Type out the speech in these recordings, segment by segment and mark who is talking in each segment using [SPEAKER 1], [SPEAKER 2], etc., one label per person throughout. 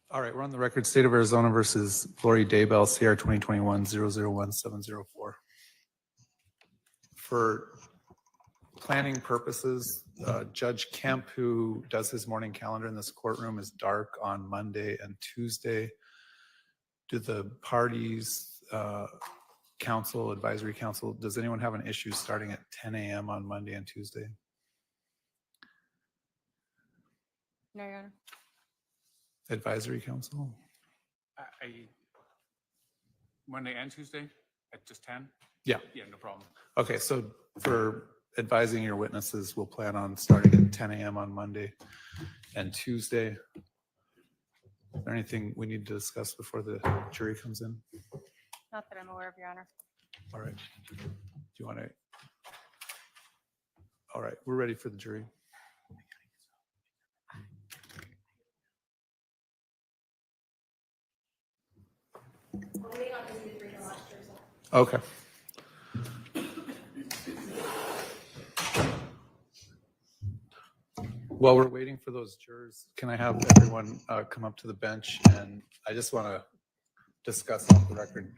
[SPEAKER 1] All right, we're on the record. State of Arizona versus Lori Daybell, CR 2021-001704. For planning purposes, Judge Kemp, who does his morning calendar in this courtroom, is dark on Monday and Tuesday. Do the parties, council, advisory council, does anyone have an issue starting at 10 a.m. on Monday and Tuesday?
[SPEAKER 2] No, Your Honor.
[SPEAKER 1] Advisory council?
[SPEAKER 3] Monday and Tuesday at just 10?
[SPEAKER 1] Yeah.
[SPEAKER 3] Yeah, no problem.
[SPEAKER 1] Okay, so for advising your witnesses, we'll plan on starting at 10 a.m. on Monday and Tuesday. Is there anything we need to discuss before the jury comes in?
[SPEAKER 2] Not that I'm aware of, Your Honor.
[SPEAKER 1] All right. Do you want to? All right, we're ready for the jury. Okay. While we're waiting for those jurors, can I have everyone come up to the bench? And I just want to discuss off the record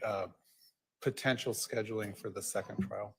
[SPEAKER 1] potential scheduling for the second trial.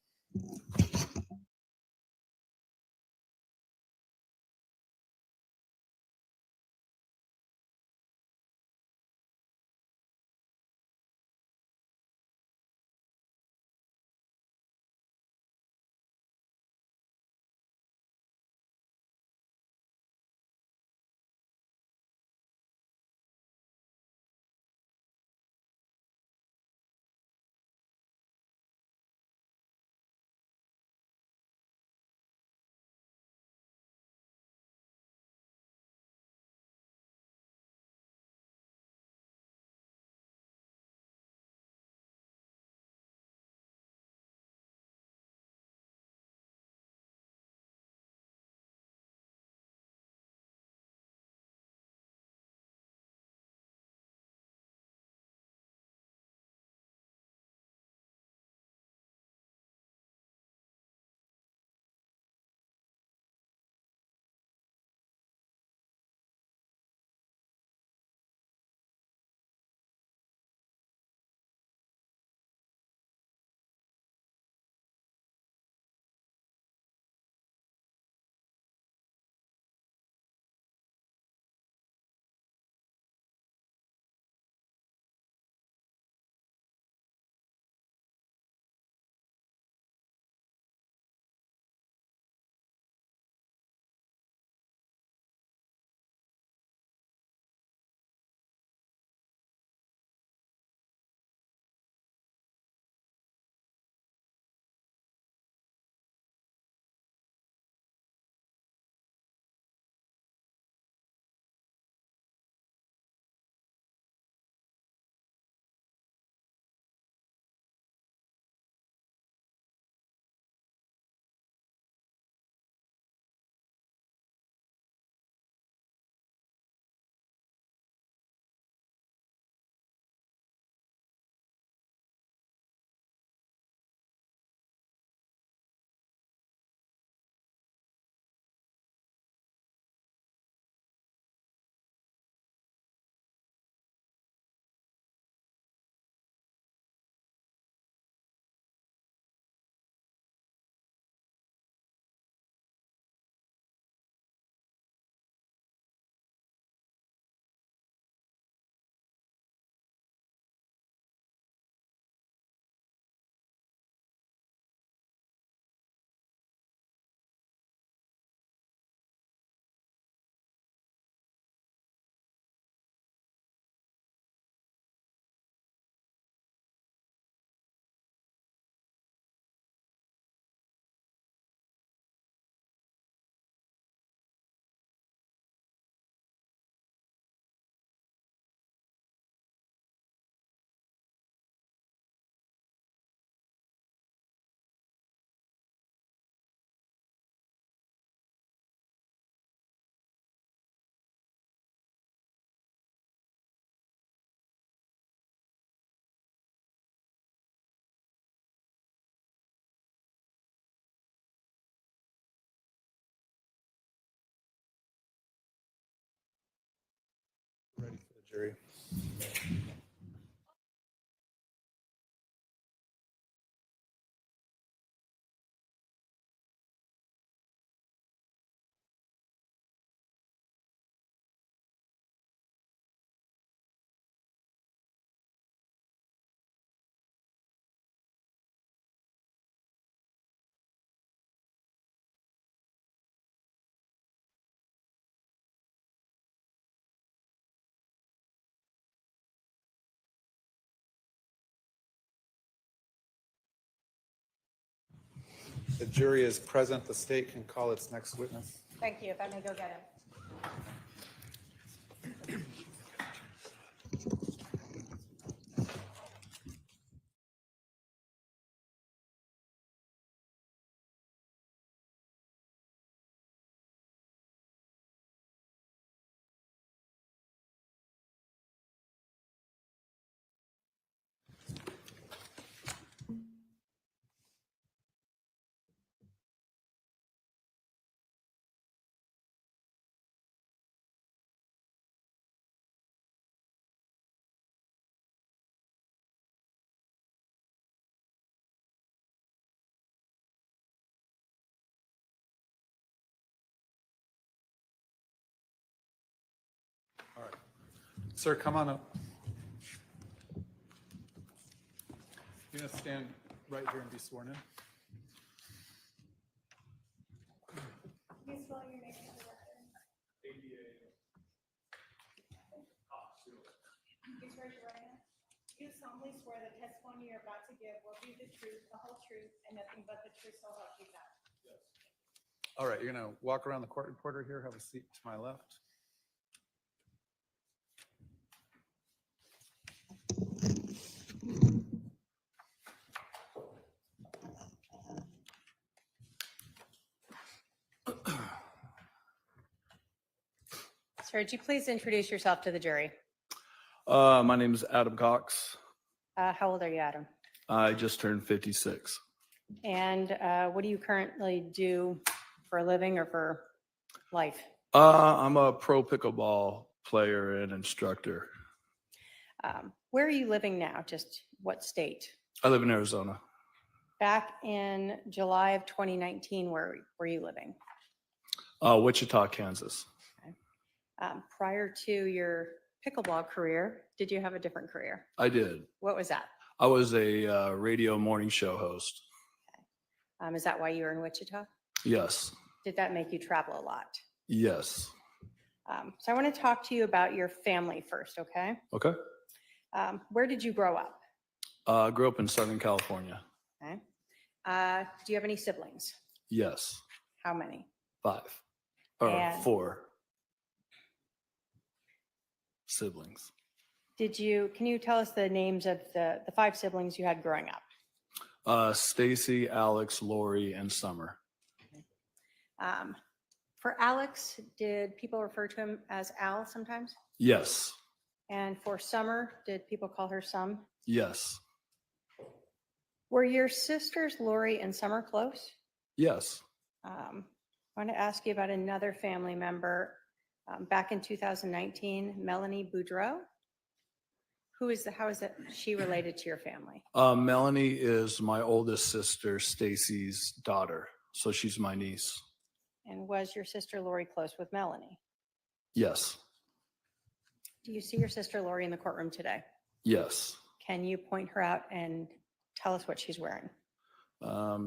[SPEAKER 1] Jury. The jury is present. The state can call its next witness.
[SPEAKER 2] Thank you. If I may go get him.
[SPEAKER 1] All right. Sir, come on up. You're going to stand right here and be sworn in.
[SPEAKER 2] Please spell your name for the record. Please raise your right hand. You solemnly swear the testimony you're about to give will be the truth, the whole truth, and nothing but the truth, so help you God.
[SPEAKER 1] All right, you're going to walk around the court reporter here. Have a seat to my left.
[SPEAKER 2] Sir, would you please introduce yourself to the jury?
[SPEAKER 4] My name is Adam Cox.
[SPEAKER 2] How old are you, Adam?
[SPEAKER 4] I just turned 56.
[SPEAKER 2] And what do you currently do for a living or for life?
[SPEAKER 4] I'm a pro pickleball player and instructor.
[SPEAKER 2] Where are you living now? Just what state?
[SPEAKER 4] I live in Arizona.
[SPEAKER 2] Back in July of 2019, where were you living?
[SPEAKER 4] Wichita, Kansas.
[SPEAKER 2] Prior to your pickleball career, did you have a different career?
[SPEAKER 4] I did.
[SPEAKER 2] What was that?
[SPEAKER 4] I was a radio morning show host.
[SPEAKER 2] Is that why you were in Wichita?
[SPEAKER 4] Yes.
[SPEAKER 2] Did that make you travel a lot?
[SPEAKER 4] Yes.
[SPEAKER 2] So I want to talk to you about your family first, okay?
[SPEAKER 4] Okay.
[SPEAKER 2] Where did you grow up?
[SPEAKER 4] I grew up in Southern California.
[SPEAKER 2] Okay. Do you have any siblings?
[SPEAKER 4] Yes.
[SPEAKER 2] How many?
[SPEAKER 4] 5 or
[SPEAKER 2] And-
[SPEAKER 4] 4 siblings.
[SPEAKER 2] Can you tell us the names of the 5 siblings you had growing up?
[SPEAKER 4] Stacy, Alex, Lori, and Summer.
[SPEAKER 2] For Alex, did people refer to him as Al sometimes?
[SPEAKER 4] Yes.
[SPEAKER 2] And for Summer, did people call her Sum?
[SPEAKER 4] Yes.
[SPEAKER 2] Were your sisters Lori and Summer close?
[SPEAKER 4] Yes.
[SPEAKER 2] I want to ask you about another family member. Back in 2019, Melanie Boudreau. How is she related to your family?
[SPEAKER 4] Melanie is my oldest sister, Stacy's daughter. So she's my niece.
[SPEAKER 2] And was your sister Lori close with Melanie?
[SPEAKER 4] Yes.
[SPEAKER 2] Do you see your sister Lori in the courtroom today?
[SPEAKER 4] Yes.
[SPEAKER 2] Can you point her out and tell us what she's wearing?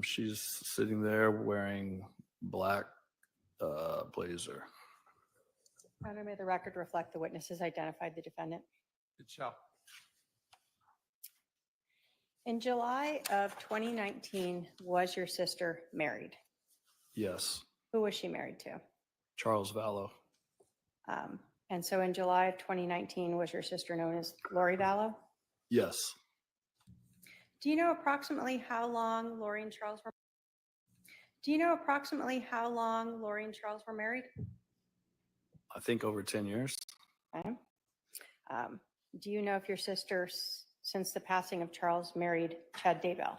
[SPEAKER 4] She's sitting there wearing black blazer.
[SPEAKER 2] Honor, may the record reflect the witnesses identified the defendant.
[SPEAKER 1] It shall.
[SPEAKER 2] In July of 2019, was your sister married?
[SPEAKER 4] Yes.
[SPEAKER 2] Who was she married to?
[SPEAKER 4] Charles Vallow.
[SPEAKER 2] And so in July of 2019, was your sister known as Lori Vallow?
[SPEAKER 4] Yes.
[SPEAKER 2] Do you know approximately how long Lori and Charles were? Married?
[SPEAKER 4] I think over 10 years.
[SPEAKER 2] Okay. Do you know if your sister, since the passing of Charles, married Chad Daybell?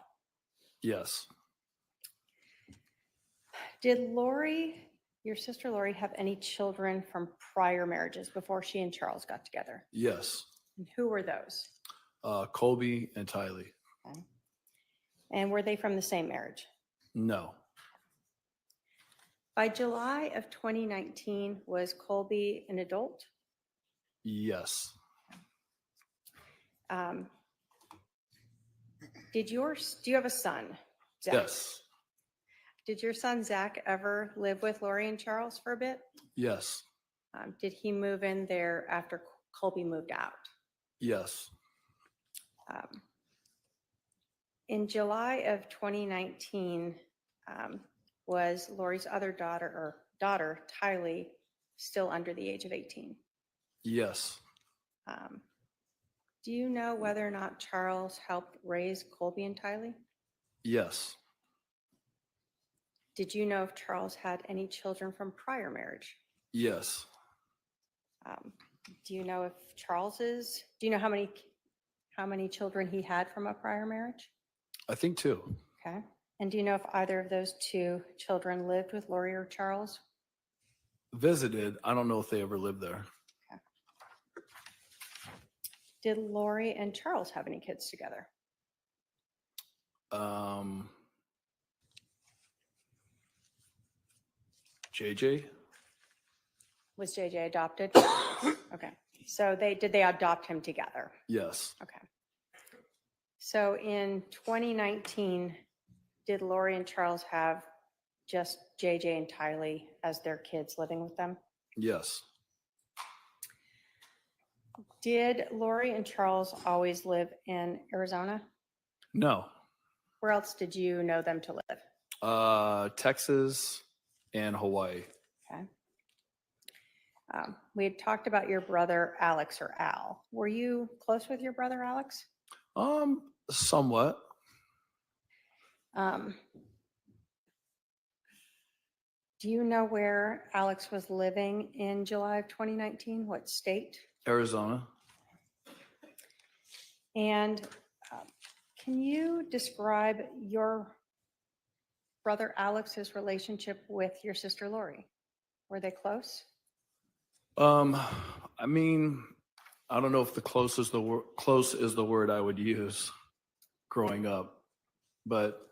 [SPEAKER 4] Yes.
[SPEAKER 2] Did Lori your sister Lori have any children from prior marriages before she and Charles got together?
[SPEAKER 4] Yes.
[SPEAKER 2] And who were those?
[SPEAKER 4] Colby and Tylee.
[SPEAKER 2] Okay. And were they from the same marriage?
[SPEAKER 4] No.
[SPEAKER 2] By July of 2019, was Colby an adult?
[SPEAKER 4] Yes.
[SPEAKER 2] Do you have a son? Zach?
[SPEAKER 4] Yes.
[SPEAKER 2] Did your son Zach ever live with Lori and Charles for a bit?
[SPEAKER 4] Yes.
[SPEAKER 2] Did he move in there after Colby moved out?
[SPEAKER 4] Yes.
[SPEAKER 2] In July of 2019, was Lori's other daughter, Tylee, still under the age of 18?
[SPEAKER 4] Yes.
[SPEAKER 2] Do you know whether or not Charles helped raise Colby and Tylee?
[SPEAKER 4] Yes.
[SPEAKER 2] Did you know if Charles had any children from prior marriage?
[SPEAKER 4] Yes.
[SPEAKER 2] Do you know do you know how many children he had from a prior marriage?
[SPEAKER 4] I think 2.
[SPEAKER 2] Okay. And do you know if either of those 2 children lived with Lori or Charles?
[SPEAKER 4] Visited. I don't know if they ever lived there.
[SPEAKER 2] Did Lori and Charles have any kids together?
[SPEAKER 4] JJ?
[SPEAKER 2] Was JJ adopted? Okay. So did they adopt him together?
[SPEAKER 4] Yes.
[SPEAKER 2] Okay. So in 2019, did Lori and Charles have just JJ and Tylee as their kids living with them?
[SPEAKER 4] Yes.
[SPEAKER 2] Did Lori and Charles always live in Arizona?
[SPEAKER 4] No.
[SPEAKER 2] Where else did you know them to live?
[SPEAKER 4] Texas and Hawaii.
[SPEAKER 2] Okay. We had talked about your brother Alex or Al. Were you close with your brother Alex?
[SPEAKER 4] Somewhat.
[SPEAKER 2] Do you know where Alex was living in July of 2019? What state?
[SPEAKER 4] Arizona.
[SPEAKER 2] And can you describe your brother Alex's relationship with your sister Lori? Were they close?
[SPEAKER 4] I mean, I don't know if close is the word I would use growing up, but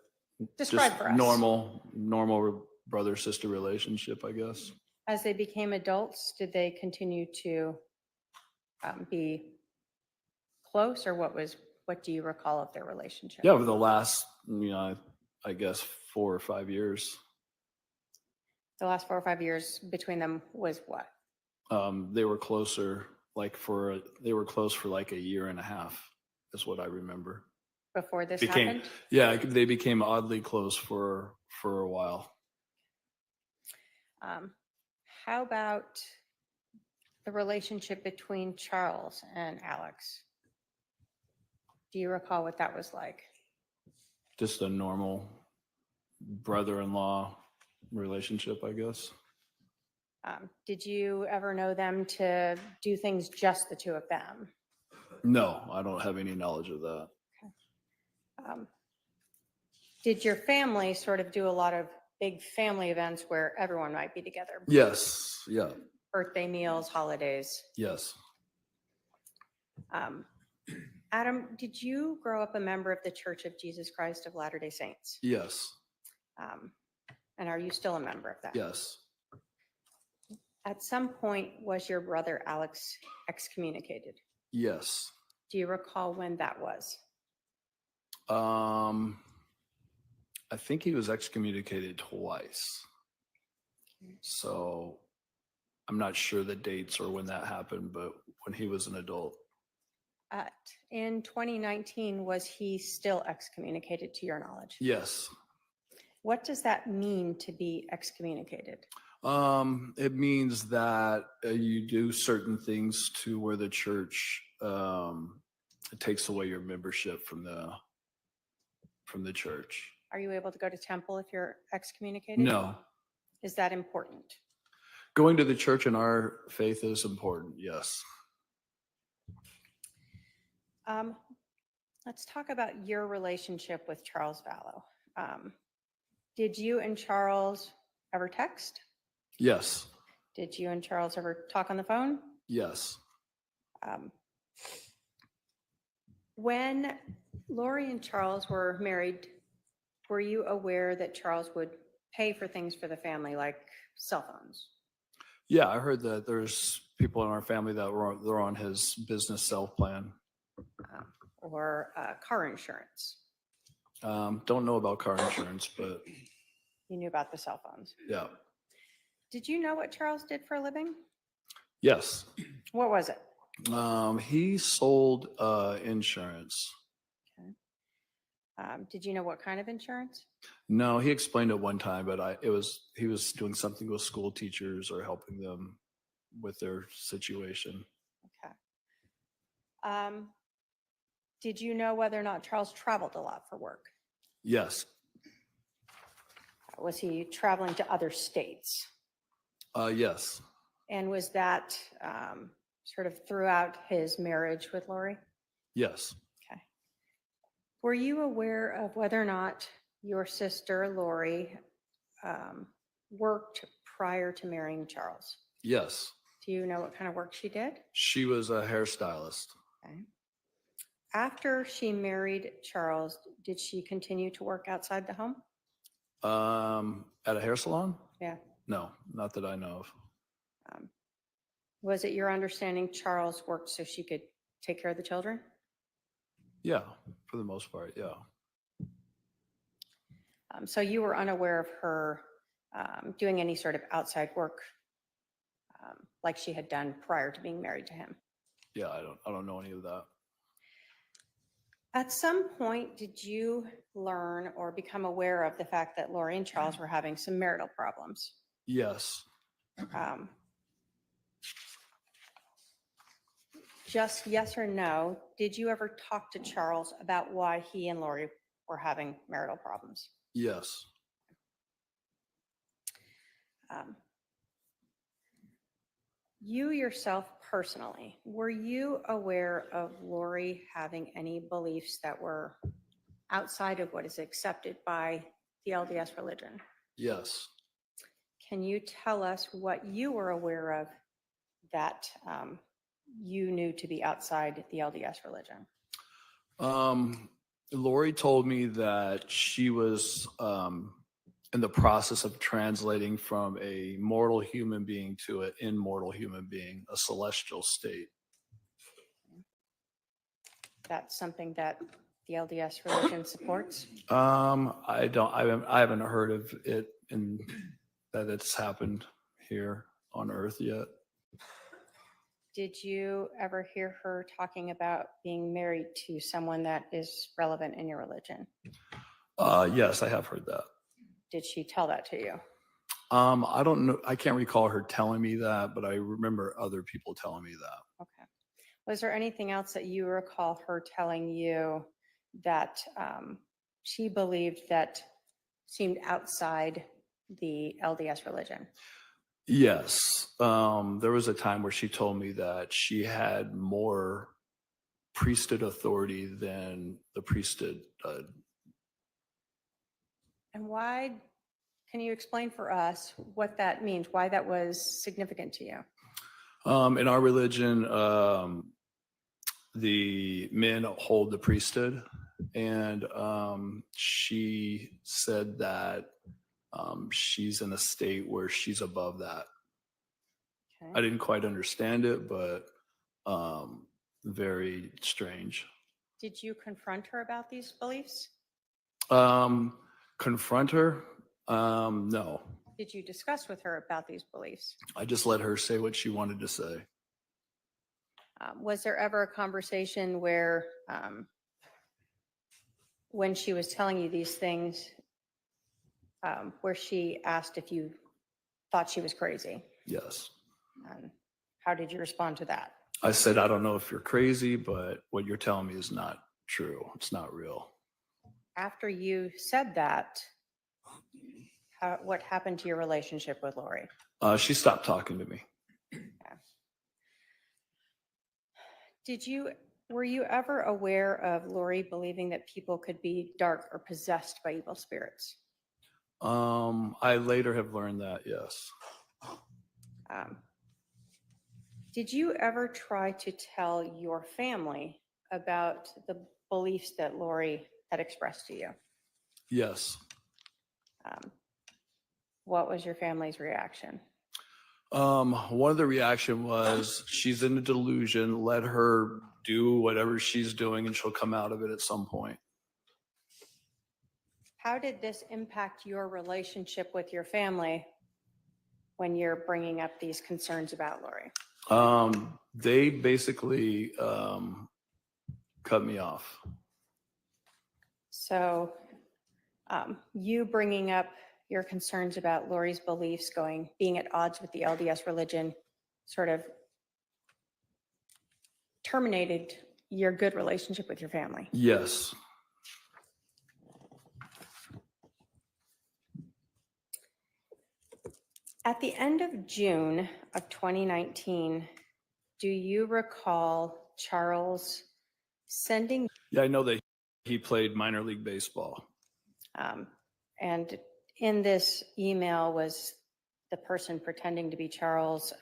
[SPEAKER 2] Describe
[SPEAKER 4] just
[SPEAKER 2] for us.
[SPEAKER 4] normal brother-sister relationship, I guess.
[SPEAKER 2] As they became adults, did they continue to be close, or what do you recall of their relationship?
[SPEAKER 4] Yeah, over the last, I guess 4 or 5 years.
[SPEAKER 2] The last 4 or 5 years between them was what?
[SPEAKER 4] They were closer, they were close for like a year and a half, is what I remember.
[SPEAKER 2] Before this happened?
[SPEAKER 4] Yeah, they became oddly close for a while.
[SPEAKER 2] How about the relationship between Charles and Alex? Do you recall what that was like?
[SPEAKER 4] Just a normal brother-in-law relationship, I guess.
[SPEAKER 2] Did you ever know them to do things just the 2 of them?
[SPEAKER 4] No, I don't have any knowledge of that.
[SPEAKER 2] Did your family sort of do a lot of big family events where everyone might be together?
[SPEAKER 4] Yes. Yeah.
[SPEAKER 2] Birthday meals, holidays?
[SPEAKER 4] Yes.
[SPEAKER 2] Adam, did you grow up a member of the Church of Jesus Christ of Latter-day Saints?
[SPEAKER 4] Yes.
[SPEAKER 2] And are you still a member of that?
[SPEAKER 4] Yes.
[SPEAKER 2] At some point, was your brother Alex excommunicated?
[SPEAKER 4] Yes.
[SPEAKER 2] Do you recall when that was?
[SPEAKER 4] I think he was excommunicated twice. So I'm not sure the dates or when that happened, but when he was an adult.
[SPEAKER 2] In 2019, was he still excommunicated to your knowledge?
[SPEAKER 4] Yes.
[SPEAKER 2] What does that mean to be excommunicated?
[SPEAKER 4] It means that you do certain things to where the church it takes away your membership from the church.
[SPEAKER 2] Are you able to go to temple if you're excommunicated?
[SPEAKER 4] No.
[SPEAKER 2] Is that important?
[SPEAKER 4] Going to the church in our faith is important, yes.
[SPEAKER 2] Let's talk about your relationship with Charles Vallow. Did you and Charles ever text?
[SPEAKER 4] Yes.
[SPEAKER 2] Did you and Charles ever talk on the phone?
[SPEAKER 4] Yes.
[SPEAKER 2] Um, When Lori and Charles were married, were you aware that Charles would pay for things for the family, like cell phones?
[SPEAKER 4] Yeah, I heard that there's people in our family that they're on his business self plan.
[SPEAKER 2] Or car insurance?
[SPEAKER 4] Don't know about car insurance, but
[SPEAKER 2] You knew about the cell phones.
[SPEAKER 4] yeah.
[SPEAKER 2] Did you know what Charles did for a living?
[SPEAKER 4] Yes.
[SPEAKER 2] What was it?
[SPEAKER 4] He sold insurance.
[SPEAKER 2] Did you know what kind of insurance?
[SPEAKER 4] No, he explained it one time, but he was doing something with school teachers or helping them with their situation.
[SPEAKER 2] Okay. Did you know whether or not Charles traveled a lot for work?
[SPEAKER 4] Yes.
[SPEAKER 2] Was he traveling to other states?
[SPEAKER 4] Yes.
[SPEAKER 2] And was that sort of throughout his marriage with Lori?
[SPEAKER 4] Yes.
[SPEAKER 2] Okay. Were you aware of whether or not your sister Lori worked prior to marrying Charles?
[SPEAKER 4] Yes.
[SPEAKER 2] Do you know what kind of work she did?
[SPEAKER 4] She was a hairstylist.
[SPEAKER 2] Okay. After she married Charles, did she continue to work outside the home?
[SPEAKER 4] At a hair salon?
[SPEAKER 2] Yeah.
[SPEAKER 4] No, not that I know of.
[SPEAKER 2] Was it your understanding Charles worked so she could take care of the children?
[SPEAKER 4] Yeah, for the most part, yeah.
[SPEAKER 2] So you were unaware of her doing any sort of outside work like she had done prior to being married to him?
[SPEAKER 4] Yeah, I don't know any of that.
[SPEAKER 2] At some point, did you learn or become aware of the fact that Lori and Charles were having some marital problems?
[SPEAKER 4] Yes.
[SPEAKER 2] Just yes or no, did you ever talk to Charles about why he and Lori were having marital problems?
[SPEAKER 4] Yes.
[SPEAKER 2] You yourself personally, were you aware of Lori having any beliefs that were outside of what is accepted by the LDS religion?
[SPEAKER 4] Yes.
[SPEAKER 2] Can you tell us what you were aware of that you knew to be outside the LDS religion?
[SPEAKER 4] Lori told me that she was in the process of translating from a mortal human being to an immortal human being, a celestial state.
[SPEAKER 2] That's something that the LDS religion supports?
[SPEAKER 4] I haven't heard of it that it's happened here on Earth yet.
[SPEAKER 2] Did you ever hear her talking about being married to someone that is relevant in your religion?
[SPEAKER 4] Yes, I have heard that.
[SPEAKER 2] Did she tell that to you?
[SPEAKER 4] I don't know. I can't recall her telling me that, but I remember other people telling me that.
[SPEAKER 2] Okay. Was there anything else that you recall her telling you that she believed that seemed outside the LDS religion?
[SPEAKER 4] Yes. There was a time where she told me that she had more priesthood authority than the priesthood.
[SPEAKER 2] And why, can you explain for us what that means, why that was significant to you?
[SPEAKER 4] In our religion, the men hold the priesthood, and she said that she's in a state where she's above that.
[SPEAKER 2] Okay.
[SPEAKER 4] I didn't quite understand it, but very strange.
[SPEAKER 2] Did you confront her about these beliefs?
[SPEAKER 4] Confront her? No.
[SPEAKER 2] Did you discuss with her about these beliefs?
[SPEAKER 4] I just let her say what she wanted to say.
[SPEAKER 2] Was there ever a conversation where, when she was telling you these things, where she asked if you thought she was crazy?
[SPEAKER 4] Yes.
[SPEAKER 2] How did you respond to that?
[SPEAKER 4] I said, I don't know if you're crazy, but what you're telling me is not true. It's not real.
[SPEAKER 2] After you said that, what happened to your relationship with Lori?
[SPEAKER 4] She stopped talking to me.
[SPEAKER 2] Were you ever aware of Lori believing that people could be dark or possessed by evil spirits?
[SPEAKER 4] I later have learned that, yes.
[SPEAKER 2] Did you ever try to tell your family about the beliefs that Lori had expressed to you?
[SPEAKER 4] Yes.
[SPEAKER 2] What was your family's reaction?
[SPEAKER 4] One of the reaction was she's in a delusion. Let her do whatever she's doing and she'll come out of it at some point.
[SPEAKER 2] How did this impact your relationship with your family when you're bringing up these concerns about Lori?
[SPEAKER 4] They basically cut me off.
[SPEAKER 2] So you bringing up your concerns about Lori's beliefs being at odds with the LDS religion sort of terminated your good relationship with your family.
[SPEAKER 4] Yes.
[SPEAKER 2] At the end of June of 2019, do you recall Charles sending,
[SPEAKER 4] Yeah, I know that he played minor league baseball.
[SPEAKER 2] and in this email was the person pretending to be Charles,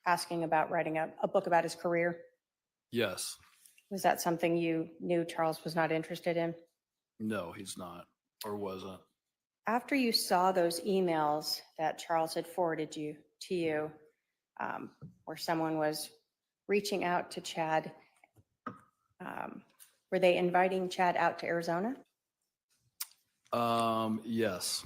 [SPEAKER 2] asking about writing a book about his career?
[SPEAKER 4] Yes.
[SPEAKER 2] Was that something you knew Charles was not interested in?
[SPEAKER 4] No, he's not, or wasn't.
[SPEAKER 2] After you saw those emails that Charles had forwarded to you, where someone was reaching out to Chad, were they inviting Chad out to Arizona?
[SPEAKER 4] Yes.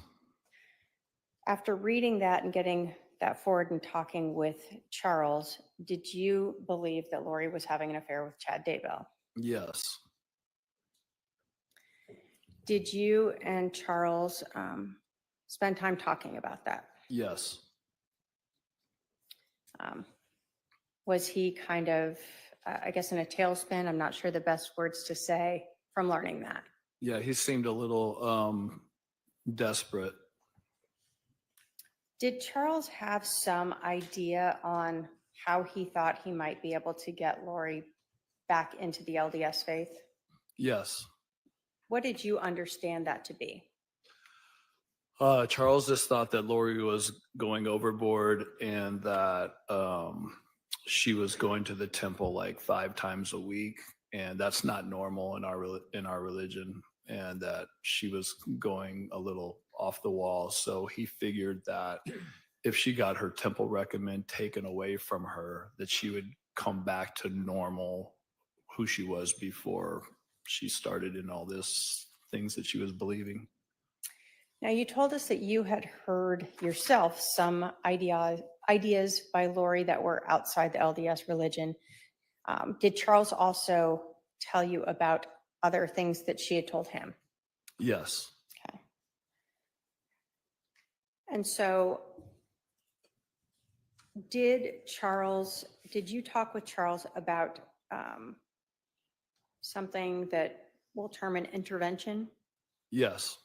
[SPEAKER 2] After reading that and getting that forward and talking with Charles, did you believe that Lori was having an affair with Chad Daybell?
[SPEAKER 4] Yes.
[SPEAKER 2] Did you and Charles spend time talking about that?
[SPEAKER 4] Yes.
[SPEAKER 2] Was he kind of, I guess, in a tailspin? I'm not sure the best words to say from learning that.
[SPEAKER 4] Yeah, he seemed a little desperate.
[SPEAKER 2] Did Charles have some idea on how he thought he might be able to get Lori back into the LDS faith?
[SPEAKER 4] Yes.
[SPEAKER 2] What did you understand that to be?
[SPEAKER 4] Charles just thought that Lori was going overboard and that she was going to the temple like 5 times a week, and that's not normal in our religion, and that she was going a little off the wall. So he figured that if she got her temple recommend taken away from her, that she would come back to normal, who she was before she started in all this things that she was believing.
[SPEAKER 2] Now, you told us that you had heard yourself some ideas by Lori that were outside the LDS religion. Did Charles also tell you about other things that she had told him?
[SPEAKER 4] Yes.
[SPEAKER 2] Okay. And so did you talk with Charles about something that we'll term an intervention?
[SPEAKER 4] Yes.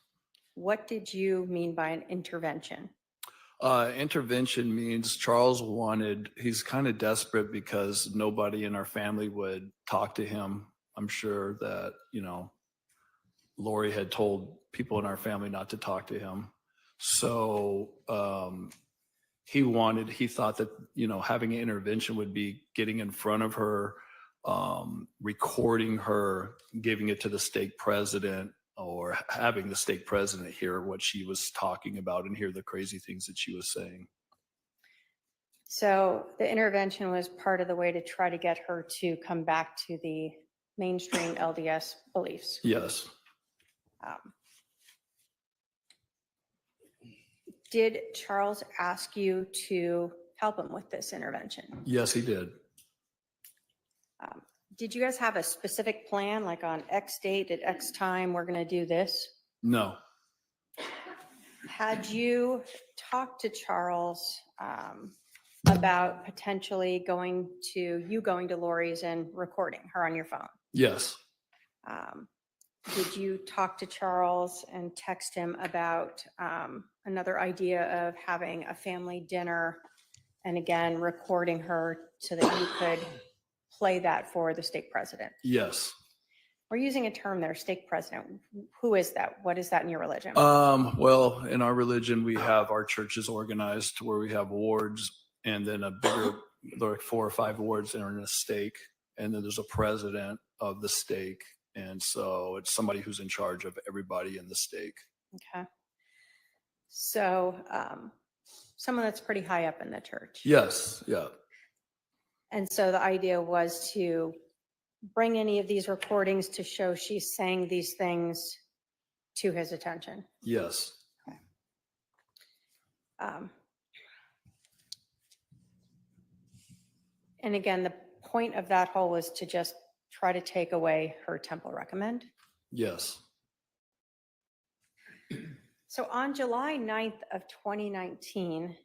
[SPEAKER 2] What did you mean by an intervention?
[SPEAKER 4] Intervention means Charles he's kind of desperate because nobody in our family would talk to him. I'm sure that, Lori had told people in our family not to talk to him. So he thought that, having an intervention would be getting in front of her, recording her, giving it to the stake president, or having the stake president hear what she was talking about and hear the crazy things that she was saying.
[SPEAKER 2] So the intervention was part of the way to try to get her to come back to the mainstream LDS beliefs.
[SPEAKER 4] Yes.
[SPEAKER 2] Did Charles ask you to help him with this intervention?
[SPEAKER 4] Yes, he did.
[SPEAKER 2] Did you guys have a specific plan, like on X date at X time, we're going to do this?
[SPEAKER 4] No.
[SPEAKER 2] Had you talked to Charles about potentially going to Lori's and recording her on your phone?
[SPEAKER 4] Yes.
[SPEAKER 2] Did you talk to Charles and text him about another idea of having a family dinner and again recording her so that you could play that for the stake president?
[SPEAKER 4] Yes.
[SPEAKER 2] We're using a term there, stake president. Who is that? What is that in your religion?
[SPEAKER 4] Well, in our religion, we have our churches organized to where we have wards, and then a bigger, like 4 or 5 wards are in a stake, and then there's a president of the stake, and so it's somebody who's in charge of everybody in the stake.
[SPEAKER 2] Okay. So someone that's pretty high up in the church.
[SPEAKER 4] Yes, yeah,
[SPEAKER 2] And so the idea was to bring any of these recordings to show she's saying these things to his attention.
[SPEAKER 4] yes,
[SPEAKER 2] And again, the point of that whole was to just try to take away her temple recommend.
[SPEAKER 4] yes,
[SPEAKER 2] So on July 9th of 2019,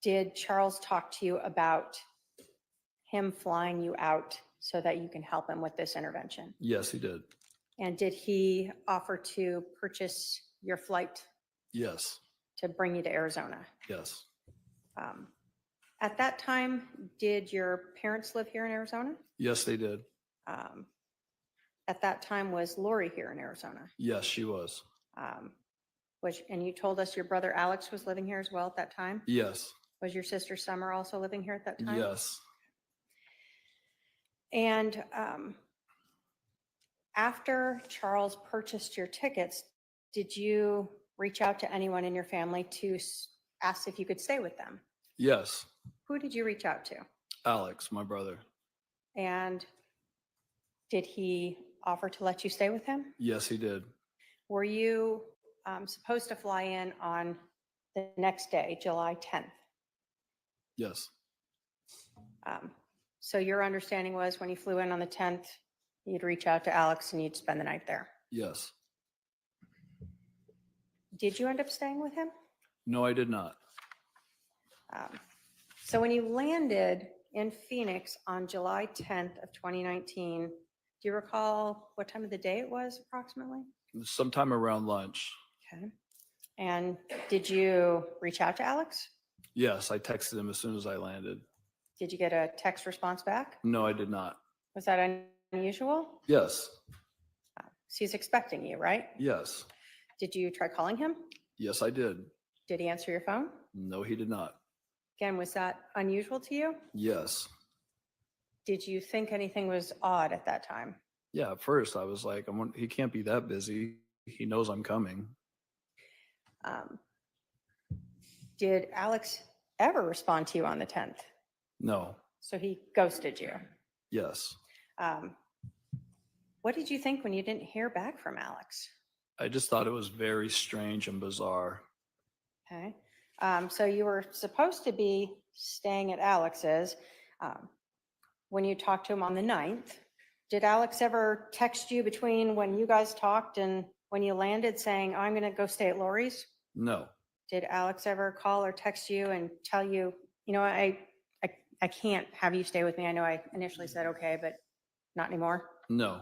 [SPEAKER 2] did Charles talk to you about him flying you out so that you can help him with this intervention?
[SPEAKER 4] yes, he did.
[SPEAKER 2] And did he offer to purchase your flight
[SPEAKER 4] Yes,
[SPEAKER 2] to bring you to Arizona?
[SPEAKER 4] yes,
[SPEAKER 2] At that time, did your parents live here in Arizona?
[SPEAKER 4] yes, they did.
[SPEAKER 2] At that time, was Lori here in Arizona?
[SPEAKER 4] Yes, she was.
[SPEAKER 2] And you told us your brother Alex was living here as well at that time?
[SPEAKER 4] Yes,
[SPEAKER 2] Was your sister Summer also living here at that time?
[SPEAKER 4] yes,
[SPEAKER 2] And after Charles purchased your tickets, did you reach out to anyone in your family to ask if you could stay with them?
[SPEAKER 4] yes.
[SPEAKER 2] Who did you reach out to?
[SPEAKER 4] Alex, my brother.
[SPEAKER 2] And did he offer to let you stay with him?
[SPEAKER 4] Yes, he did.
[SPEAKER 2] Were you supposed to fly in on the next day, July 10th?
[SPEAKER 4] Yes,
[SPEAKER 2] So your understanding was when you flew in on the 10th, you'd reach out to Alex and you'd spend the night there.
[SPEAKER 4] yes.
[SPEAKER 2] Did you end up staying with him?
[SPEAKER 4] No, I did not.
[SPEAKER 2] So when you landed in Phoenix on July 10th of 2019, do you recall what time of the day it was approximately?
[SPEAKER 4] Sometime around lunch.
[SPEAKER 2] Okay. And did you reach out to Alex?
[SPEAKER 4] Yes, I texted him as soon as I landed.
[SPEAKER 2] Did you get a text response back?
[SPEAKER 4] No, I did not.
[SPEAKER 2] Was that unusual?
[SPEAKER 4] Yes,
[SPEAKER 2] So he's expecting you, right?
[SPEAKER 4] yes,
[SPEAKER 2] Did you try calling him?
[SPEAKER 4] yes, I did.
[SPEAKER 2] Did he answer your phone?
[SPEAKER 4] No, he did not.
[SPEAKER 2] Again, was that unusual to you?
[SPEAKER 4] Yes.
[SPEAKER 2] Did you think anything was odd at that time?
[SPEAKER 4] Yeah, at first I was like, he can't be that busy. He knows I'm coming.
[SPEAKER 2] Did Alex ever respond to you on the 10th?
[SPEAKER 4] No.
[SPEAKER 2] So he ghosted you.
[SPEAKER 4] Yes.
[SPEAKER 2] What did you think when you didn't hear back from Alex?
[SPEAKER 4] I just thought it was very strange and bizarre.
[SPEAKER 2] Okay. So you were supposed to be staying at Alex's. When you talked to him on the 9th, did Alex ever text you between when you guys talked and when you landed saying, oh, I'm going to go stay at Lori's?
[SPEAKER 4] No.
[SPEAKER 2] Did Alex ever call or text you and tell you, I can't have you stay with me? I know I initially said, okay, but not anymore.
[SPEAKER 4] No.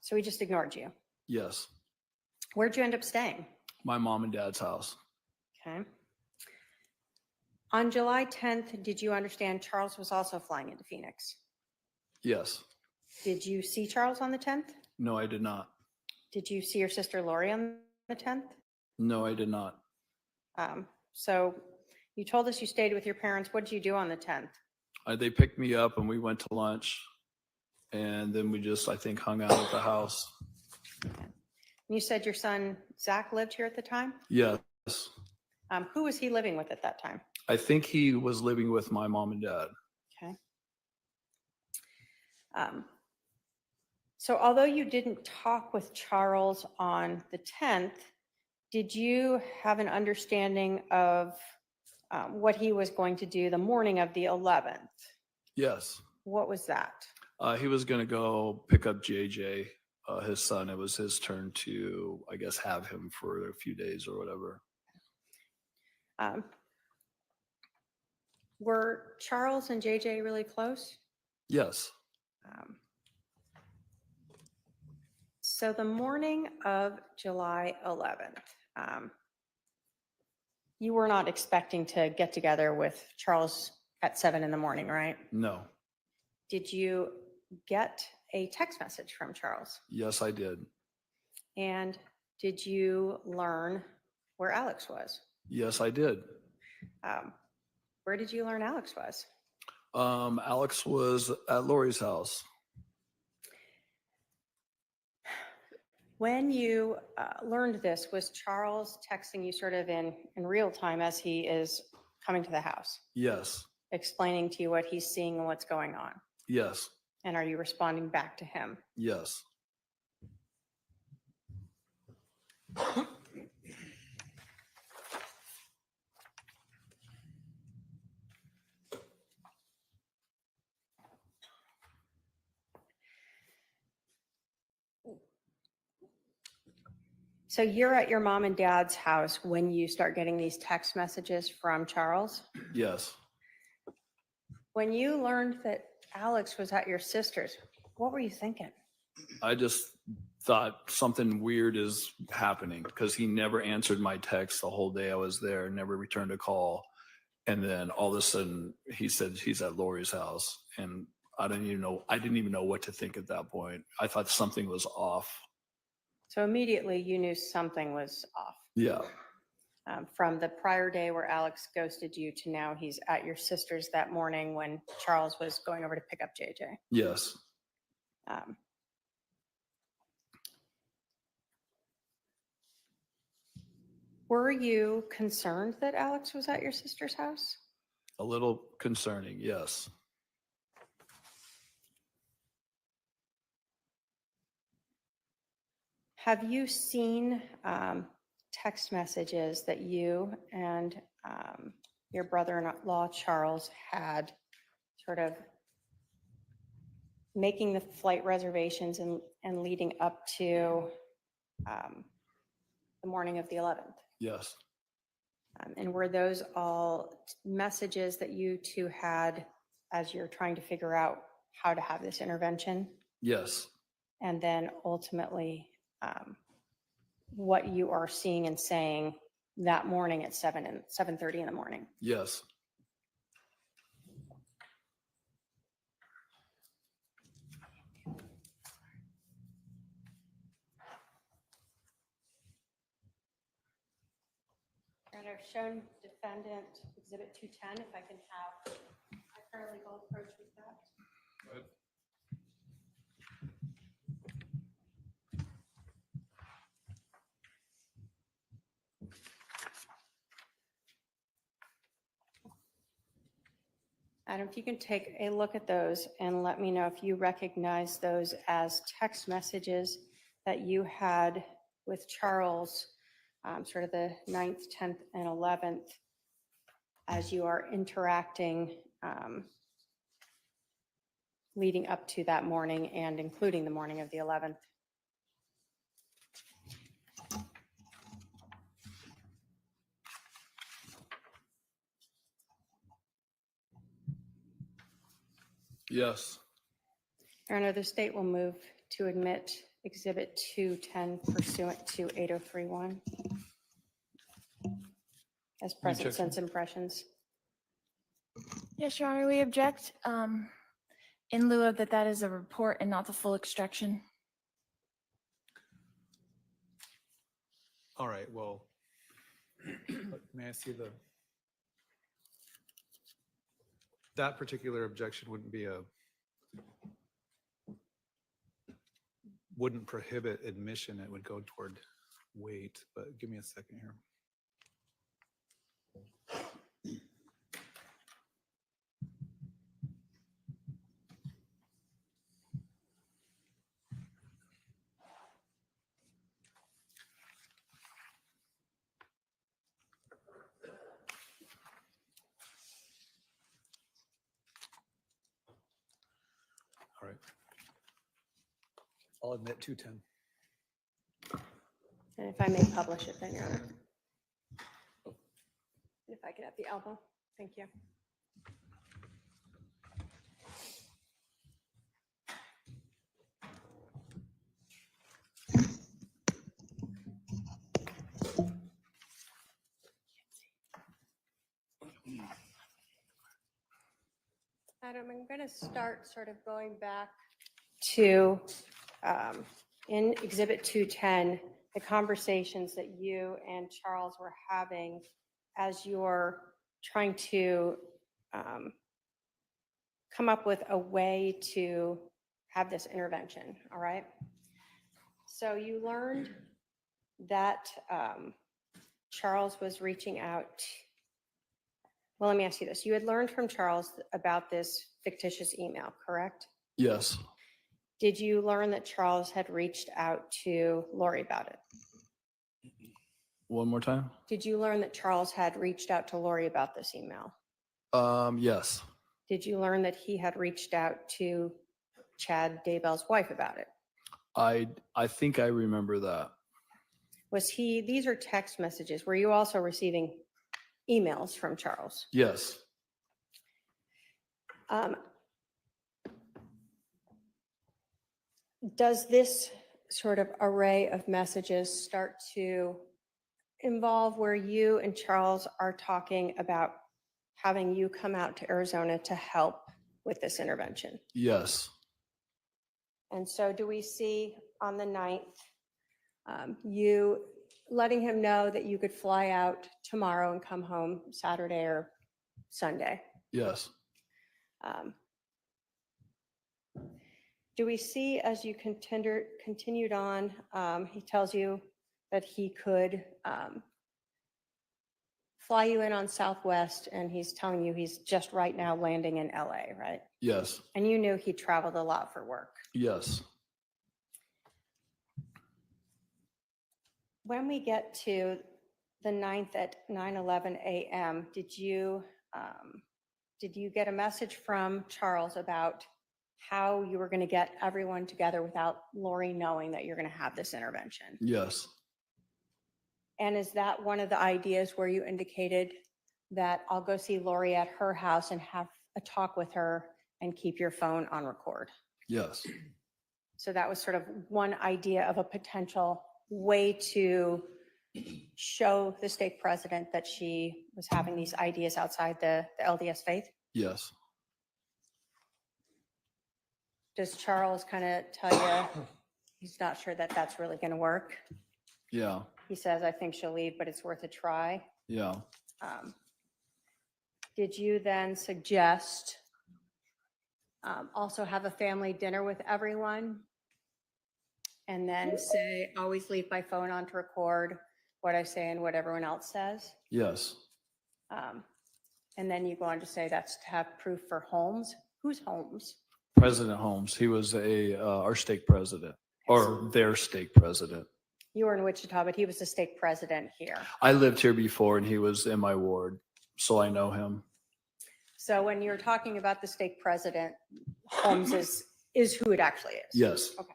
[SPEAKER 2] So he just ignored you.
[SPEAKER 4] Yes.
[SPEAKER 2] Where'd you end up staying?
[SPEAKER 4] My mom and dad's house.
[SPEAKER 2] Okay. On July 10th, did you understand Charles was also flying into Phoenix?
[SPEAKER 4] Yes.
[SPEAKER 2] Did you see Charles on the 10th?
[SPEAKER 4] No, I did not.
[SPEAKER 2] Did you see your sister Lori on the 10th?
[SPEAKER 4] No, I did not.
[SPEAKER 2] So you told us you stayed with your parents. What did you do on the 10th?
[SPEAKER 4] They picked me up and we went to lunch. And then we just, I think, hung out at the house.
[SPEAKER 2] You said your son Zach lived here at the time?
[SPEAKER 4] Yes.
[SPEAKER 2] Who was he living with at that time?
[SPEAKER 4] I think he was living with my mom and dad.
[SPEAKER 2] Okay. So although you didn't talk with Charles on the 10th, did you have an understanding of what he was going to do the morning of the 11th?
[SPEAKER 4] Yes.
[SPEAKER 2] What was that?
[SPEAKER 4] He was going to go pick up JJ, his son. It was his turn to, I guess, have him for a few days or whatever.
[SPEAKER 2] Were Charles and JJ really close?
[SPEAKER 4] Yes.
[SPEAKER 2] So the morning of July 11th, you were not expecting to get together with Charles at 7 in the morning, right?
[SPEAKER 4] No.
[SPEAKER 2] Did you get a text message from Charles?
[SPEAKER 4] Yes, I did.
[SPEAKER 2] And did you learn where Alex was?
[SPEAKER 4] Yes, I did.
[SPEAKER 2] Where did you learn Alex was?
[SPEAKER 4] Alex was at Lori's house.
[SPEAKER 2] When you learned this, was Charles texting you sort of in real time as he is coming to the house,
[SPEAKER 4] Yes.
[SPEAKER 2] explaining to you what he's seeing and what's going on?
[SPEAKER 4] Yes.
[SPEAKER 2] And are you responding back to him?
[SPEAKER 4] Yes.
[SPEAKER 2] So you're at your mom and dad's house when you start getting these text messages from Charles.
[SPEAKER 4] Yes.
[SPEAKER 2] When you learned that Alex was at your sister's, what were you thinking?
[SPEAKER 4] I just thought something weird is happening because he never answered my text the whole day I was there, never returned a call. And then all of a sudden he said he's at Lori's house. And I didn't even know what to think at that point. I thought something was off.
[SPEAKER 2] So immediately you knew something was off.
[SPEAKER 4] Yeah.
[SPEAKER 2] From the prior day where Alex ghosted you to now he's at your sister's that morning when Charles was going over to pick up JJ.
[SPEAKER 4] Yes.
[SPEAKER 2] Were you concerned that Alex was at your sister's house?
[SPEAKER 4] A little concerning. Yes.
[SPEAKER 2] Have you seen text messages that you and your brother-in-law Charles had sort of making the flight reservations and leading up to the morning of the 11th?
[SPEAKER 4] Yes.
[SPEAKER 2] And were those all messages that you two had as you're trying to figure out how to have this intervention?
[SPEAKER 4] Yes.
[SPEAKER 2] And then ultimately, what you are seeing and saying that morning at 7:30 in the morning?
[SPEAKER 4] Yes.
[SPEAKER 2] And I've shown defendant exhibit 210, if I can have a paralegal approach with that. Adam, if you can take a look at those and let me know if you recognize those as text messages that you had with Charles, sort of the 9th, 10th, and 11th, as you are interacting leading up to that morning and including the morning of the 11th.
[SPEAKER 4] Yes.
[SPEAKER 2] Your Honor, the state will move to admit exhibit 210 pursuant to 8031 as present
[SPEAKER 1] objection?
[SPEAKER 2] sense impressions.
[SPEAKER 5] Yes, Your Honor, we object in lieu of that is a report and not the full extraction.
[SPEAKER 1] All right, well, may I see that particular objection wouldn't prohibit admission, it would go toward weight, but give me a second here. All right. I'll admit 210.
[SPEAKER 2] And if I may publish it then, Your Honor. If I could have the elbow, thank you. Adam, I'm going to start sort of going back to, in Exhibit 210, the conversations that you and Charles were having as you're trying to come up with a way to have this intervention, all right? So you learned that Charles was reaching out. Well, let me ask you this. You had learned from Charles about this fictitious email, correct?
[SPEAKER 4] Yes.
[SPEAKER 2] Did you learn that Charles had reached out to Lori about it?
[SPEAKER 4] One more time.
[SPEAKER 2] Did you learn that Charles had reached out to Lori about this email?
[SPEAKER 4] Yes.
[SPEAKER 2] Did you learn that he had reached out to Chad Daybell's wife about it?
[SPEAKER 4] I think I remember that.
[SPEAKER 2] These are text messages. Were you also receiving emails from Charles?
[SPEAKER 4] Yes.
[SPEAKER 2] Does this sort of array of messages start to involve where you and Charles are talking about having you come out to Arizona to help with this intervention?
[SPEAKER 4] Yes.
[SPEAKER 2] And so do we see on the 9th, you letting him know that you could fly out tomorrow and come home Saturday or Sunday?
[SPEAKER 4] Yes.
[SPEAKER 2] Do we see as you continued on, he tells you that he could fly you in on Southwest, and he's telling you he's just right now landing in LA, right?
[SPEAKER 4] Yes.
[SPEAKER 2] And you knew he traveled a lot for work.
[SPEAKER 4] Yes.
[SPEAKER 2] When we get to the 9th at 9:11 a.m., did you get a message from Charles about how you were going to get everyone together without Lori knowing that you're going to have this intervention?
[SPEAKER 4] Yes.
[SPEAKER 2] And is that one of the ideas where you indicated that I'll go see Lori at her house and have a talk with her and keep your phone on record?
[SPEAKER 4] Yes.
[SPEAKER 2] So that was sort of one idea of a potential way to show the stake president that she was having these ideas outside the LDS faith.
[SPEAKER 4] Yes.
[SPEAKER 2] Does Charles kind of tell you he's not sure that that's really going to work?
[SPEAKER 4] Yeah.
[SPEAKER 2] He says, I think she'll leave, but it's worth a try.
[SPEAKER 4] Yeah.
[SPEAKER 2] Did you then suggest also have a family dinner with everyone? And then say, always leave my phone on to record what I say and what everyone else says?
[SPEAKER 4] Yes.
[SPEAKER 2] And then you go on to say that's to have proof for Holmes. Who's Holmes?
[SPEAKER 4] President Holmes. He was our stake president, or their stake president.
[SPEAKER 2] You were in Wichita, but he was the stake president here.
[SPEAKER 4] I lived here before, and he was in my ward, so I know him.
[SPEAKER 2] So when you're talking about the stake president, Holmes is who it actually is?
[SPEAKER 4] Yes.
[SPEAKER 2] Okay.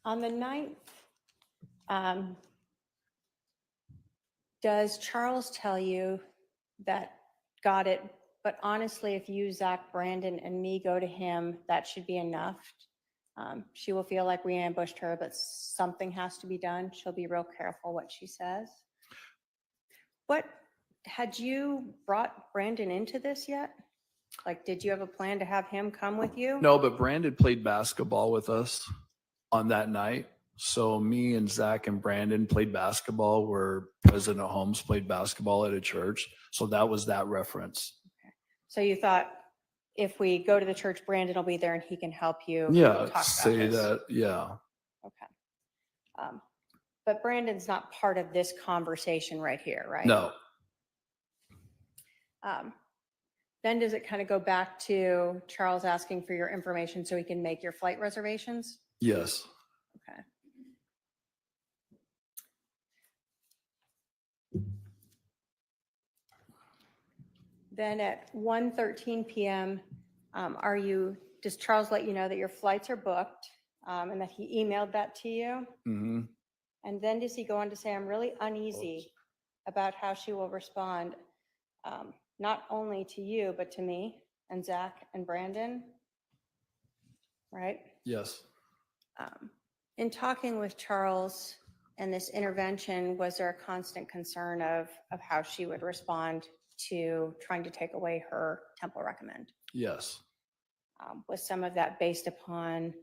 [SPEAKER 2] On the 9th, does Charles tell you that got it, but honestly, if you, Zach, Brandon, and me go to him, that should be enough? She will feel like we ambushed her, but something has to be done. She'll be real careful what she says. What, had you brought Brandon into this yet? Like, did you have a plan to have him come with you?
[SPEAKER 4] No, but Brandon played basketball with us on that night. So me and Zach and Brandon played basketball where President Holmes played basketball at a church. So that was that reference.
[SPEAKER 2] Okay. So you thought if we go to the church, Brandon will be there and he can help you
[SPEAKER 4] Yeah,
[SPEAKER 2] talk about
[SPEAKER 4] say
[SPEAKER 2] this.
[SPEAKER 4] that. Yeah.
[SPEAKER 2] Okay. But Brandon's not part of this conversation right here, right?
[SPEAKER 4] No.
[SPEAKER 2] Then does it kind of go back to Charles asking for your information so he can make your flight reservations?
[SPEAKER 4] Yes.
[SPEAKER 2] Okay. Then at 1:13 p.m., does Charles let you know that your flights are booked and that he emailed that to you?
[SPEAKER 4] Mm-hmm.
[SPEAKER 2] And then does he go on to say, I'm really uneasy about how she will respond, not only to you, but to me and Zach and Brandon, right?
[SPEAKER 4] Yes.
[SPEAKER 2] In talking with Charles and this intervention, was there a constant concern of how she would respond to trying to take away her temple recommend?
[SPEAKER 4] Yes.
[SPEAKER 2] Was some of that based upon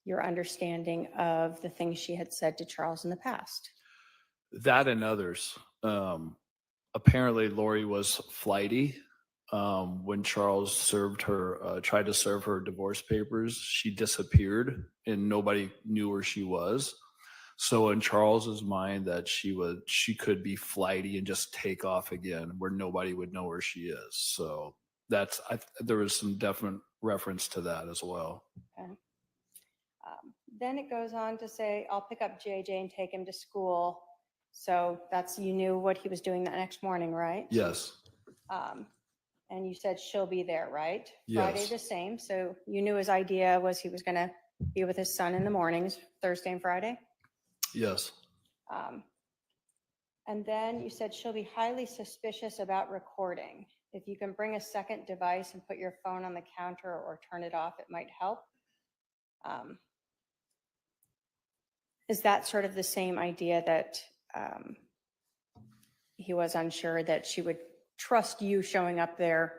[SPEAKER 2] your understanding of the things she had said to Charles in the past?
[SPEAKER 4] That and others. Apparently, Lori was flighty. When Charles tried to serve her divorce papers, she disappeared and nobody knew where she was. So in Charles's mind, that she could be flighty and just take off again, where nobody would know where she is. So there was some definite reference to that as well.
[SPEAKER 2] Okay. Then it goes on to say, I'll pick up JJ and take him to school. So you knew what he was doing that next morning, right?
[SPEAKER 4] Yes.
[SPEAKER 2] And you said she'll be there, right?
[SPEAKER 4] Yes.
[SPEAKER 2] Friday the same. So you knew his idea was he was going to be with his son in the mornings, Thursday and Friday.
[SPEAKER 4] Yes.
[SPEAKER 2] And then you said she'll be highly suspicious about recording. If you can bring a second device and put your phone on the counter or turn it off, it might help. Is that sort of the same idea that he was unsure that she would trust you showing up there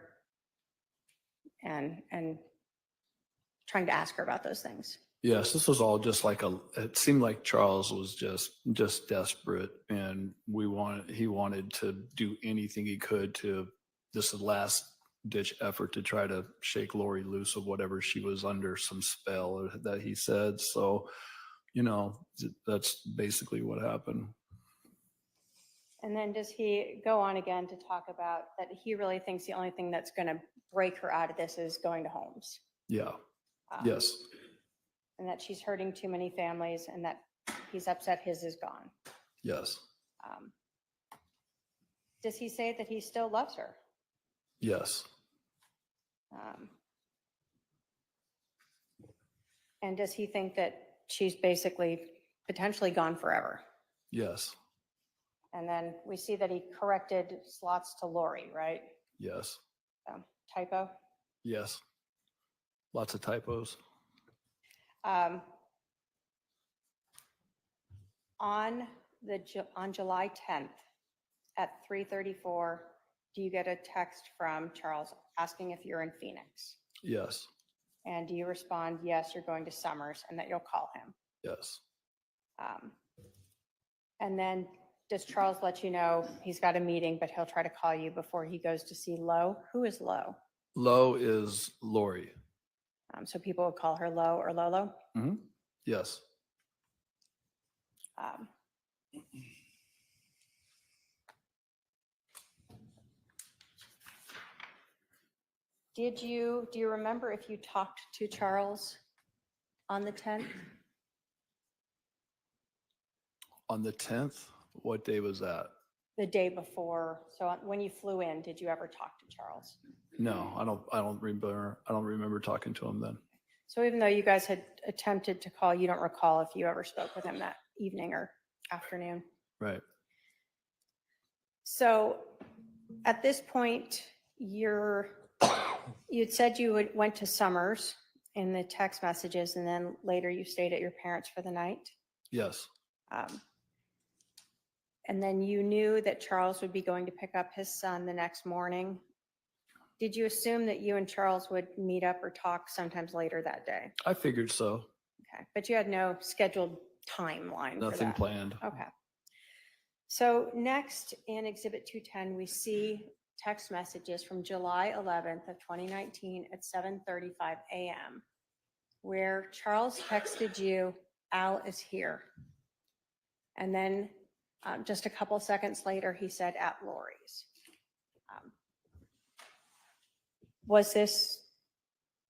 [SPEAKER 2] and trying to ask her about those things?
[SPEAKER 4] Yes, this was all just it seemed like Charles was just desperate, and he wanted to do anything he could to this last ditch effort to try to shake Lori loose of whatever she was under, some spell that he said. So, that's basically what happened.
[SPEAKER 2] And then does he go on again to talk about that he really thinks the only thing that's going to break her out of this is going to Holmes?
[SPEAKER 4] Yeah.
[SPEAKER 2] Um,
[SPEAKER 4] Yes.
[SPEAKER 2] And that she's hurting too many families and that he's upset his is gone.
[SPEAKER 4] Yes.
[SPEAKER 2] Does he say that he still loves her?
[SPEAKER 4] Yes.
[SPEAKER 2] And does he think that she's basically potentially gone forever?
[SPEAKER 4] Yes.
[SPEAKER 2] And then we see that he corrected slots to Lori, right?
[SPEAKER 4] Yes.
[SPEAKER 2] Typo.
[SPEAKER 4] Yes. Lots of typos.
[SPEAKER 2] On July 10th at 3:34, do you get a text from Charles asking if you're in Phoenix?
[SPEAKER 4] Yes.
[SPEAKER 2] And do you respond, yes, you're going to Summers, and that you'll call him?
[SPEAKER 4] Yes.
[SPEAKER 2] And then does Charles let you know he's got a meeting, but he'll try to call you before he goes to see Lo? Who is Lo?
[SPEAKER 4] Lo is Lori.
[SPEAKER 2] So people would call her Lo or Lolo.
[SPEAKER 4] Mm-hmm. Yes.
[SPEAKER 2] Do you remember if you talked to Charles on the 10th?
[SPEAKER 4] On the 10th, what day was that?
[SPEAKER 2] The day before. So when you flew in, did you ever talk to Charles?
[SPEAKER 4] No, I don't remember talking to him then.
[SPEAKER 2] So even though you guys had attempted to call, you don't recall if you ever spoke with him that evening or afternoon?
[SPEAKER 4] Right.
[SPEAKER 2] So at this point, you'd said you went to Summers in the text messages, and then later you stayed at your parents for the night.
[SPEAKER 4] Yes.
[SPEAKER 2] And then you knew that Charles would be going to pick up his son the next morning. Did you assume that you and Charles would meet up or talk sometimes later that day?
[SPEAKER 4] I figured so.
[SPEAKER 2] Okay, but you had no scheduled timeline for
[SPEAKER 4] Nothing
[SPEAKER 2] that?
[SPEAKER 4] planned.
[SPEAKER 2] Okay. So next in Exhibit 210, we see text messages from July 11th of 2019 at 7:35 a.m. where Charles texted you, Al is here. And then just a couple seconds later, he said at Lori's. Was this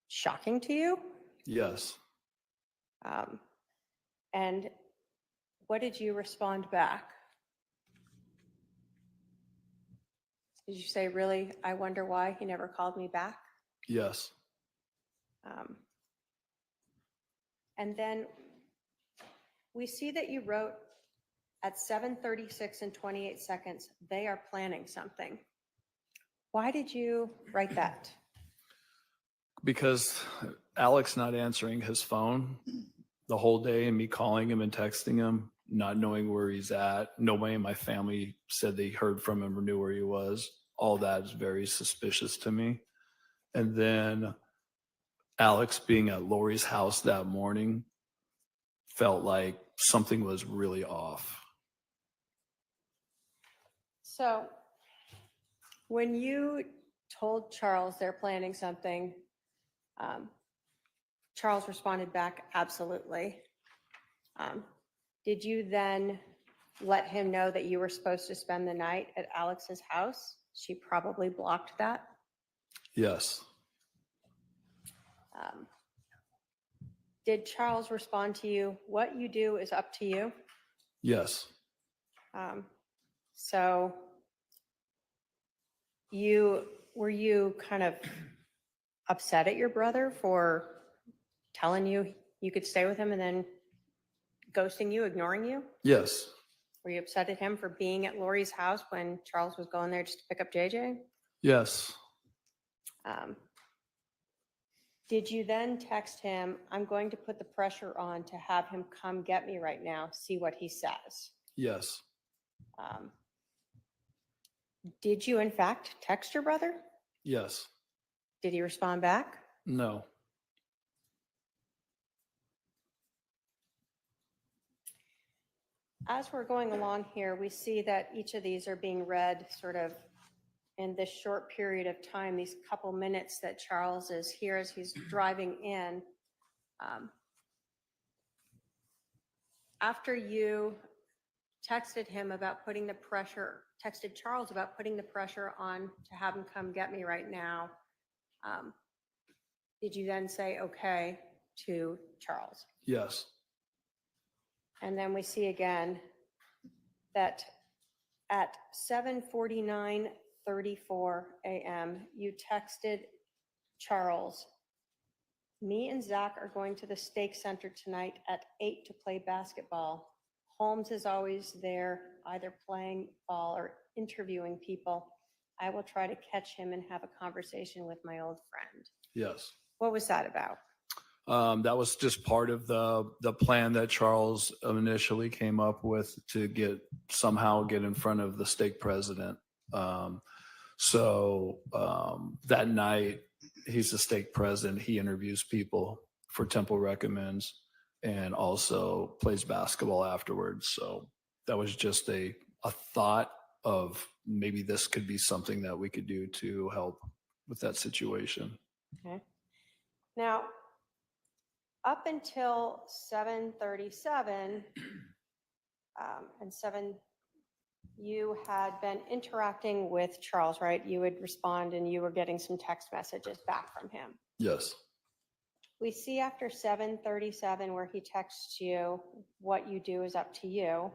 [SPEAKER 2] shocking to you?
[SPEAKER 4] Yes.
[SPEAKER 2] And what did you respond back? Did you say, really, I wonder why he never called me back?
[SPEAKER 4] Yes.
[SPEAKER 2] And then we see that you wrote at 7:36 and 28 seconds, they are planning something. Why did you write that?
[SPEAKER 4] Because Alex not answering his phone the whole day and me calling him and texting him, not knowing where he's at. Nobody in my family said they heard from him or knew where he was. All that is very suspicious to me. And then Alex being at Lori's house that morning felt like something was really off.
[SPEAKER 2] So when you told Charles they're planning something, Charles responded back, absolutely. Did you then let him know that you were supposed to spend the night at Alex's house? She probably blocked that.
[SPEAKER 4] Yes.
[SPEAKER 2] Did Charles respond to you, what you do is up to you?
[SPEAKER 4] Yes.
[SPEAKER 2] So were you kind of upset at your brother for telling you you could stay with him and then ghosting you, ignoring you?
[SPEAKER 4] Yes.
[SPEAKER 2] Were you upset at him for being at Lori's house when Charles was going there just to pick up JJ?
[SPEAKER 4] Yes.
[SPEAKER 2] Did you then text him, I'm going to put the pressure on to have him come get me right now, see what he says?
[SPEAKER 4] Yes.
[SPEAKER 2] Did you in fact text your brother?
[SPEAKER 4] Yes.
[SPEAKER 2] Did he respond back?
[SPEAKER 4] No.
[SPEAKER 2] As we're going along here, we see that each of these are being read sort of in this short period of time, these couple minutes that Charles is here as he's driving in. After you texted him about putting the pressure, texted Charles about putting the pressure on to have him come get me right now, did you then say okay to Charles?
[SPEAKER 4] Yes.
[SPEAKER 2] And then we see again that at 7:49:34 a.m., you texted Charles, me and Zach are going to the Stake Center tonight at 8 to play basketball. Holmes is always there, either playing ball or interviewing people. I will try to catch him and have a conversation with my old friend.
[SPEAKER 4] Yes.
[SPEAKER 2] What was that about?
[SPEAKER 4] That was just part of the plan that Charles initially came up with to somehow get in front of the stake president. That night, he's the stake president. He interviews people for Temple Recommends and also plays basketball afterwards. So that was just a thought of maybe this could be something that we could do to help with that situation.
[SPEAKER 2] Okay. Now, up until 7:37 and 7, you had been interacting with Charles, right? You would respond and you were getting some text messages back from him.
[SPEAKER 4] Yes.
[SPEAKER 2] We see after 7:37 where he texts you, what you do is up to you,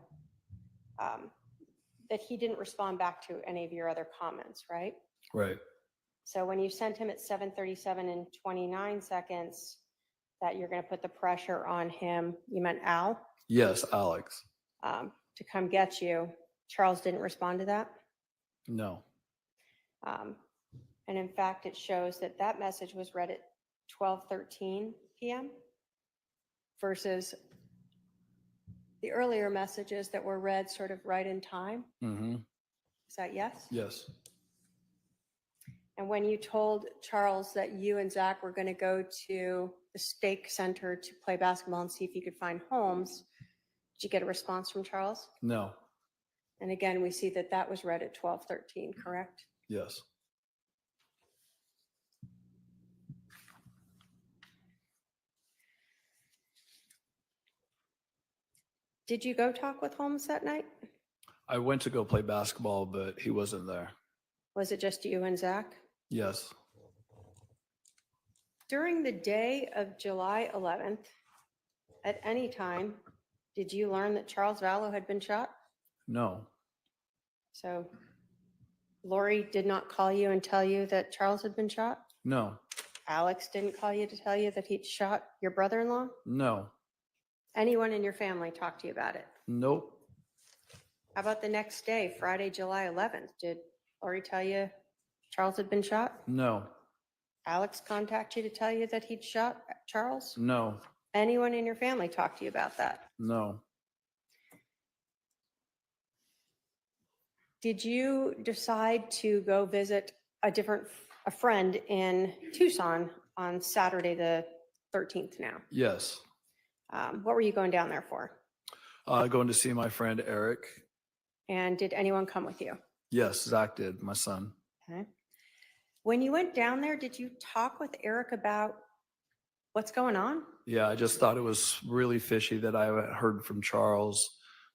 [SPEAKER 2] that he didn't respond back to any of your other comments, right?
[SPEAKER 4] Right.
[SPEAKER 2] So when you sent him at 7:37 and 29 seconds that you're going to put the pressure on him, you meant Al?
[SPEAKER 4] Yes, Alex.
[SPEAKER 2] To come get you, Charles didn't respond to that?
[SPEAKER 4] No.
[SPEAKER 2] And in fact, it shows that that message was read at 12:13 p.m. versus the earlier messages that were read sort of right in time.
[SPEAKER 4] Mm-hmm.
[SPEAKER 2] Is that yes?
[SPEAKER 4] Yes.
[SPEAKER 2] And when you told Charles that you and Zach were going to go to the Stake Center to play basketball and see if you could find Holmes, did you get a response from Charles?
[SPEAKER 4] No.
[SPEAKER 2] And again, we see that that was read at 12:13, correct?
[SPEAKER 4] Yes.
[SPEAKER 2] Did you go talk with Holmes that night?
[SPEAKER 4] I went to go play basketball, but he wasn't there.
[SPEAKER 2] Was it just you and Zach?
[SPEAKER 4] Yes.
[SPEAKER 2] During the day of July 11th, at any time, did you learn that Charles Vallow had been shot?
[SPEAKER 4] No.
[SPEAKER 2] So Lori did not call you and tell you that Charles had been shot?
[SPEAKER 4] No.
[SPEAKER 2] Alex didn't call you to tell you that he'd shot your brother-in-law?
[SPEAKER 4] No.
[SPEAKER 2] Anyone in your family talked to you about it?
[SPEAKER 4] Nope.
[SPEAKER 2] How about the next day, Friday, July 11th? Did Lori tell you Charles had been shot?
[SPEAKER 4] No.
[SPEAKER 2] Alex contact you to tell you that he'd shot Charles?
[SPEAKER 4] No.
[SPEAKER 2] Anyone in your family talk to you about that?
[SPEAKER 4] No.
[SPEAKER 2] Did you decide to go visit a friend in Tucson on Saturday the 13th now?
[SPEAKER 4] Yes.
[SPEAKER 2] What were you going down there for?
[SPEAKER 4] Going to see my friend Eric.
[SPEAKER 2] And did anyone come with you?
[SPEAKER 4] Yes, Zach did, my son.
[SPEAKER 2] Okay. When you went down there, did you talk with Eric about what's going on?
[SPEAKER 4] Yeah, I just thought it was really fishy that I had heard from Charles.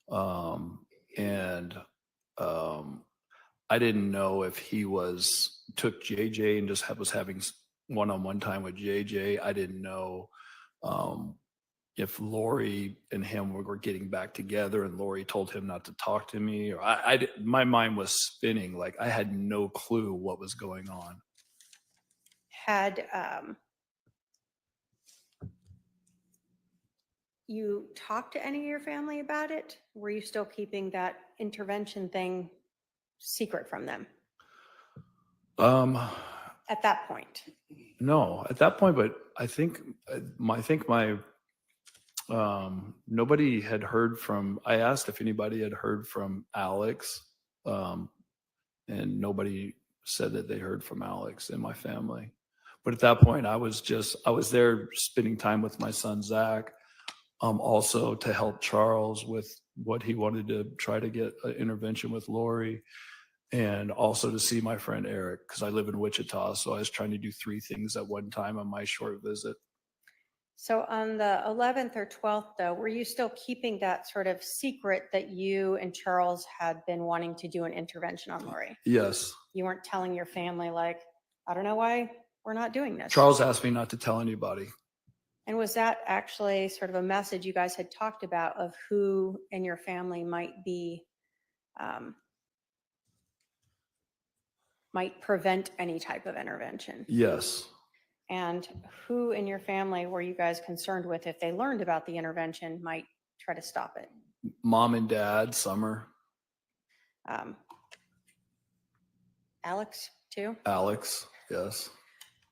[SPEAKER 4] And I didn't know if he took JJ and just was having one-on-one time with JJ. I didn't know if Lori and him were getting back together and Lori told him not to talk to me, or my mind was spinning. Like I had no clue what was going on.
[SPEAKER 2] Had you talked to any of your family about it? Were you still keeping that intervention thing secret from them at that point?
[SPEAKER 4] No, at that point, but I think my nobody had heard from. I asked if anybody had heard from Alex, and nobody said that they heard from Alex in my family. But at that point, I was there spending time with my son Zach, also to help Charles with what he wanted to try to get an intervention with Lori, and also to see my friend Eric because I live in Wichita. So I was trying to do 3 things at one time on my short visit.
[SPEAKER 2] So on the 11th or 12th, though, were you still keeping that sort of secret that you and Charles had been wanting to do an intervention on Lori?
[SPEAKER 4] Yes.
[SPEAKER 2] You weren't telling your family, like, I don't know why we're not doing this.
[SPEAKER 4] Charles asked me not to tell anybody.
[SPEAKER 2] And was that actually sort of a message you guys had talked about of who in your family might be, might prevent any type of intervention?
[SPEAKER 4] Yes.
[SPEAKER 2] And who in your family were you guys concerned with if they learned about the intervention might try to stop it?
[SPEAKER 4] Mom and Dad, Summer,
[SPEAKER 2] Alex, too?
[SPEAKER 4] Alex. Yes.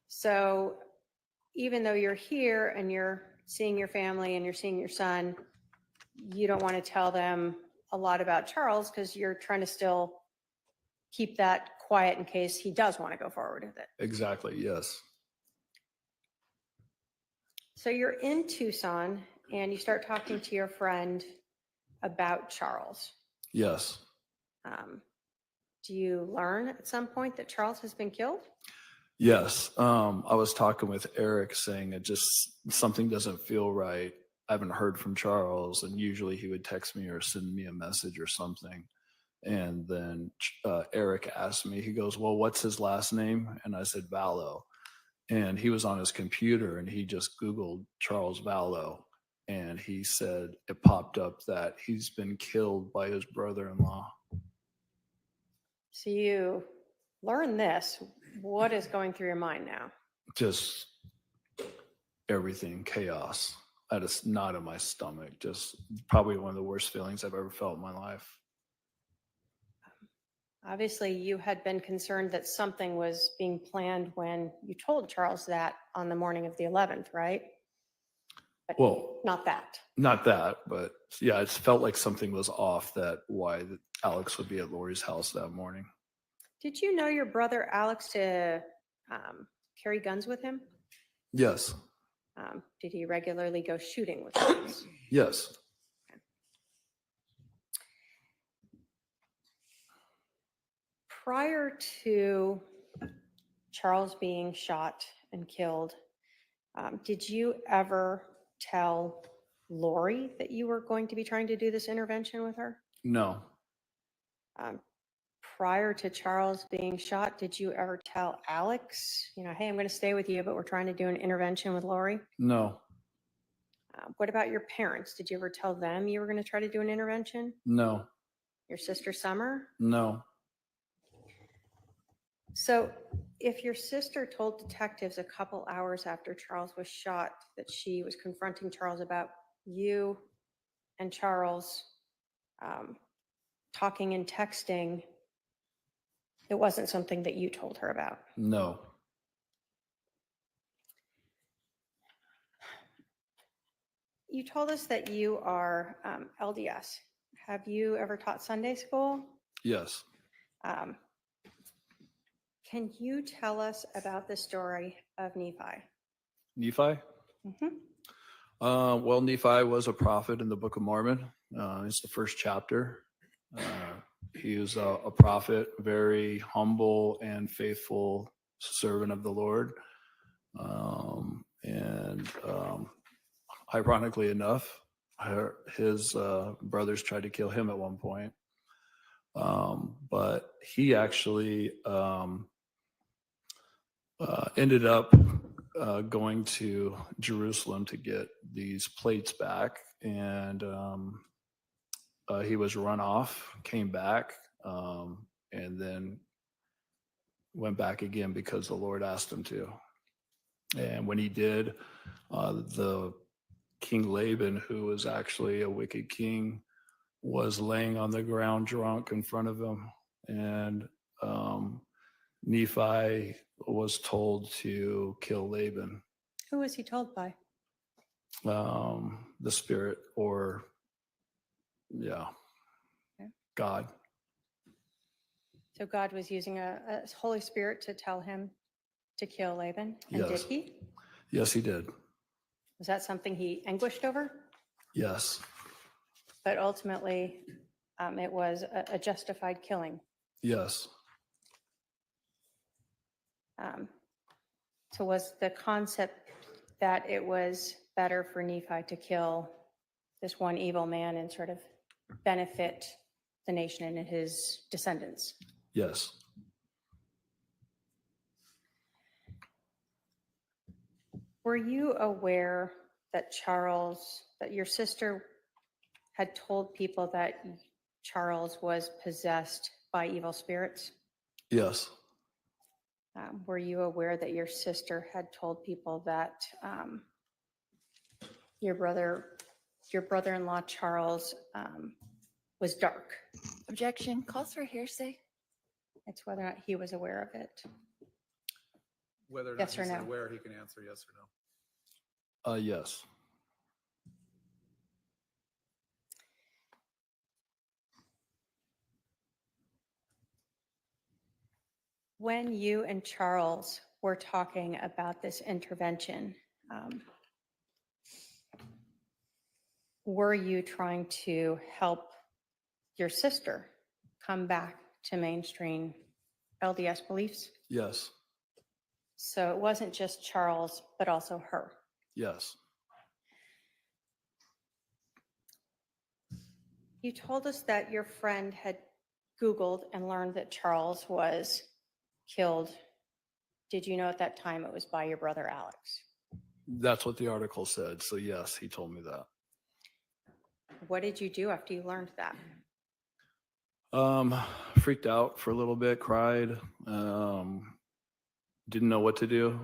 [SPEAKER 2] So even though you're here and you're seeing your family and you're seeing your son, you don't want to tell them a lot about Charles because you're trying to still keep that quiet in case he does want to go forward with it.
[SPEAKER 4] Exactly. Yes.
[SPEAKER 2] So you're in Tucson and you start talking to your friend about Charles.
[SPEAKER 4] Yes.
[SPEAKER 2] Do you learn at some point that Charles has been killed?
[SPEAKER 4] Yes. I was talking with Eric saying it just something doesn't feel right. I haven't heard from Charles, and usually he would text me or send me a message or something. And then Eric asked me, he goes, well, what's his last name? And I said, Vallow. And he was on his computer and he just Googled Charles Vallow. And he said it popped up that he's been killed by his brother-in-law.
[SPEAKER 2] So you learn this. What is going through your mind now?
[SPEAKER 4] Just everything, chaos. I had a knot in my stomach. Just probably one of the worst feelings I've ever felt in my life.
[SPEAKER 2] Obviously, you had been concerned that something was being planned when you told Charles that on the morning of the 11th, right? But
[SPEAKER 4] Well,
[SPEAKER 2] not that.
[SPEAKER 4] Not that, but yeah, it felt like something was off. That why Alex would be at Lori's house that morning.
[SPEAKER 2] Did you know your brother Alex to carry guns with him?
[SPEAKER 4] Yes.
[SPEAKER 2] Did he regularly go shooting with guns?
[SPEAKER 4] Yes.
[SPEAKER 2] Prior to Charles being shot and killed, did you ever tell Lori that you were going to be trying to do this intervention with her?
[SPEAKER 4] No.
[SPEAKER 2] Prior to Charles being shot, did you ever tell Alex, hey, I'm going to stay with you, but we're trying to do an intervention with Lori?
[SPEAKER 4] No.
[SPEAKER 2] What about your parents? Did you ever tell them you were going to try to do an intervention?
[SPEAKER 4] No.
[SPEAKER 2] Your sister Summer?
[SPEAKER 4] No.
[SPEAKER 2] So if your sister told detectives a couple hours after Charles was shot that she was confronting Charles about you and Charles talking and texting, it wasn't something that you told her about?
[SPEAKER 4] No.
[SPEAKER 2] You told us that you are LDS. Have you ever taught Sunday school?
[SPEAKER 4] Yes.
[SPEAKER 2] Can you tell us about the story of Nephi?
[SPEAKER 4] Nephi?
[SPEAKER 2] Mm-hmm.
[SPEAKER 4] Well, Nephi was a prophet in the Book of Mormon. It's the first chapter. He was a prophet, very humble and faithful servant of the Lord. Ironically enough, his brothers tried to kill him at one point. But he actually ended up going to Jerusalem to get these plates back, and he was run off, came back, and then went back again because the Lord asked him to. And when he did, the King Laban, who was actually a wicked king, was laying on the ground drunk in front of him, and Nephi was told to kill Laban.
[SPEAKER 2] Who was he told by?
[SPEAKER 4] The spirit, or
[SPEAKER 2] Okay.
[SPEAKER 4] God.
[SPEAKER 2] So God was using a Holy Spirit to tell him to kill Laban, and did
[SPEAKER 4] Yes.
[SPEAKER 2] he?
[SPEAKER 4] Yes, he did.
[SPEAKER 2] Was that something he anguished over?
[SPEAKER 4] Yes.
[SPEAKER 2] But ultimately, it was a justified killing.
[SPEAKER 4] Yes.
[SPEAKER 2] So was the concept that it was better for Nephi to kill this one evil man and sort of benefit the nation and his descendants?
[SPEAKER 4] Yes.
[SPEAKER 2] Were you aware that that your sister had told people that Charles was possessed by evil spirits?
[SPEAKER 4] Yes.
[SPEAKER 2] Were you aware that your sister had told people that your brother-in-law Charles was dark?
[SPEAKER 5] Objection. Calls for hearsay.
[SPEAKER 2] It's whether or not he was aware of it.
[SPEAKER 1] Whether or not
[SPEAKER 2] Yes or
[SPEAKER 1] he's
[SPEAKER 2] no?
[SPEAKER 1] aware, he can answer yes or no.
[SPEAKER 4] Yes.
[SPEAKER 2] When you and Charles were talking about this intervention, were you trying to help your sister come back to mainstream LDS beliefs?
[SPEAKER 4] Yes.
[SPEAKER 2] So it wasn't just Charles, but also her.
[SPEAKER 4] Yes.
[SPEAKER 2] You told us that your friend had Googled and learned that Charles was killed. Did you know at that time it was by your brother Alex?
[SPEAKER 4] That's what the article said. So yes, he told me that.
[SPEAKER 2] What did you do after you learned that?
[SPEAKER 4] Freaked out for a little bit, cried, didn't know what to do.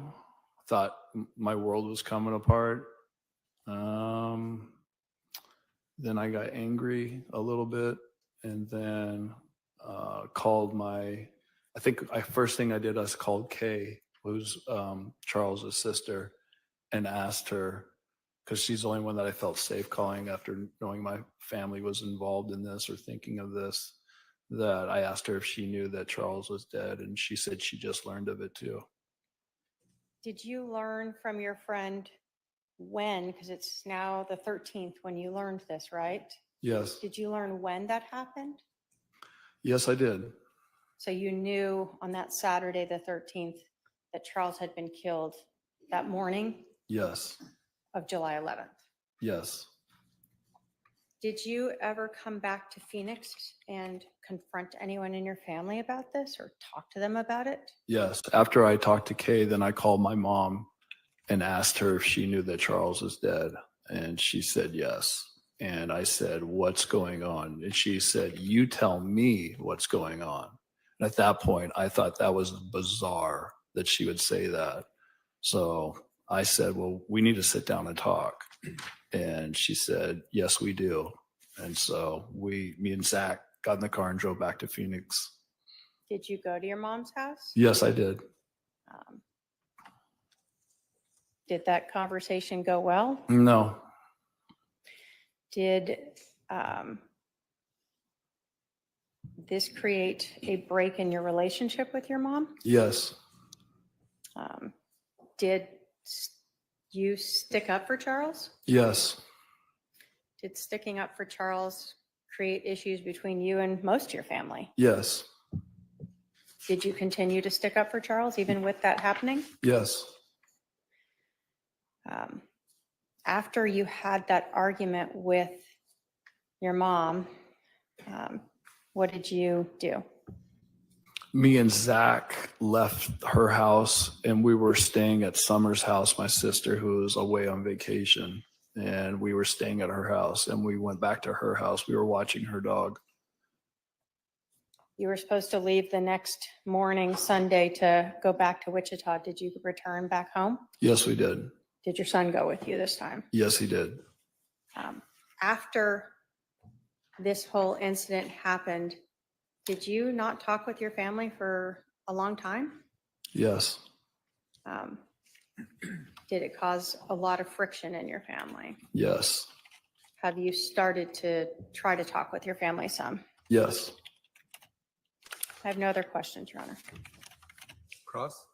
[SPEAKER 4] Thought my world was coming apart. Then I got angry a little bit, and then called first thing I did, I called Kay, who's Charles's sister, and asked her, because she's the only one that I felt safe calling after knowing my family was involved in this or thinking of this, that I asked her if she knew that Charles was dead, and she said she just learned of it too.
[SPEAKER 2] Did you learn from your friend when, because it's now the 13th when you learned this, right?
[SPEAKER 4] Yes.
[SPEAKER 2] Did you learn when that happened?
[SPEAKER 4] Yes, I did.
[SPEAKER 2] So you knew on that Saturday, the 13th, that Charles had been killed that morning
[SPEAKER 4] Yes.
[SPEAKER 2] of July 11th.
[SPEAKER 4] Yes.
[SPEAKER 2] Did you ever come back to Phoenix and confront anyone in your family about this or talk to them about it?
[SPEAKER 4] Yes. After I talked to Kay, then I called my mom and asked her if she knew that Charles was dead. And she said yes. And I said, "What's going on?" And she said, "You tell me what's going on." And at that point, I thought that was bizarre that she would say that. So I said, "Well, we need to sit down and talk." And she said, "Yes, we do." And so me and Zach got in the car and drove back to Phoenix.
[SPEAKER 2] Did you go to your mom's house?
[SPEAKER 4] Yes, I did.
[SPEAKER 2] Did that conversation go well?
[SPEAKER 4] No.
[SPEAKER 2] Did this create a break in your relationship with your mom?
[SPEAKER 4] Yes.
[SPEAKER 2] Did you stick up for Charles?
[SPEAKER 4] Yes.
[SPEAKER 2] Did sticking up for Charles create issues between you and most of your family?
[SPEAKER 4] Yes.
[SPEAKER 2] Did you continue to stick up for Charles even with that happening?
[SPEAKER 4] Yes.
[SPEAKER 2] After you had that argument with your mom, what did you do?
[SPEAKER 4] Me and Zach left her house and we were staying at Summer's house, my sister, who was away on vacation. And we were staying at her house and we went back to her house. We were watching her dog.
[SPEAKER 2] You were supposed to leave the next morning, Sunday, to go back to Wichita. Did you return back home?
[SPEAKER 4] Yes, we did.
[SPEAKER 2] Did your son go with you this time?
[SPEAKER 4] Yes, he did.
[SPEAKER 2] After this whole incident happened, did you not talk with your family for a long time?
[SPEAKER 4] Yes.
[SPEAKER 2] Did it cause a lot of friction in your family?
[SPEAKER 4] Yes.
[SPEAKER 2] Have you started to try to talk with your family some?
[SPEAKER 4] Yes.
[SPEAKER 2] I have no other questions, Your Honor.
[SPEAKER 1] Cross?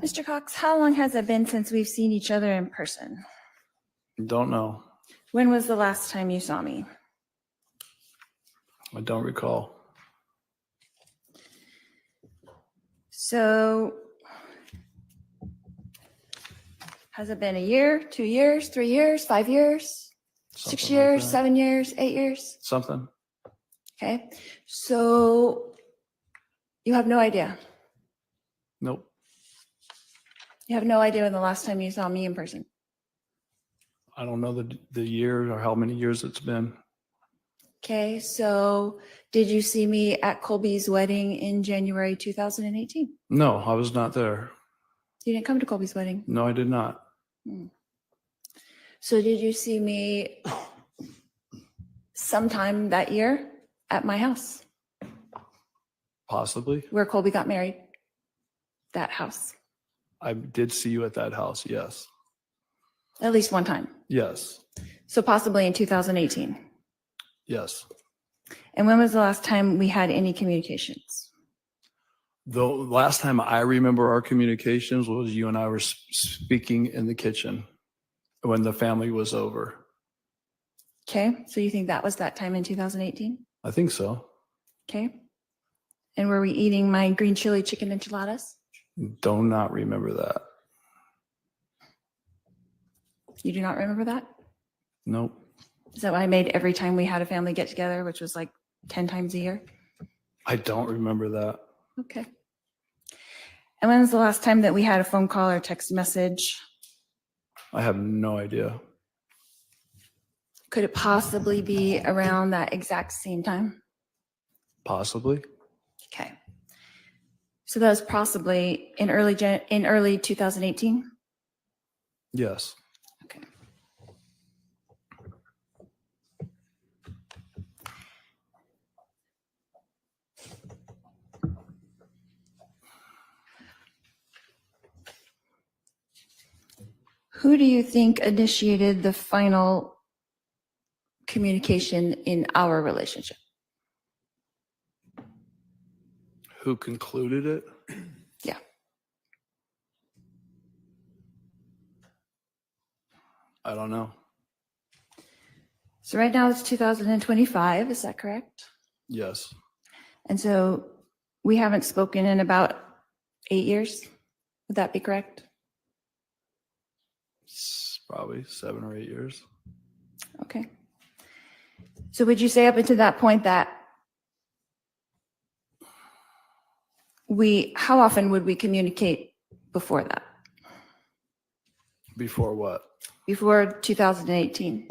[SPEAKER 5] Mr. Cox, how long has it been since we've seen each other in person?
[SPEAKER 4] Don't know.
[SPEAKER 5] When was the last time you saw me?
[SPEAKER 4] I don't recall.
[SPEAKER 5] So, has it been a year, 2 years, 3 years, 5 years, 6
[SPEAKER 4] Something like
[SPEAKER 5] years,
[SPEAKER 4] that.
[SPEAKER 5] 7 years, 8 years?
[SPEAKER 4] Something.
[SPEAKER 5] Okay. So, you have no idea.
[SPEAKER 4] Nope.
[SPEAKER 5] You have no idea when the last time you saw me in person.
[SPEAKER 4] I don't know the year or how many years it's been.
[SPEAKER 5] Okay. So, did you see me at Colby's wedding in January 2018?
[SPEAKER 4] No, I was not there.
[SPEAKER 5] You didn't come to Colby's wedding.
[SPEAKER 4] No, I did not.
[SPEAKER 5] So, did you see me sometime that year at my house
[SPEAKER 4] Possibly.
[SPEAKER 5] where Colby got married? That house.
[SPEAKER 4] I did see you at that house. Yes.
[SPEAKER 5] At least one time.
[SPEAKER 4] Yes.
[SPEAKER 5] So possibly in 2018.
[SPEAKER 4] Yes.
[SPEAKER 5] And when was the last time we had any communications?
[SPEAKER 4] The last time I remember our communications was you and I were speaking in the kitchen when the family was over.
[SPEAKER 5] Okay. So you think that was that time in 2018?
[SPEAKER 4] I think so.
[SPEAKER 5] Okay. And were we eating my green chili chicken enchiladas?
[SPEAKER 4] Do not remember that.
[SPEAKER 5] You do not remember that?
[SPEAKER 4] Nope.
[SPEAKER 5] Is that what I made every time we had a family get together, which was like 10 times a year?
[SPEAKER 4] I don't remember that.
[SPEAKER 5] Okay. And when was the last time that we had a phone call or text message?
[SPEAKER 4] I have no idea.
[SPEAKER 5] Could it possibly be around that exact same time?
[SPEAKER 4] Possibly.
[SPEAKER 5] Okay. So that was possibly in early 2018?
[SPEAKER 4] Yes.
[SPEAKER 5] Okay. Who do you think initiated the final communication in our relationship?
[SPEAKER 4] Who concluded it?
[SPEAKER 5] Yeah.
[SPEAKER 4] I don't know.
[SPEAKER 5] So right now it's 2025, is that correct?
[SPEAKER 4] Yes.
[SPEAKER 5] And so we haven't spoken in about 8 years. Would that be correct?
[SPEAKER 4] Probably 7 or 8 years.
[SPEAKER 5] Okay. So would you say up until that point that how often would we communicate before that?
[SPEAKER 4] Before what?
[SPEAKER 5] Before 2018?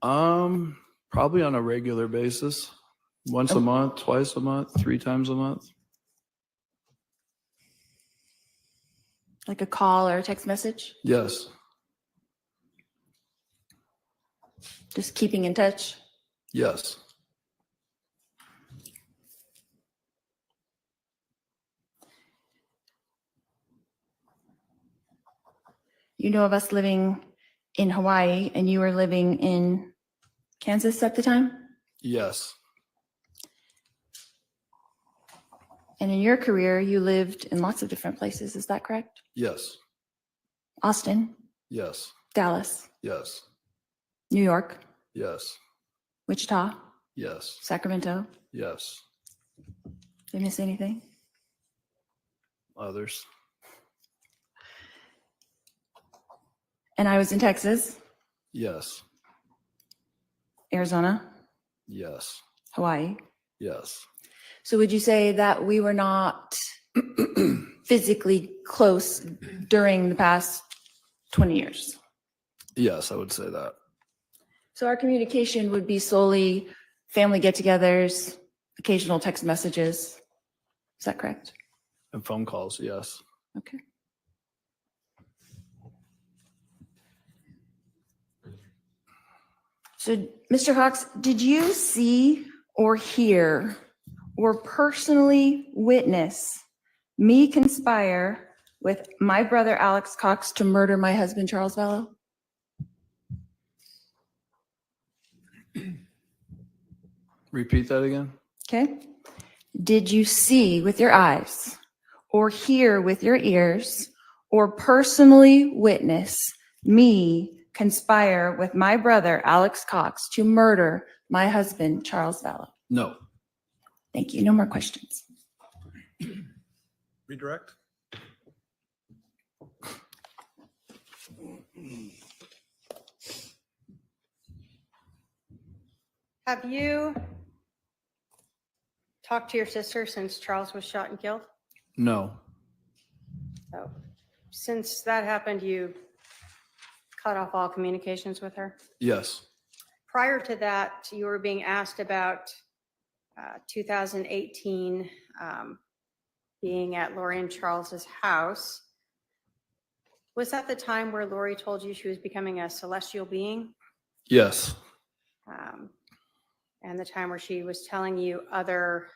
[SPEAKER 4] Probably on a regular basis. Once a month, twice a month, 3 times a month.
[SPEAKER 5] Like a call or a text message?
[SPEAKER 4] Yes.
[SPEAKER 5] Just keeping in touch?
[SPEAKER 4] Yes.
[SPEAKER 5] you know of us living in Hawaii and you were living in Kansas at the time?
[SPEAKER 4] Yes.
[SPEAKER 5] And in your career, you lived in lots of different places. Is that correct?
[SPEAKER 4] Yes.
[SPEAKER 5] Austin,
[SPEAKER 4] Yes.
[SPEAKER 5] Dallas,
[SPEAKER 4] Yes.
[SPEAKER 5] New York,
[SPEAKER 4] Yes.
[SPEAKER 5] Wichita,
[SPEAKER 4] Yes.
[SPEAKER 5] Sacramento.
[SPEAKER 4] Yes.
[SPEAKER 5] Did I miss anything?
[SPEAKER 4] Others.
[SPEAKER 5] And I was in Texas,
[SPEAKER 4] Yes.
[SPEAKER 5] Arizona,
[SPEAKER 4] Yes.
[SPEAKER 5] Hawaii.
[SPEAKER 4] Yes.
[SPEAKER 5] So would you say that we were not physically close during the past 20 years?
[SPEAKER 4] Yes, I would say that.
[SPEAKER 5] So our communication would be solely family get-togethers, occasional text messages. Is that correct?
[SPEAKER 4] And phone calls, yes.
[SPEAKER 5] Okay. So, Mr. Hawks, did you see or hear or personally witness me conspire with my brother Alex Cox to murder my husband Charles Vallow?
[SPEAKER 4] Repeat that again?
[SPEAKER 5] Okay. Did you see with your eyes or hear with your ears or personally witness me conspire with my brother Alex Cox to murder my husband Charles Vallow?
[SPEAKER 4] No.
[SPEAKER 5] Thank you. No more questions.
[SPEAKER 1] Redirect?
[SPEAKER 2] Have you talked to your sister since Charles was shot and killed?
[SPEAKER 4] No.
[SPEAKER 2] So since that happened, you cut off all communications with her?
[SPEAKER 4] Yes.
[SPEAKER 2] Prior to that, you were being asked about 2018 being at Lori and Charles's house. Was that the time where Lori told you she was becoming a celestial being?
[SPEAKER 4] Yes.
[SPEAKER 2] And the time where she was telling you other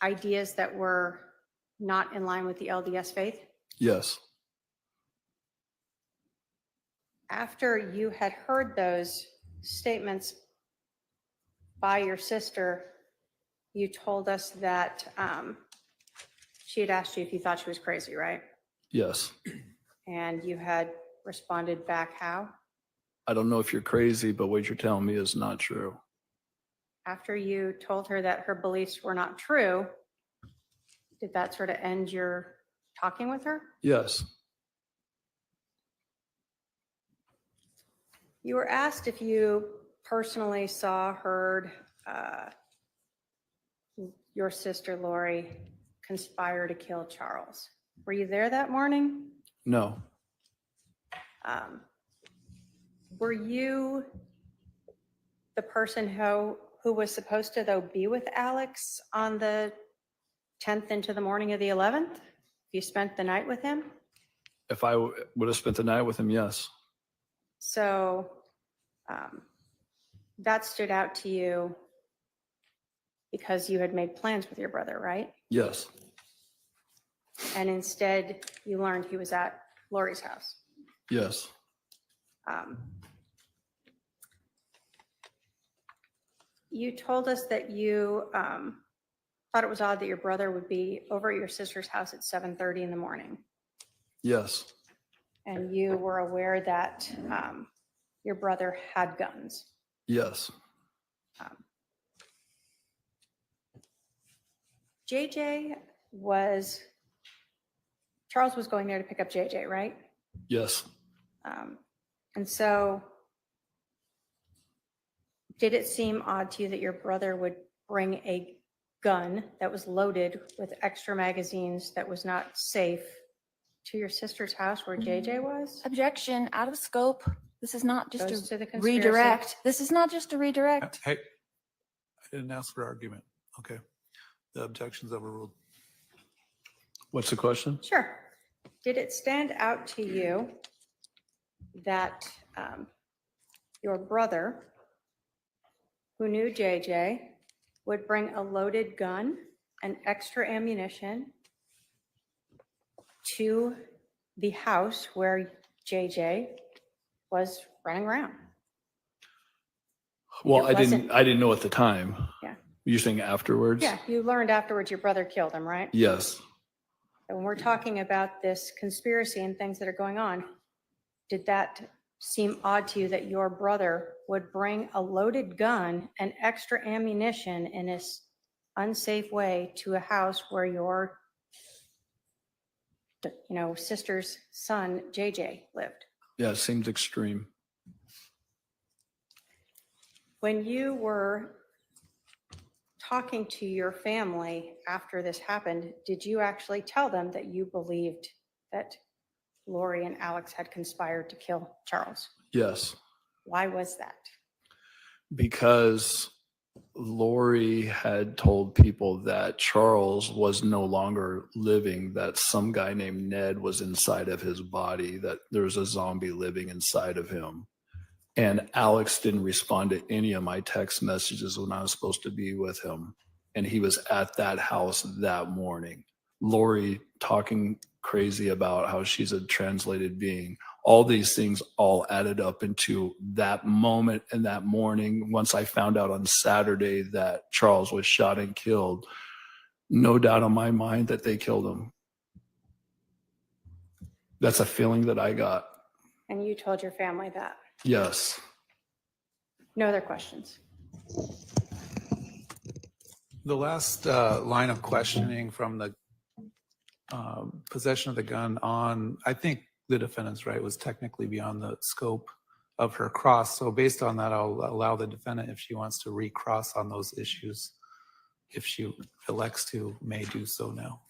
[SPEAKER 2] ideas that were not in line with the LDS faith?
[SPEAKER 4] Yes.
[SPEAKER 2] After you had heard those statements by your sister, you told us that she had asked you if you thought she was crazy, right?
[SPEAKER 4] Yes.
[SPEAKER 2] And you had responded back how?
[SPEAKER 4] I don't know if you're crazy, but what you're telling me is not true.
[SPEAKER 2] After you told her that her beliefs were not true, did that sort of end your talking with her?
[SPEAKER 4] Yes.
[SPEAKER 2] You were asked if you personally saw, heard your sister Lori conspire to kill Charles. Were you there that morning?
[SPEAKER 4] No.
[SPEAKER 2] Were you the person who was supposed to, though, be with Alex on the 10th into the morning of the 11th? You spent the night with him?
[SPEAKER 4] If I would have spent the night with him, yes.
[SPEAKER 2] So that stood out to you because you had made plans with your brother, right?
[SPEAKER 4] Yes.
[SPEAKER 2] And instead, you learned he was at Lori's house.
[SPEAKER 4] Yes.
[SPEAKER 2] You told us that you thought it was odd that your brother would be over at your sister's house at 7:30 in the morning.
[SPEAKER 4] Yes.
[SPEAKER 2] And you were aware that your brother had guns.
[SPEAKER 4] Yes.
[SPEAKER 2] Charles was going there to pick up JJ, right?
[SPEAKER 4] Yes.
[SPEAKER 2] And so did it seem odd to you that your brother would bring a gun that was loaded with extra magazines that was not safe to your sister's house where JJ was?
[SPEAKER 5] Objection, out of scope. This is not just
[SPEAKER 2] Goes to
[SPEAKER 5] a
[SPEAKER 2] the conspiracy.
[SPEAKER 5] redirect. This is not just a redirect.
[SPEAKER 1] Hey, I didn't ask for argument. Okay. The objection's overruled.
[SPEAKER 4] What's the question?
[SPEAKER 2] Sure. Did it stand out to you that your brother, who knew JJ, would bring a loaded gun and extra ammunition to the house where JJ was running around.
[SPEAKER 4] Well,
[SPEAKER 2] It wasn't-
[SPEAKER 4] I didn't know at the time.
[SPEAKER 2] Yeah.
[SPEAKER 4] You're saying afterwards?
[SPEAKER 2] Yeah, you learned afterwards your brother killed him, right?
[SPEAKER 4] Yes.
[SPEAKER 2] And when we're talking about this conspiracy and things that are going on, did that seem odd to you that your brother would bring a loaded gun and extra ammunition in his unsafe way to a house where your, sister's son, JJ, lived?
[SPEAKER 4] Yeah, it seems extreme.
[SPEAKER 2] When you were talking to your family after this happened, did you actually tell them that you believed that Lori and Alex had conspired to kill Charles?
[SPEAKER 4] Yes.
[SPEAKER 2] Why was that?
[SPEAKER 4] Because Lori had told people that Charles was no longer living, that some guy named Ned was inside of his body, that there was a zombie living inside of him. And Alex didn't respond to any of my text messages when I was supposed to be with him. And he was at that house that morning. Lori talking crazy about how she's a translated being. All these things all added up into that moment and that morning. Once I found out on Saturday that Charles was shot and killed, no doubt in my mind that they killed him. That's a feeling that I got.
[SPEAKER 2] And you told your family that?
[SPEAKER 4] Yes.
[SPEAKER 2] No other questions?
[SPEAKER 1] The last line of questioning from the possession of the gun on, I think the defendant's right, was technically beyond the scope of her cross. So based on that, I'll allow the defendant, if she wants to recross on those issues, if she elects to, may do so now.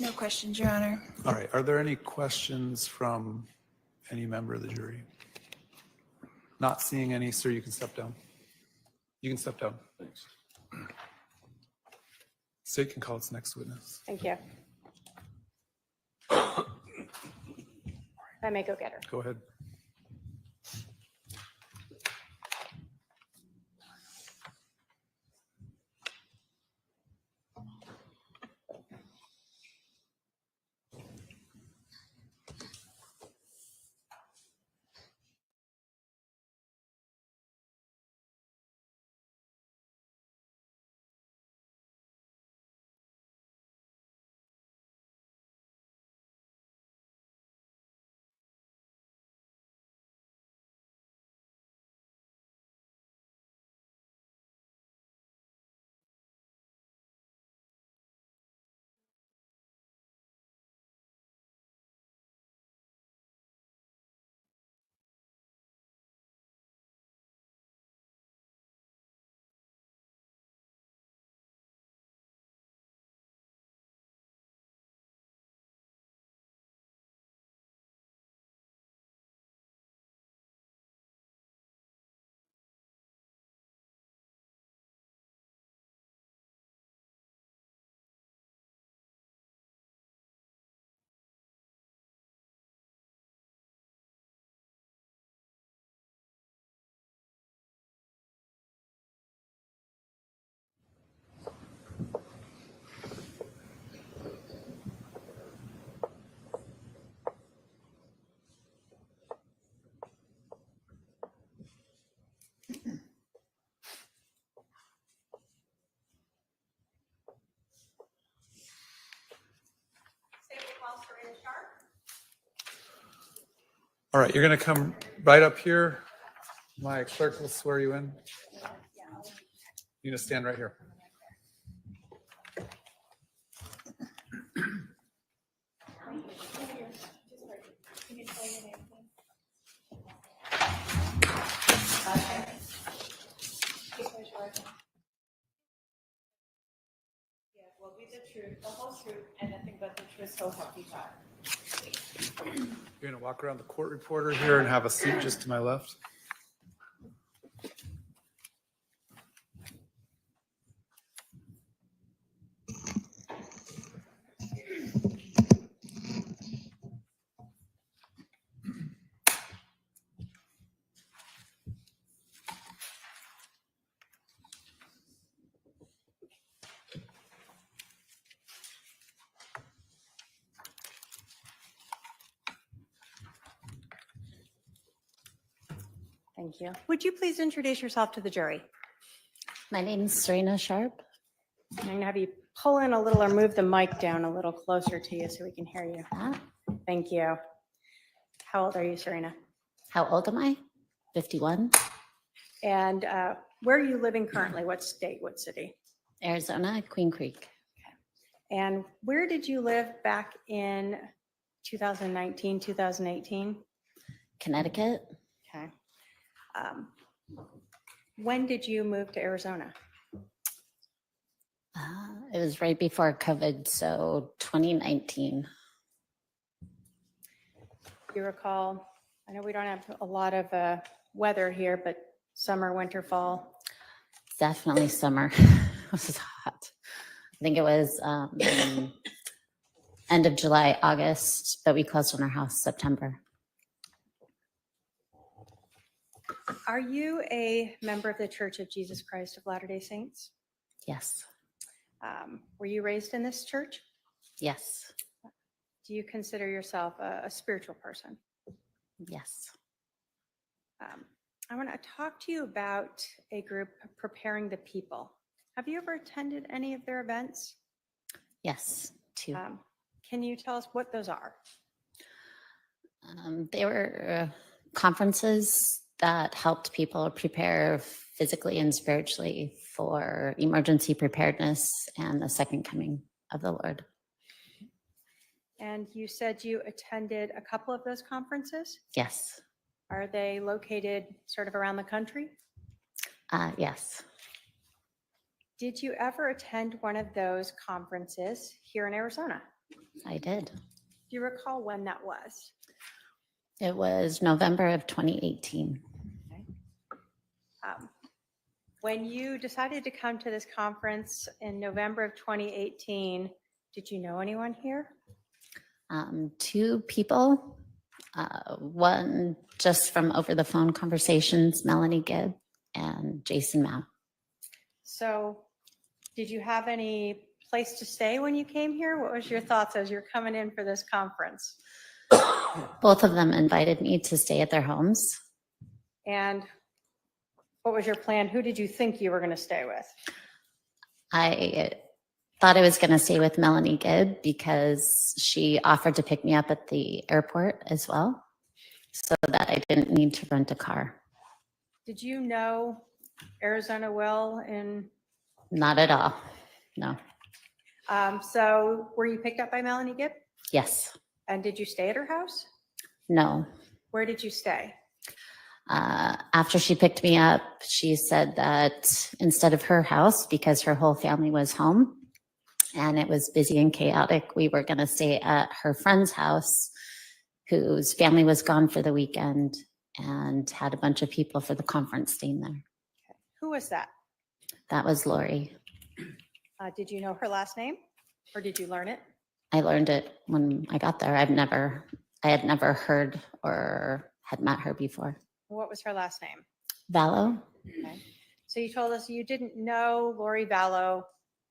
[SPEAKER 5] No questions, Your Honor.
[SPEAKER 1] All right. Are there any questions from any member of the jury? Not seeing any, sir, you can step down. You can step down. Thanks. So you can call its next witness.
[SPEAKER 2] Thank you. I may go get her.
[SPEAKER 1] Go ahead. All right, you're going to come right up here. My clerk will swear you in. You're going to stand right here.
[SPEAKER 6] Will be the truth, the whole truth, and nothing but the truth, so help you God.
[SPEAKER 1] You're going to walk around the court reporter here and have a seat just to my left.
[SPEAKER 2] Thank you. Would you please introduce yourself to the jury?
[SPEAKER 7] My name is Serena Sharp.
[SPEAKER 2] I'm going to have you pull in a little or move the mic down a little closer to you so we can hear you.
[SPEAKER 7] Ah,
[SPEAKER 2] Thank you. How old are you, Serena?
[SPEAKER 7] How old am I? 51.
[SPEAKER 2] And where are you living currently? What state, what city?
[SPEAKER 7] Arizona, Queen Creek.
[SPEAKER 2] And where did you live back in 2019, 2018?
[SPEAKER 7] Connecticut.
[SPEAKER 2] Okay. When did you move to Arizona?
[SPEAKER 7] It was right before COVID, so 2019.
[SPEAKER 2] You recall, I know we don't have a lot of weather here, but summer, winter, fall.
[SPEAKER 7] Definitely summer. It was hot. I think it was end of July, August, but we closed on our house September.
[SPEAKER 2] Are you a member of the Church of Jesus Christ of Latter-day Saints?
[SPEAKER 7] Yes.
[SPEAKER 2] Were you raised in this church?
[SPEAKER 7] Yes.
[SPEAKER 2] Do you consider yourself a spiritual person?
[SPEAKER 7] Yes.
[SPEAKER 2] I want to talk to you about a group, Preparing the People. Have you ever attended any of their events?
[SPEAKER 7] Yes. Two.
[SPEAKER 2] Can you tell us what those are?
[SPEAKER 7] They were conferences that helped people prepare physically and spiritually for emergency preparedness and the second coming of the Lord.
[SPEAKER 2] And you said you attended a couple of those conferences.
[SPEAKER 7] Yes.
[SPEAKER 2] Are they located sort of around the country?
[SPEAKER 7] Yes.
[SPEAKER 2] Did you ever attend one of those conferences here in Arizona?
[SPEAKER 7] I did.
[SPEAKER 2] Do you recall when that was?
[SPEAKER 7] It was November of 2018.
[SPEAKER 2] When you decided to come to this conference in November of 2018, did you know anyone here?
[SPEAKER 7] Two people, one just from over the phone conversations, Melanie Gibb and Jason Mao.
[SPEAKER 2] So did you have any place to stay when you came here? What was your thoughts as you're coming in for this conference?
[SPEAKER 7] Both of them invited me to stay at their homes.
[SPEAKER 2] And what was your plan? Who did you think you were going to stay with?
[SPEAKER 7] I thought I was going to stay with Melanie Gibb because she offered to pick me up at the airport as well, so that I didn't need to rent a car.
[SPEAKER 2] Did you know Arizona well?
[SPEAKER 7] Not at all. No.
[SPEAKER 2] So were you picked up by Melanie Gibb?
[SPEAKER 7] Yes.
[SPEAKER 2] And did you stay at her house?
[SPEAKER 7] No.
[SPEAKER 2] Where did you stay?
[SPEAKER 7] After she picked me up, she said that instead of her house, because her whole family was home and it was busy and chaotic, we were going to stay at her friend's house, whose family was gone for the weekend and had a bunch of people for the conference staying there.
[SPEAKER 2] Who was that?
[SPEAKER 7] That was Lori.
[SPEAKER 2] Did you know her last name or did you learn it?
[SPEAKER 7] I learned it when I got there. I had never heard or had met her before.
[SPEAKER 2] What was her last name?
[SPEAKER 7] Vallow?
[SPEAKER 2] Okay. So you told us you didn't know Lori Vallow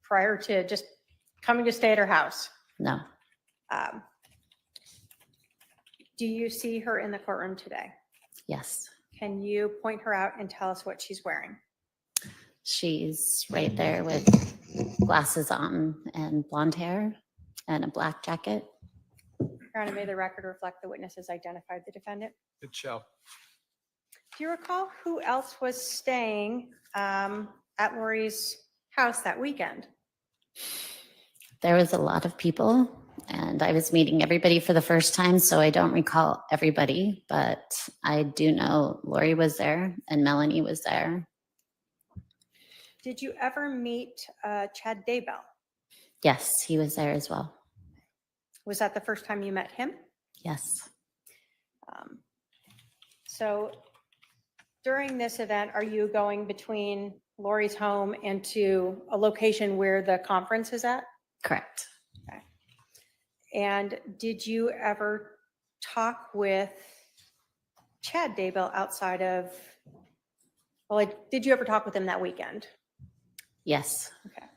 [SPEAKER 2] prior to just coming to stay at her house.
[SPEAKER 7] No.
[SPEAKER 2] Do you see her in the courtroom today?
[SPEAKER 7] Yes.
[SPEAKER 2] Can you point her out and tell us what she's wearing?
[SPEAKER 7] She's right there with glasses on and blonde hair and a black jacket.
[SPEAKER 2] Your Honor, may the record reflect the witnesses identified the defendant.
[SPEAKER 1] It shall.
[SPEAKER 2] Do you recall who else was staying at Lori's house that weekend?
[SPEAKER 7] There was a lot of people, and I was meeting everybody for the first time, so I don't recall everybody, but I do know Lori was there and Melanie was there.
[SPEAKER 2] Did you ever meet Chad Daybell?
[SPEAKER 7] Yes, he was there as well.
[SPEAKER 2] Was that the first time you met him?
[SPEAKER 7] Yes.
[SPEAKER 2] So during this event, are you going between Lori's home and to a location where the conference is at?
[SPEAKER 7] Correct.
[SPEAKER 2] Okay. And did you ever talk with Chad Daybell outside of, well, did you ever talk with him that weekend?
[SPEAKER 7] Yes.
[SPEAKER 2] Okay.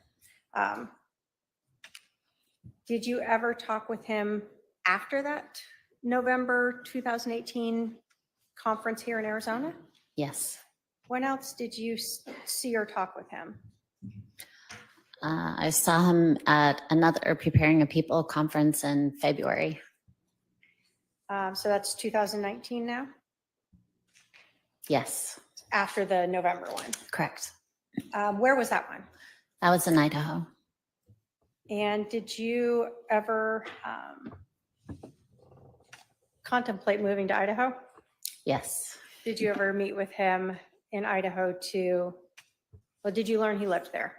[SPEAKER 2] Did you ever talk with him after that November 2018 conference here in Arizona?
[SPEAKER 7] Yes.
[SPEAKER 2] When else did you see or talk with him?
[SPEAKER 7] I saw him at another Preparing a People conference in February.
[SPEAKER 2] So that's 2019 now,
[SPEAKER 7] Yes,
[SPEAKER 2] after the November one.
[SPEAKER 7] correct.
[SPEAKER 2] Where was that one?
[SPEAKER 7] That was in Idaho.
[SPEAKER 2] And did you ever contemplate moving to Idaho?
[SPEAKER 7] Yes.
[SPEAKER 2] Did you ever meet with him in Idaho well, did you learn he lived there?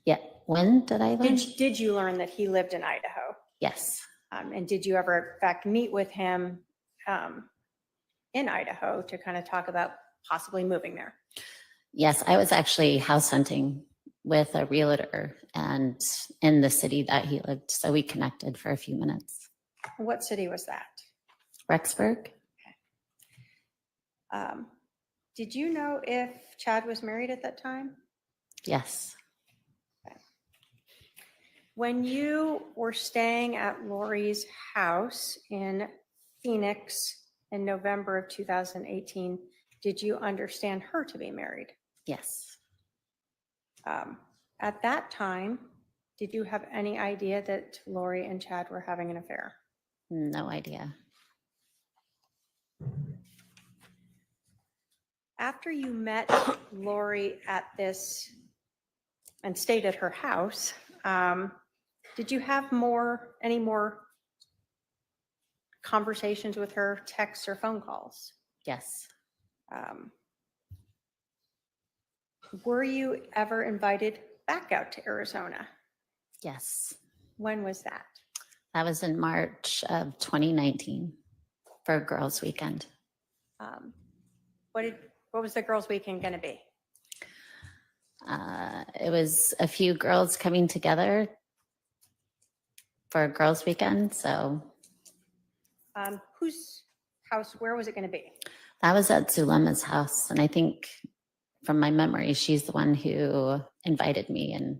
[SPEAKER 7] Yeah. When did I learn?
[SPEAKER 2] Did you learn that he lived in Idaho?
[SPEAKER 7] Yes.
[SPEAKER 2] And did you ever, in fact, meet with him in Idaho to kind of talk about possibly moving there?
[SPEAKER 7] Yes, I was actually house hunting with a realtor and in the city that he lived. So we connected for a few minutes.
[SPEAKER 2] What city was that?
[SPEAKER 7] Rexburg?
[SPEAKER 2] Did you know if Chad was married at that time?
[SPEAKER 7] Yes.
[SPEAKER 2] When you were staying at Lori's house in Phoenix in November of 2018, did you understand her to be married?
[SPEAKER 7] Yes.
[SPEAKER 2] At that time, did you have any idea that Lori and Chad were having an affair?
[SPEAKER 7] No idea.
[SPEAKER 2] After you met Lori at this and stayed at her house, did you have any more conversations with her, texts or phone calls?
[SPEAKER 7] Yes.
[SPEAKER 2] Were you ever invited back out to Arizona?
[SPEAKER 7] Yes.
[SPEAKER 2] When was that?
[SPEAKER 7] That was in March of 2019 for a girls' weekend.
[SPEAKER 2] What was the girls' weekend going to be?
[SPEAKER 7] It was a few girls coming together for a girls' weekend. So
[SPEAKER 2] Whose house? Where was it going to be?
[SPEAKER 7] that was at Zulema's house. And I think from my memory, she's the one who invited me and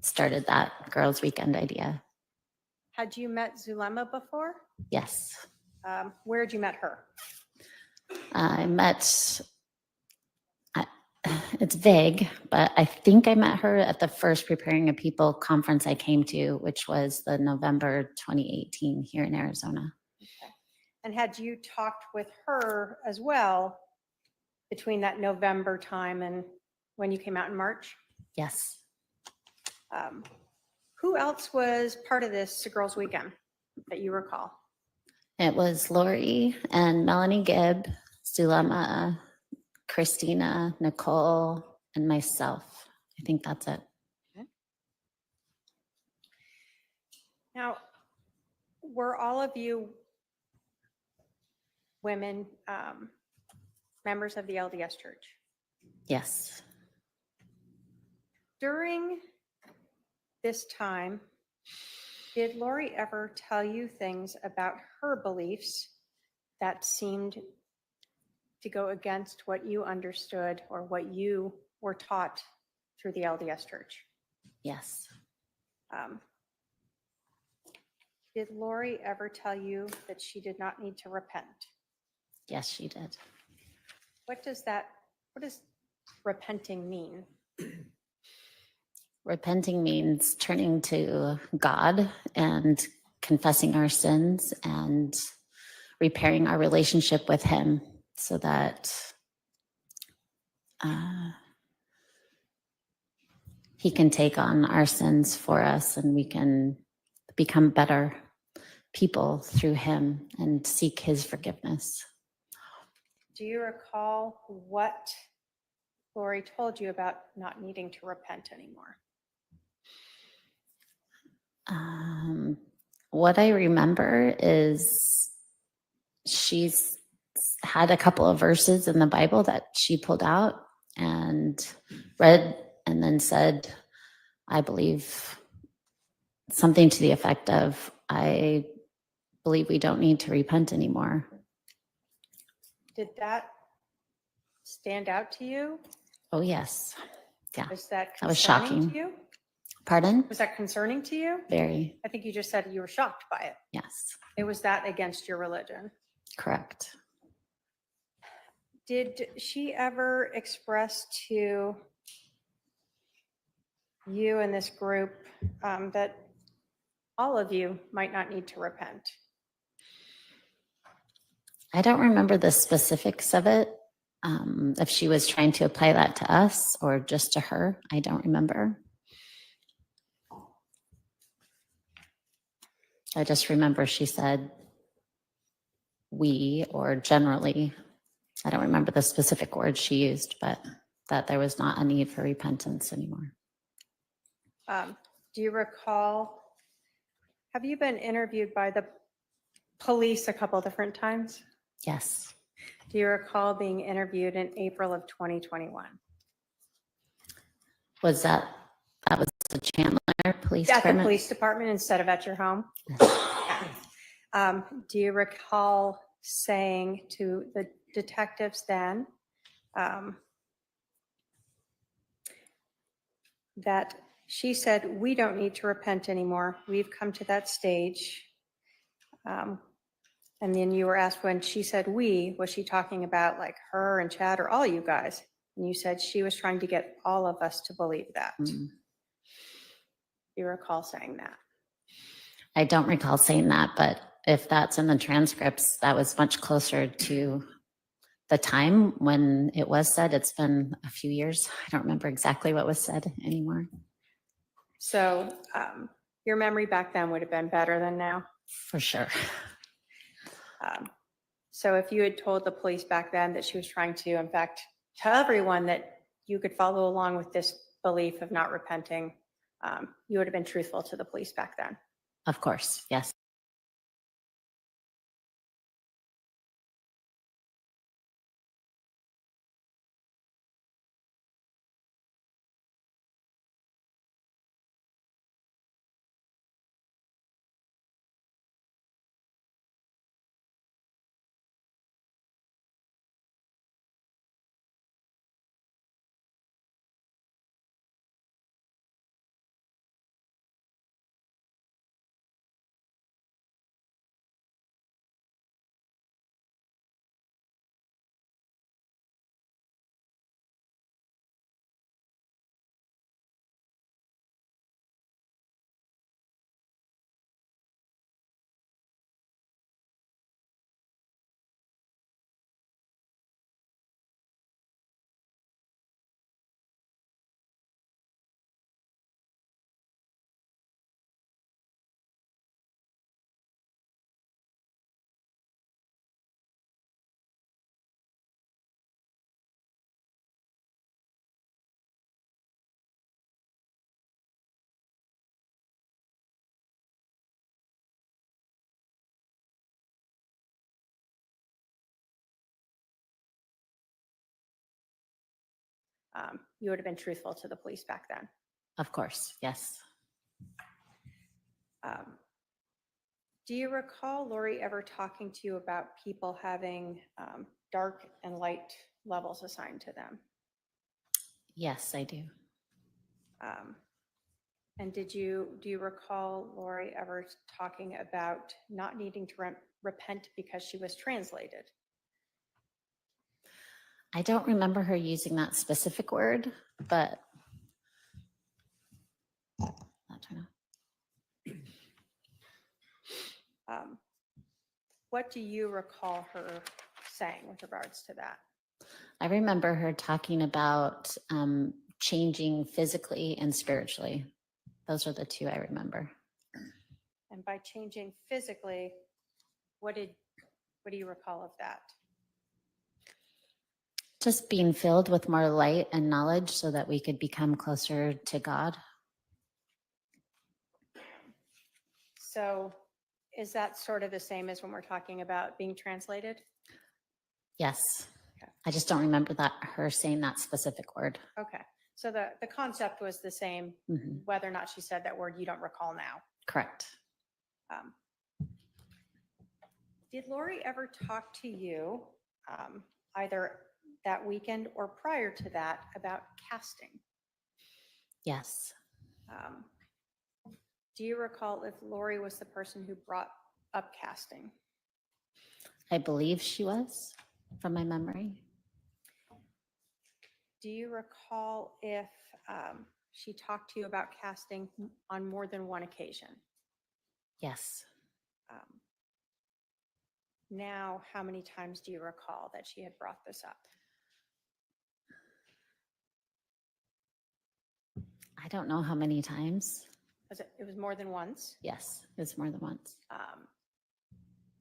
[SPEAKER 7] started that girls' weekend idea.
[SPEAKER 2] Had you met Zulema before?
[SPEAKER 7] Yes.
[SPEAKER 2] Where did you met her?
[SPEAKER 7] I met, it's vague, but I think I met her at the first Preparing a People conference I came to, which was the November 2018 here in Arizona.
[SPEAKER 2] Okay. And had you talked with her as well between that November time and when you came out in March?
[SPEAKER 7] Yes.
[SPEAKER 2] Who else was part of this girls' weekend that you recall?
[SPEAKER 7] It was Lori and Melanie Gibb, Zulema, Christina, Nicole, and myself. I think that's it.
[SPEAKER 2] Now, were all of you women members of the LDS Church?
[SPEAKER 7] Yes.
[SPEAKER 2] During this time, did Lori ever tell you things about her beliefs that seemed to go against what you understood or what you were taught through the LDS Church?
[SPEAKER 7] Yes.
[SPEAKER 2] Did Lori ever tell you that she did not need to repent?
[SPEAKER 7] Yes, she did.
[SPEAKER 2] What does repenting mean?
[SPEAKER 7] Repenting means turning to God and confessing our sins and repairing our relationship with Him so that He can take on our sins for us and we can become better people through Him and seek His forgiveness.
[SPEAKER 2] Do you recall what Lori told you about not needing to repent anymore?
[SPEAKER 7] What I remember is she's had a couple of verses in the Bible that she pulled out and read and then said, I believe something to the effect of, I believe we don't need to repent anymore.
[SPEAKER 2] Did that stand out to you?
[SPEAKER 7] Oh, yes. Yeah.
[SPEAKER 2] Was that
[SPEAKER 7] That was
[SPEAKER 2] concerning
[SPEAKER 7] shocking.
[SPEAKER 2] to you?
[SPEAKER 7] Pardon?
[SPEAKER 2] Was that concerning to you?
[SPEAKER 7] Very.
[SPEAKER 2] I think you just said you were shocked by it.
[SPEAKER 7] Yes.
[SPEAKER 2] It was that against your religion.
[SPEAKER 7] Correct.
[SPEAKER 2] Did she ever express to you and this group that all of you might not need to repent?
[SPEAKER 7] I don't remember the specifics of it. If she was trying to apply that to us or just to her, I don't remember. I just remember she said we, or generally, I don't remember the specific words she used, but that there was not a need for repentance anymore.
[SPEAKER 2] Do you recall, have you been interviewed by the police a couple different times?
[SPEAKER 7] Yes.
[SPEAKER 2] Do you recall being interviewed in April of 2021?
[SPEAKER 7] Was that was the Chandler Police
[SPEAKER 2] At the
[SPEAKER 7] Department?
[SPEAKER 2] police department instead of at your home? Do you recall saying to the detectives then that she said, we don't need to repent anymore. We've come to that stage. And then you were asked when she said we, was she talking about like her and Chad or all you guys? And you said she was trying to get all of us to believe that.
[SPEAKER 7] Mm.
[SPEAKER 2] You recall saying that?
[SPEAKER 7] I don't recall saying that, but if that's in the transcripts, that was much closer to the time when it was said. It's been a few years. I don't remember exactly what was said anymore.
[SPEAKER 2] So your memory back then would have been better than now.
[SPEAKER 7] For sure.
[SPEAKER 2] So if you had told the police back then that she was trying to, in fact, tell everyone that you could follow along with this belief of not repenting, you would have been truthful to the police back then.
[SPEAKER 7] Of course, yes.
[SPEAKER 2] You would have been truthful to the police back then.
[SPEAKER 7] Of course, yes.
[SPEAKER 2] Do you recall Lori ever talking to you about people having dark and light levels assigned to them?
[SPEAKER 7] Yes, I do.
[SPEAKER 2] And do you recall Lori ever talking about not needing to repent because she was translated?
[SPEAKER 7] I don't remember her using that specific word, but
[SPEAKER 2] What do you recall her saying with regards to that?
[SPEAKER 7] I remember her talking about changing physically and spiritually. Those are the two I remember.
[SPEAKER 2] And by changing physically, what do you recall of that?
[SPEAKER 7] Just being filled with more light and knowledge so that we could become closer to God.
[SPEAKER 2] So is that sort of the same as when we're talking about being translated?
[SPEAKER 7] Yes.
[SPEAKER 2] Okay.
[SPEAKER 7] I just don't remember her saying that specific word.
[SPEAKER 2] Okay. So the concept was the same,
[SPEAKER 7] Mhm.
[SPEAKER 2] whether or not she said that word, you don't recall now.
[SPEAKER 7] Correct.
[SPEAKER 2] Did Lori ever talk to you either that weekend or prior to that about casting?
[SPEAKER 7] Yes.
[SPEAKER 2] Do you recall if Lori was the person who brought up casting?
[SPEAKER 7] I believe she was, from my memory.
[SPEAKER 2] Do you recall if she talked to you about casting on more than one occasion?
[SPEAKER 7] Yes.
[SPEAKER 2] Um, Now, how many times do you recall that she had brought this up?
[SPEAKER 7] I don't know how many times.
[SPEAKER 2] It was more than once?
[SPEAKER 7] Yes, it was more than once.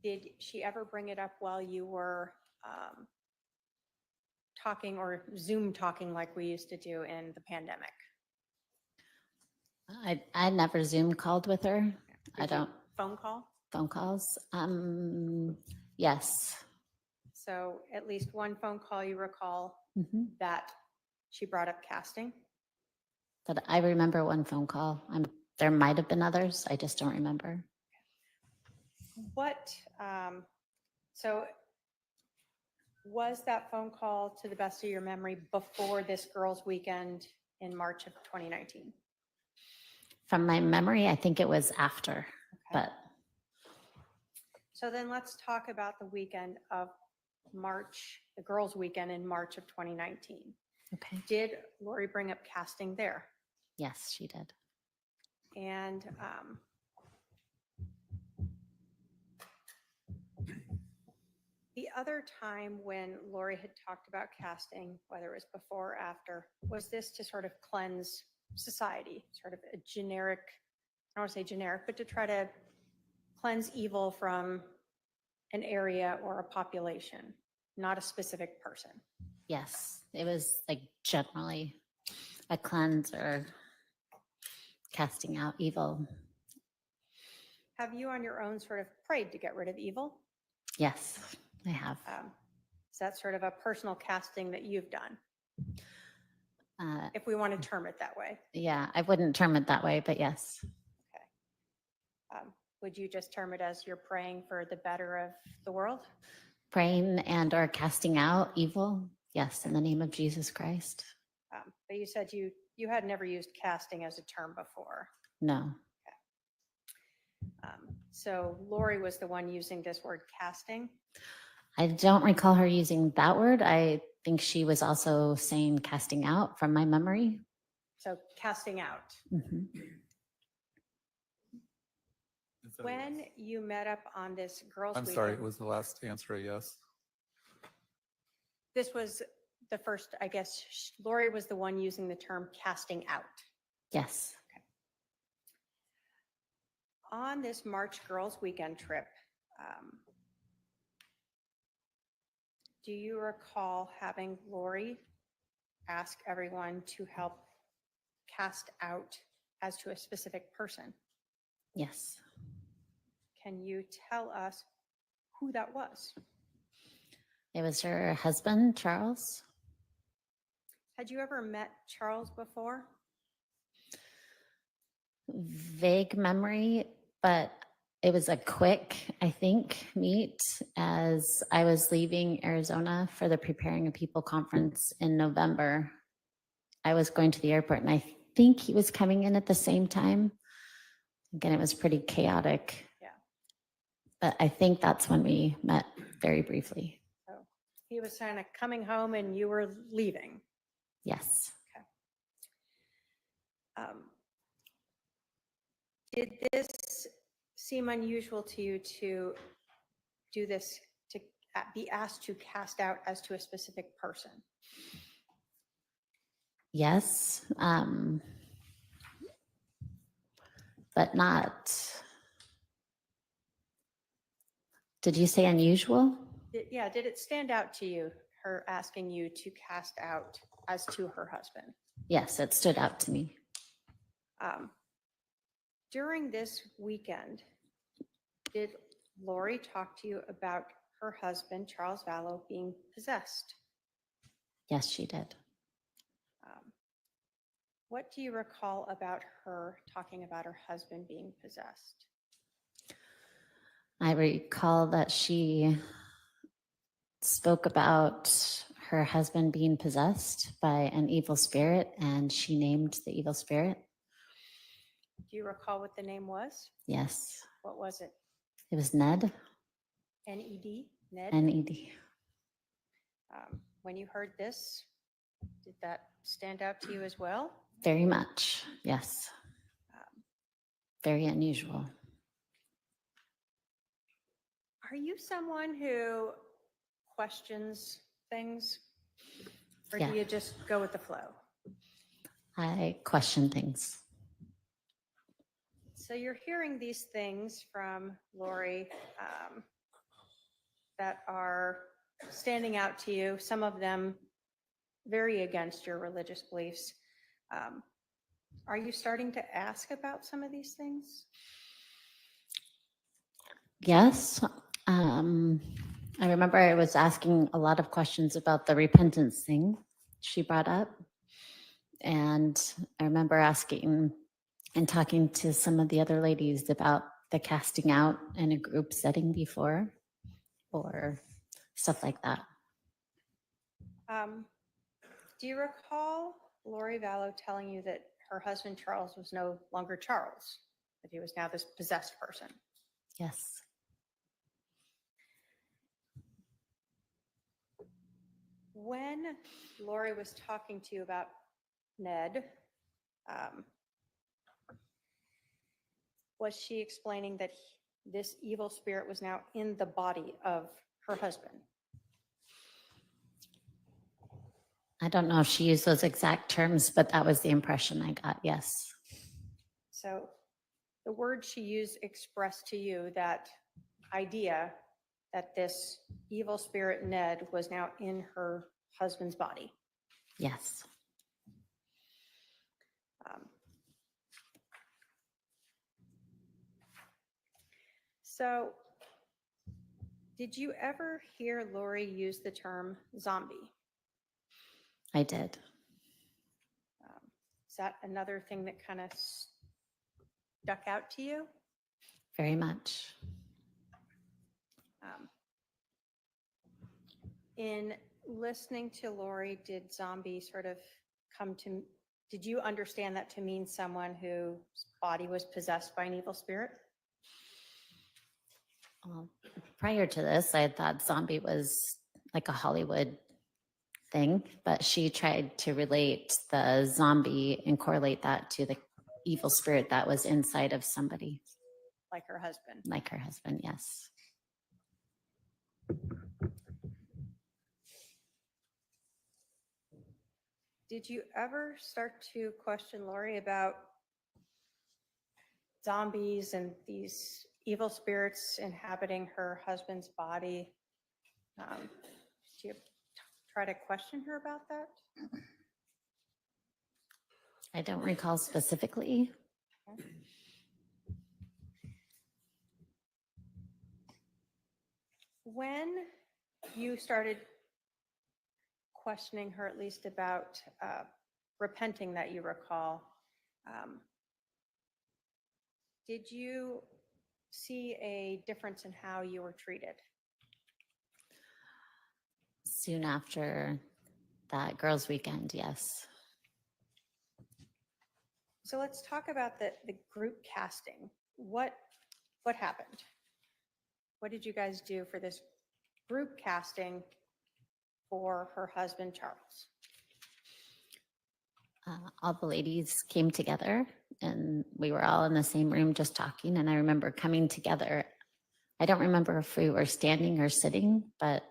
[SPEAKER 2] Did she ever bring it up while you were talking or Zoom talking like we used to do in the pandemic?
[SPEAKER 7] I never Zoom called with her. I
[SPEAKER 2] Did you
[SPEAKER 7] don't
[SPEAKER 2] phone call?
[SPEAKER 7] phone calls. Yes.
[SPEAKER 2] So at least one phone call you recall
[SPEAKER 7] hmm
[SPEAKER 2] that she brought up casting?
[SPEAKER 7] But I remember one phone call. There might have been others. I just don't remember.
[SPEAKER 2] What, so was that phone call, to the best of your memory, before this girls' weekend in March of 2019?
[SPEAKER 7] From my memory, I think it was after, but
[SPEAKER 2] So then let's talk about the weekend of March, the girls' weekend in March of 2019.
[SPEAKER 7] okay.
[SPEAKER 2] Did Lori bring up casting there?
[SPEAKER 7] Yes, she did.
[SPEAKER 2] And the other time when Lori had talked about casting, whether it was before or after, was this to sort of cleanse society, sort of a generic, I don't want to say generic, but to try to cleanse evil from an area or a population, not a specific person?
[SPEAKER 7] Yes, it was like generally a cleanse or casting out evil.
[SPEAKER 2] Have you on your own sort of prayed to get rid of evil?
[SPEAKER 7] Yes, I have.
[SPEAKER 2] Is that sort of a personal casting that you've done,
[SPEAKER 7] Uh,
[SPEAKER 2] if we want to term it that way?
[SPEAKER 7] yeah, I wouldn't term it that way, but yes.
[SPEAKER 2] Would you just term it as you're praying for the better of the world?
[SPEAKER 7] Praying and or casting out evil. Yes, in the name of Jesus Christ.
[SPEAKER 2] But you said you had never used casting as a term before.
[SPEAKER 7] No.
[SPEAKER 2] So Lori was the one using this word casting.
[SPEAKER 7] I don't recall her using that word. I think she was also saying casting out from my memory.
[SPEAKER 2] So casting out.
[SPEAKER 7] Mhm.
[SPEAKER 2] When you met up on this girls'
[SPEAKER 1] I'm
[SPEAKER 2] weekend,
[SPEAKER 1] sorry, was the last answer a yes?
[SPEAKER 2] this was the first, I guess, Lori was the one using the term casting out.
[SPEAKER 7] Yes.
[SPEAKER 2] On this March girls' weekend trip, do you recall having Lori ask everyone to help cast out as to a specific person?
[SPEAKER 7] Yes.
[SPEAKER 2] Can you tell us who that was?
[SPEAKER 7] It was her husband, Charles.
[SPEAKER 2] Had you ever met Charles before?
[SPEAKER 7] Vague memory, but it was a quick, I think, meet as I was leaving Arizona for the Preparing a People conference in November. I was going to the airport and I think he was coming in at the same time. Again, it was pretty chaotic.
[SPEAKER 2] Yeah.
[SPEAKER 7] But I think that's when we met very briefly.
[SPEAKER 2] So he was kind of coming home and you were leaving.
[SPEAKER 7] Yes.
[SPEAKER 2] Did this seem unusual to you to do this, to be asked to cast out as to a specific person?
[SPEAKER 7] Yes. But not. Did you say unusual?
[SPEAKER 2] Did it stand out to you, her asking you to cast out as to her husband?
[SPEAKER 7] Yes, it stood out to me.
[SPEAKER 2] During this weekend, did Lori talk to you about her husband, Charles Vallow, being possessed?
[SPEAKER 7] Yes, she did.
[SPEAKER 2] What do you recall about her talking about her husband being possessed?
[SPEAKER 7] I recall that she spoke about her husband being possessed by an evil spirit, and she named the evil spirit.
[SPEAKER 2] Do you recall what the name was?
[SPEAKER 7] Yes.
[SPEAKER 2] What was it?
[SPEAKER 7] It was Ned.
[SPEAKER 2] N-E-D? Ned?
[SPEAKER 7] N-E-D.
[SPEAKER 2] When you heard this, Did that stand out to you as well?
[SPEAKER 7] Very much, yes. Very unusual.
[SPEAKER 2] Are you someone who questions things? Or
[SPEAKER 7] Yeah.
[SPEAKER 2] do you just go with the flow?
[SPEAKER 7] I question things.
[SPEAKER 2] So you're hearing these things from Lori that are standing out to you, some of them very against your religious beliefs. Are you starting to ask about some of these things?
[SPEAKER 7] Yes. I remember I was asking a lot of questions about the repentance thing she brought up. And I remember asking and talking to some of the other ladies about the casting out in a group setting before or stuff like that.
[SPEAKER 2] Do you recall Lori Vallow telling you that her husband Charles was no longer Charles, that he was now this possessed person?
[SPEAKER 7] Yes.
[SPEAKER 2] When Lori was talking to you about Ned, was she explaining that this evil spirit was now in the body of her husband?
[SPEAKER 7] I don't know if she used those exact terms, but that was the impression I got. Yes.
[SPEAKER 2] So the word she used expressed to you that idea that this evil spirit Ned was now in her husband's body.
[SPEAKER 7] Yes.
[SPEAKER 2] So did you ever hear Lori use the term zombie?
[SPEAKER 7] I did.
[SPEAKER 2] Is that another thing that kind of stuck out to you?
[SPEAKER 7] Very much.
[SPEAKER 2] In listening to Lori, did zombie sort of come to, did you understand that to mean someone whose body was possessed by an evil spirit?
[SPEAKER 7] Well, prior to this, I thought zombie was like a Hollywood thing, but she tried to relate the zombie and correlate that to the evil spirit that was inside of somebody,
[SPEAKER 2] Like her husband.
[SPEAKER 7] like her husband. Yes.
[SPEAKER 2] Did you ever start to question Lori about zombies and these evil spirits inhabiting her husband's body? Did you try to question her about that?
[SPEAKER 7] I don't recall specifically.
[SPEAKER 2] When you started questioning her, at least about repenting that you recall, did you see a difference in how you were treated?
[SPEAKER 7] Soon after that girls' weekend, yes.
[SPEAKER 2] So let's talk about the group casting. What happened? What did you guys do for this group casting for her husband, Charles?
[SPEAKER 7] All the ladies came together and we were all in the same room just talking. And I remember coming together. I don't remember if we were standing or sitting, but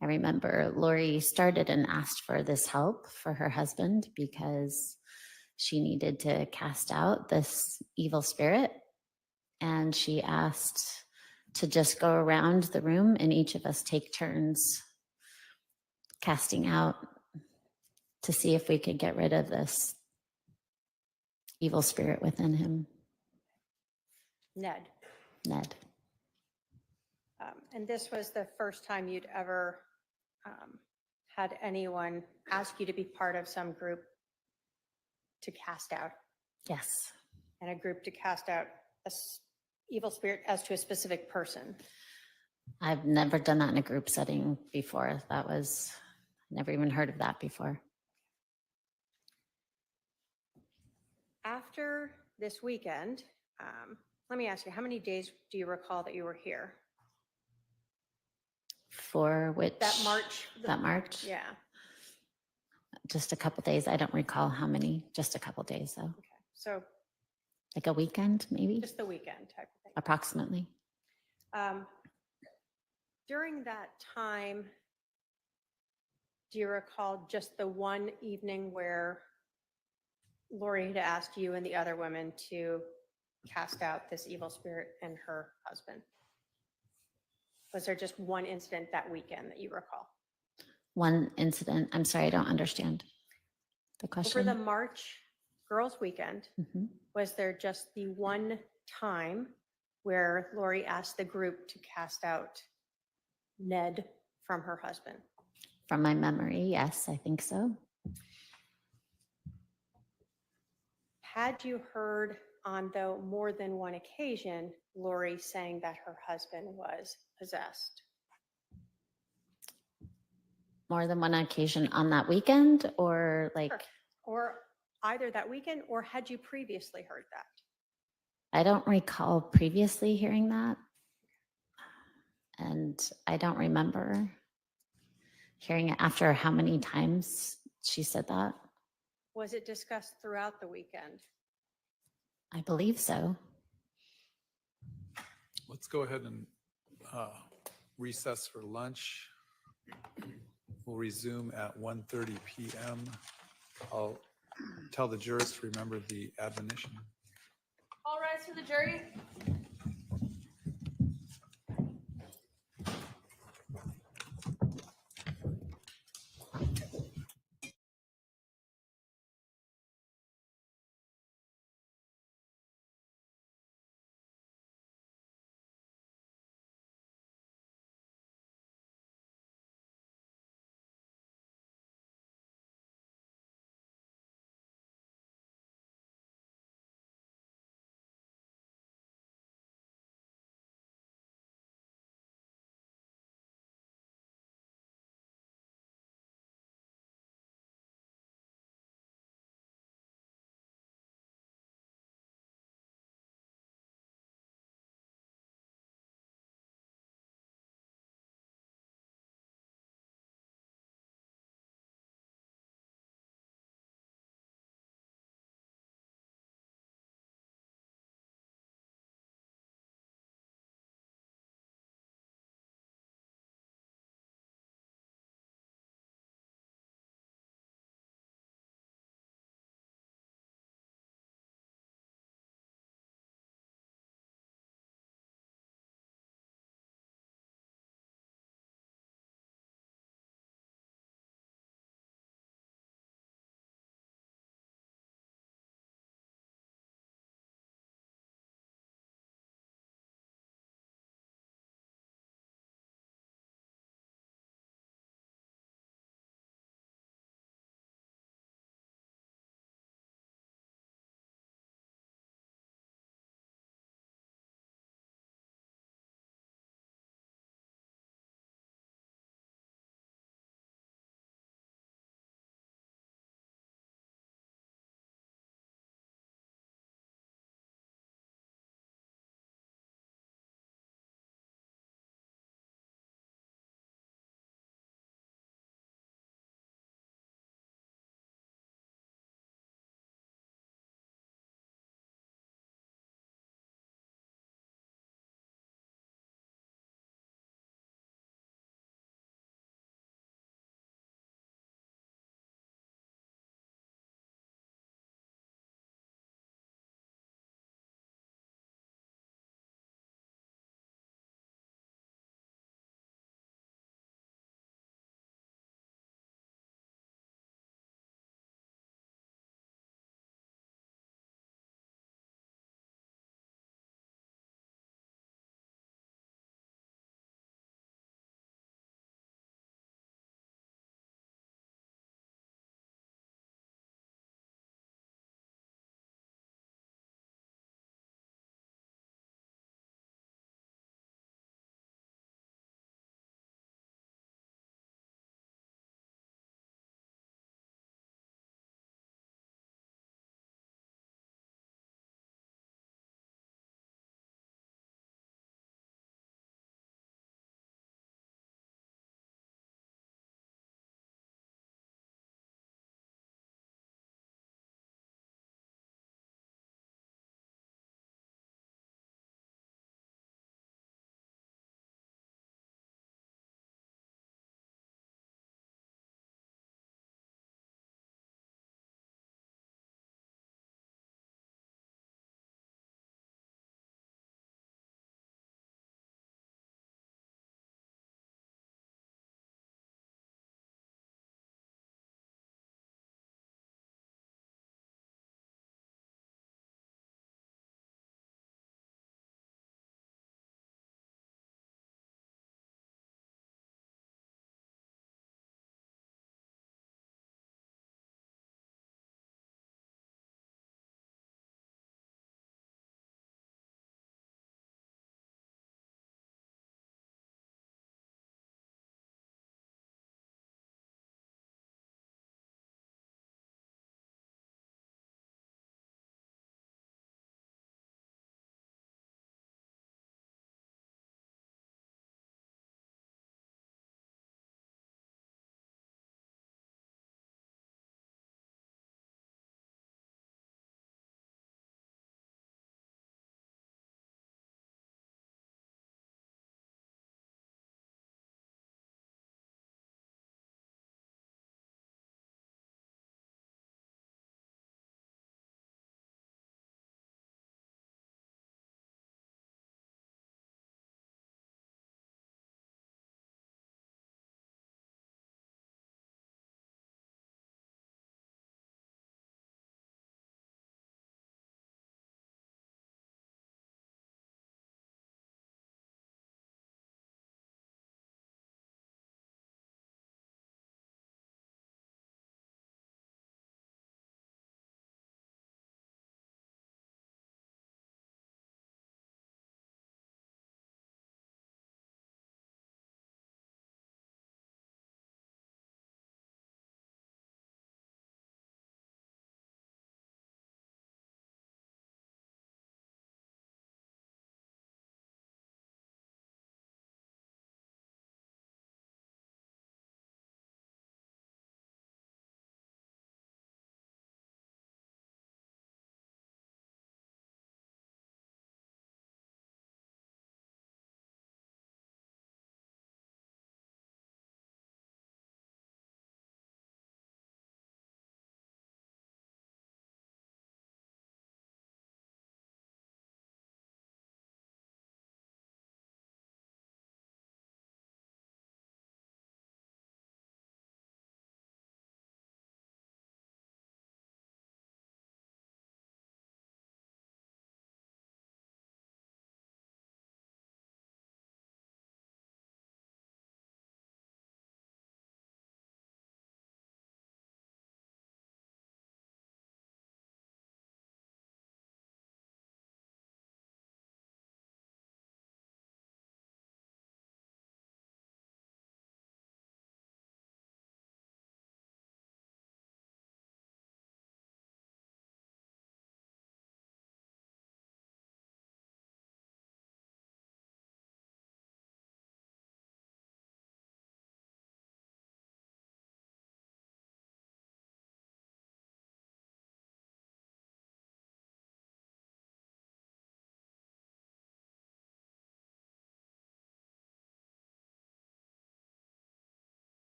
[SPEAKER 7] I remember Lori started and asked for this help for her husband because she needed to cast out this evil spirit. And she asked to just go around the room and each of us take turns casting out to see if we could get rid of this evil spirit within him.
[SPEAKER 2] Ned.
[SPEAKER 7] Ned.
[SPEAKER 2] And this was the first time you'd ever had anyone ask you to be part of some group to cast out,
[SPEAKER 7] Yes.
[SPEAKER 2] and a group to cast out a evil spirit as to a specific person.
[SPEAKER 7] I've never done that in a group setting before. Never even heard of that before.
[SPEAKER 2] After this weekend, let me ask you, how many days do you recall that you were here?
[SPEAKER 7] For which?
[SPEAKER 2] That March?
[SPEAKER 7] That March?
[SPEAKER 2] Yeah.
[SPEAKER 7] just a couple days. I don't recall how many, just a couple days though.
[SPEAKER 2] Okay, so
[SPEAKER 7] Like a weekend, maybe,
[SPEAKER 2] just the weekend type of thing.
[SPEAKER 7] approximately.
[SPEAKER 2] During that time, do you recall just the one evening where Lori had asked you and the other women to cast out this evil spirit and her husband? Was there just one incident that weekend that you recall?
[SPEAKER 7] One incident. I'm sorry, I don't understand the
[SPEAKER 2] Over
[SPEAKER 7] question.
[SPEAKER 2] the March Girls Weekend,
[SPEAKER 7] Mhm.
[SPEAKER 2] was there just the one time where Lori asked the group to cast out Ned from her husband?
[SPEAKER 7] From my memory, yes, I think so.
[SPEAKER 2] Had you heard on though more than one occasion, Lori saying that her husband was possessed?
[SPEAKER 7] More than one occasion on that weekend, or like,
[SPEAKER 2] Sure. Or either that weekend, or had you previously heard that?
[SPEAKER 7] I don't recall previously hearing that. And I don't remember hearing it after how many times she said that.
[SPEAKER 2] Was it discussed throughout the weekend?
[SPEAKER 7] I believe so.
[SPEAKER 1] Let's go ahead and recess for lunch. We'll resume at 1:30 p.m. I'll tell the jurors to remember the admonition.
[SPEAKER 6] All rise for the jury.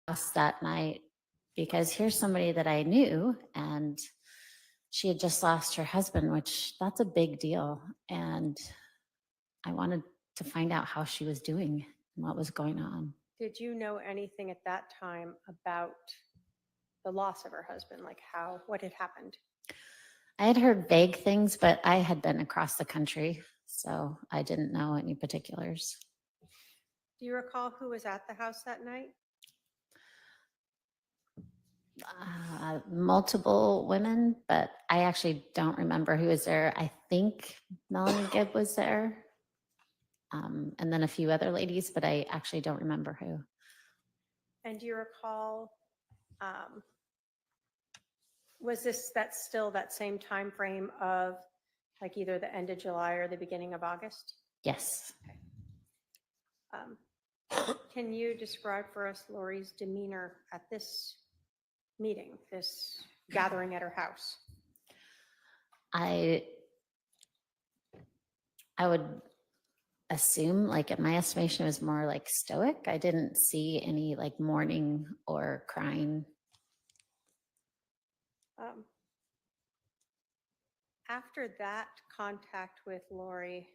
[SPEAKER 7] house that night because here's somebody that I knew and she had just lost her husband, which that's a big deal. And I wanted to find out how she was doing and what was going on.
[SPEAKER 2] Did you know anything at that time about the loss of her husband? Like what had happened?
[SPEAKER 7] I had heard vague things, but I had been across the country, so I didn't know any particulars.
[SPEAKER 2] Do you recall who was at the house that night?
[SPEAKER 7] Multiple women, but I actually don't remember who was there. I think Melanie Gibb was there, and then a few other ladies, but I actually don't remember who.
[SPEAKER 2] And do you recall, was still that same time frame of like either the end of July or the beginning of August?
[SPEAKER 7] Yes.
[SPEAKER 2] Can you describe for us Lori's demeanor at this meeting, this gathering at her house?
[SPEAKER 7] I would assume, like in my estimation, it was more like stoic. I didn't see any like mourning or crying.
[SPEAKER 2] After that contact with Lori,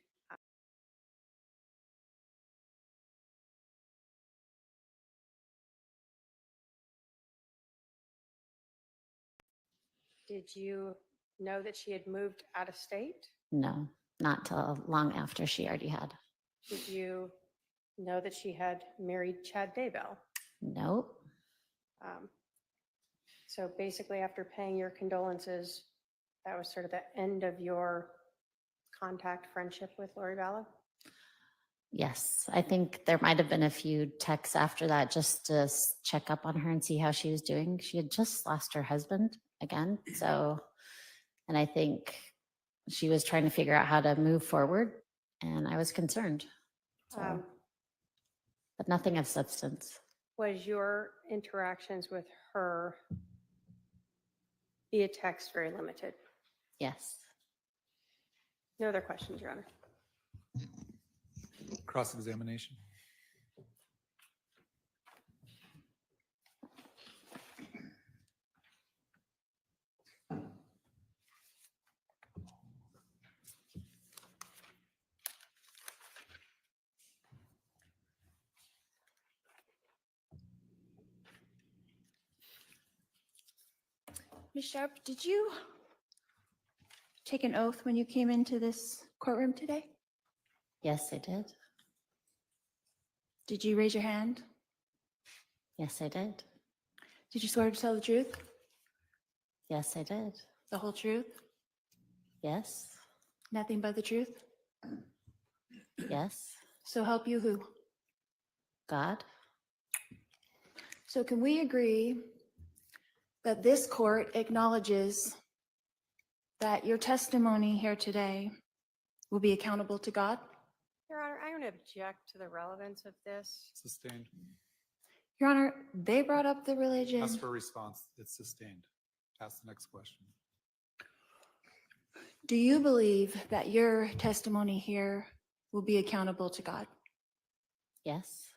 [SPEAKER 2] did you know that she had moved out of state?
[SPEAKER 7] No, not till long after she already had.
[SPEAKER 2] Did you know that she had married Chad Daybell?
[SPEAKER 7] Nope.
[SPEAKER 2] So basically, after paying your condolences, that was sort of the end of your contact friendship with Lori Vallow?
[SPEAKER 7] Yes, I think there might have been a few texts after that just to check up on her and see how she was doing. She had just lost her husband again. So, and I think she was trying to figure out how to move forward, and I was concerned. So, but nothing of substance.
[SPEAKER 2] Was your interactions with her via text very limited?
[SPEAKER 7] Yes.
[SPEAKER 2] No other questions, Your Honor.
[SPEAKER 1] Cross-examination.
[SPEAKER 5] Ms. Sharp, did you take an oath when you came into this courtroom today?
[SPEAKER 7] Yes, I did.
[SPEAKER 5] Did you raise your hand?
[SPEAKER 7] Yes, I did.
[SPEAKER 5] Did you swear to tell the truth?
[SPEAKER 7] Yes, I did.
[SPEAKER 5] The whole truth?
[SPEAKER 7] Yes.
[SPEAKER 5] Nothing but the truth?
[SPEAKER 7] Yes.
[SPEAKER 5] So help you who?
[SPEAKER 7] God.
[SPEAKER 5] So can we agree that this court acknowledges that your testimony here today will be accountable to God?
[SPEAKER 2] Your Honor, I'm going to object to the relevance of this.
[SPEAKER 1] Sustained.
[SPEAKER 5] Your Honor, they brought up the religion.
[SPEAKER 1] Ask for a response. It's sustained. Ask the next question.
[SPEAKER 5] Do you believe that your testimony here will be accountable to God?
[SPEAKER 7] Yes.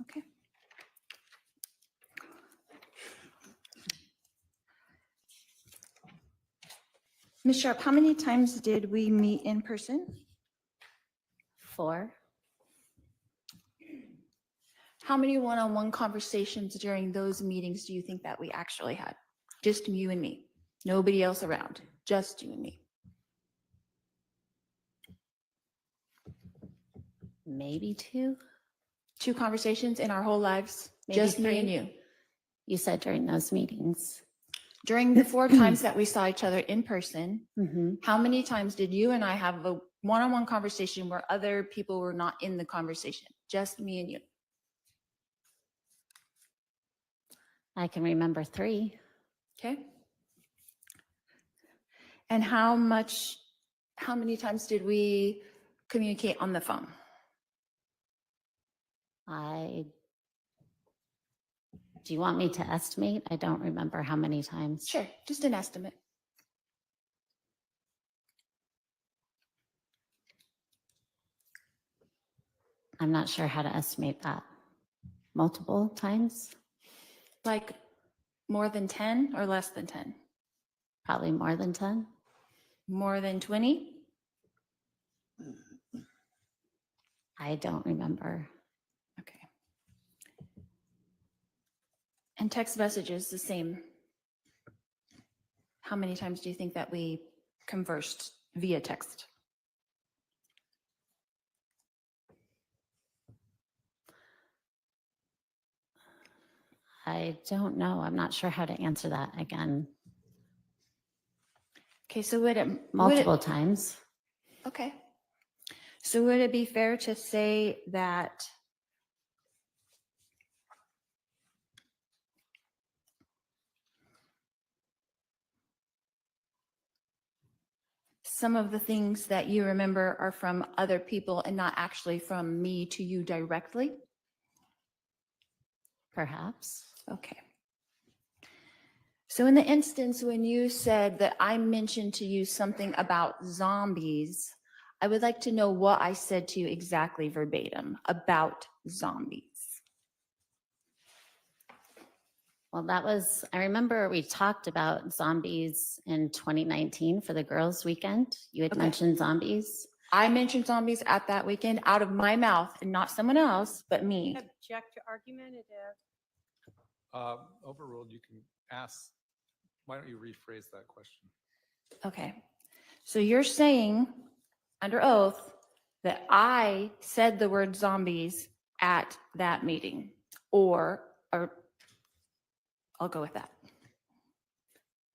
[SPEAKER 5] Okay. Ms. Sharp, how many times did we meet in person?
[SPEAKER 7] 4.
[SPEAKER 5] How many one-on-one conversations during those meetings do you think that we actually had? Just you and me, nobody else around, just you and me.
[SPEAKER 7] Maybe 2.
[SPEAKER 5] 2 conversations in our whole lives,
[SPEAKER 7] Maybe
[SPEAKER 5] just me
[SPEAKER 7] 3.
[SPEAKER 5] and you.
[SPEAKER 7] You said during those meetings.
[SPEAKER 5] During the 4 times that we saw each other in person,
[SPEAKER 7] Mm-hmm.
[SPEAKER 5] how many times did you and I have a one-on-one conversation where other people were not in the conversation? Just me and you.
[SPEAKER 7] I can remember 3.
[SPEAKER 5] Okay. And how many times did we communicate on the phone?
[SPEAKER 7] Do you want me to estimate? I don't remember how many times.
[SPEAKER 5] Sure, just an estimate.
[SPEAKER 7] I'm not sure how to estimate that. Multiple times?
[SPEAKER 5] Like more than 10 or less than 10?
[SPEAKER 7] Probably more than 10.
[SPEAKER 5] More than 20?
[SPEAKER 7] I don't remember.
[SPEAKER 5] Okay. And text messages, the same. How many times do you think that we conversed via text?
[SPEAKER 7] I don't know. I'm not sure how to answer that again.
[SPEAKER 5] Okay, so would it
[SPEAKER 7] Multiple times.
[SPEAKER 5] Okay. So would it be fair to say that some of the things that you remember are from other people and not actually from me to you directly?
[SPEAKER 7] Perhaps.
[SPEAKER 5] Okay. So in the instance when you said that I mentioned to you something about zombies, I would like to know what I said to you exactly verbatim about zombies.
[SPEAKER 7] Well, I remember we talked about zombies in 2019 for the girls' weekend. You had
[SPEAKER 5] Okay.
[SPEAKER 7] mentioned zombies.
[SPEAKER 5] I mentioned zombies at that weekend out of my mouth and not someone else, but me.
[SPEAKER 2] Object to argumentative.
[SPEAKER 1] Overruled, you can ask, why don't you rephrase that question?
[SPEAKER 5] Okay. So you're saying under oath that I said the word zombies at that meeting, or I'll go with that.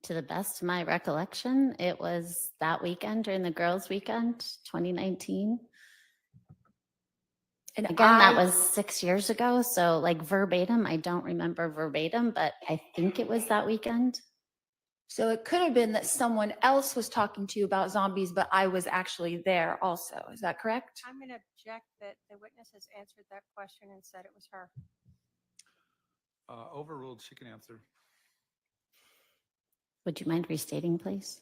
[SPEAKER 7] To the best of my recollection, it was that weekend during the girls' weekend, 2019.
[SPEAKER 5] And
[SPEAKER 7] Again, that was 6 years ago. So like verbatim, I don't remember verbatim, but I think it was that weekend.
[SPEAKER 5] So it could have been that someone else was talking to you about zombies, but I was actually there also. Is that correct?
[SPEAKER 2] I'm going to object that the witness has answered that question and said it was her.
[SPEAKER 1] Overruled, she can answer.
[SPEAKER 7] Would you mind restating, please?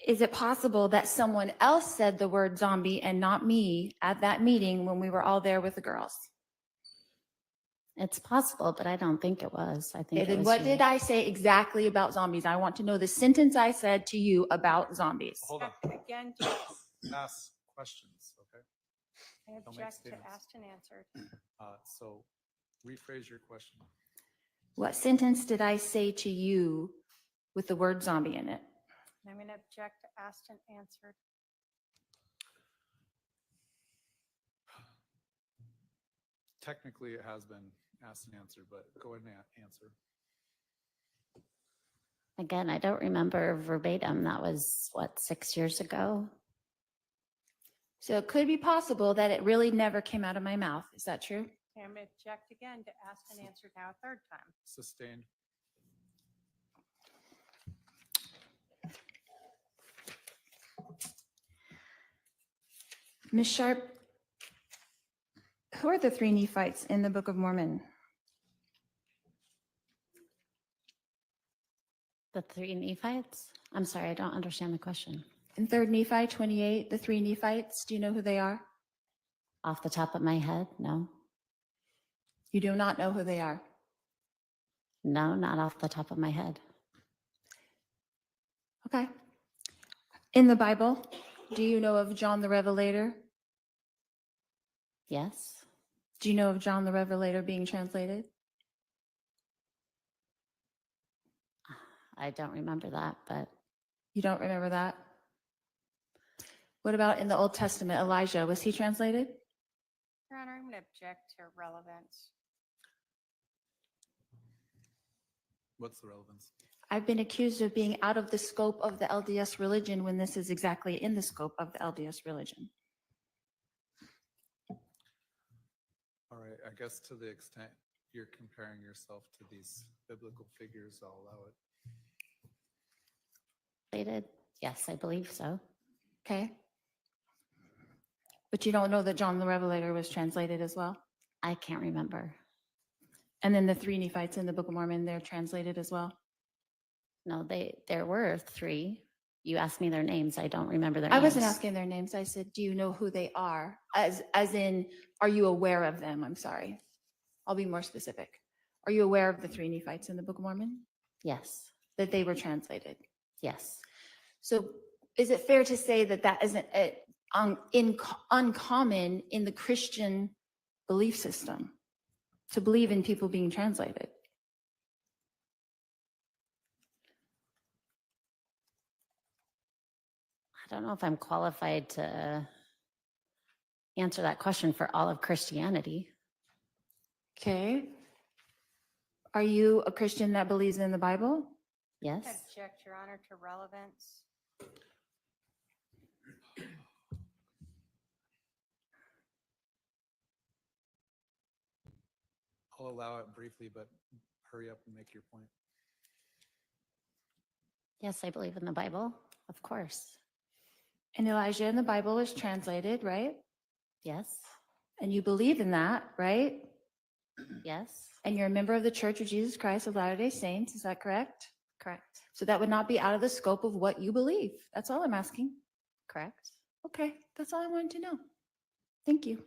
[SPEAKER 5] Is it possible that someone else said the word zombie and not me at that meeting when we were all there with the girls?
[SPEAKER 7] It's possible, but I don't think it was. I think
[SPEAKER 5] Okay,
[SPEAKER 7] it
[SPEAKER 5] then
[SPEAKER 7] was
[SPEAKER 5] what
[SPEAKER 7] you.
[SPEAKER 5] did I say exactly about zombies? I want to know the sentence I said to you about zombies.
[SPEAKER 1] Hold on.
[SPEAKER 2] Again,
[SPEAKER 1] Ask questions, okay?
[SPEAKER 2] I
[SPEAKER 1] Don't make
[SPEAKER 2] object to
[SPEAKER 1] statements.
[SPEAKER 2] asked and answered.
[SPEAKER 1] So rephrase your question.
[SPEAKER 5] What sentence did I say to you with the word zombie in it?
[SPEAKER 2] I'm going to object to asked and answered.
[SPEAKER 1] Technically, it has been asked and answered, but go ahead and answer.
[SPEAKER 7] Again, I don't remember verbatim. That was, 6 years ago?
[SPEAKER 5] So it could be possible that it really never came out of my mouth. Is that true?
[SPEAKER 2] Okay, I'm going to object again to asked and answered now a third time.
[SPEAKER 1] Sustained.
[SPEAKER 5] Ms. Sharp, who are the three Nephites in the Book of Mormon?
[SPEAKER 7] The 3 Nephites? I'm sorry, I don't understand the question.
[SPEAKER 5] In 3rd Nephi 28, the three Nephites, do you know who they are?
[SPEAKER 7] Off the top of my head, no.
[SPEAKER 5] You do not know who they are.
[SPEAKER 7] No, not off the top of my head.
[SPEAKER 5] Okay. In the Bible, do you know of John the Revelator?
[SPEAKER 7] Yes.
[SPEAKER 5] Do you know of John the Revelator being translated?
[SPEAKER 7] I don't remember that, but
[SPEAKER 5] You don't remember that? What about in the Old Testament, Elijah? Was he translated?
[SPEAKER 2] Your Honor, I'm going to object to relevance.
[SPEAKER 1] What's the relevance?
[SPEAKER 5] I've been accused of being out of the scope of the LDS religion when this is exactly in the scope of the LDS religion.
[SPEAKER 1] All right, I guess to the extent you're comparing yourself to these biblical figures, I'll allow it.
[SPEAKER 7] related? Yes, I believe so.
[SPEAKER 5] Okay. But you don't know that John the Revelator was translated as well?
[SPEAKER 7] I can't remember.
[SPEAKER 5] And then the three Nephites in the Book of Mormon, they're translated as well?
[SPEAKER 7] No, there were 3. You asked me their names. I don't remember their
[SPEAKER 5] I
[SPEAKER 7] names.
[SPEAKER 5] wasn't asking their names. I said, do you know who they are? As in, are you aware of them? I'm sorry. I'll be more specific. Are you aware of the 3 Nephites in the Book of Mormon?
[SPEAKER 7] Yes.
[SPEAKER 5] That they were translated?
[SPEAKER 7] Yes.
[SPEAKER 5] So is it fair to say that that isn't uncommon in the Christian belief system to believe in people being translated?
[SPEAKER 7] I don't know if I'm qualified to answer that question for all of Christianity.
[SPEAKER 5] Okay. Are you a Christian that believes in the Bible?
[SPEAKER 7] Yes.
[SPEAKER 2] Object, Your Honor, to relevance.
[SPEAKER 1] I'll allow it briefly, but hurry up and make your point.
[SPEAKER 7] Yes, I believe in the Bible. Of course.
[SPEAKER 5] And Elijah in the Bible is translated, right?
[SPEAKER 7] Yes.
[SPEAKER 5] And you believe in that, right?
[SPEAKER 7] Yes.
[SPEAKER 5] And you're a member of the Church of Jesus Christ of Latter-day Saints, is that correct?
[SPEAKER 7] Correct.
[SPEAKER 5] So that would not be out of the scope of what you believe. That's all I'm asking.
[SPEAKER 7] Correct.
[SPEAKER 5] Okay, that's all I wanted to know. Thank you.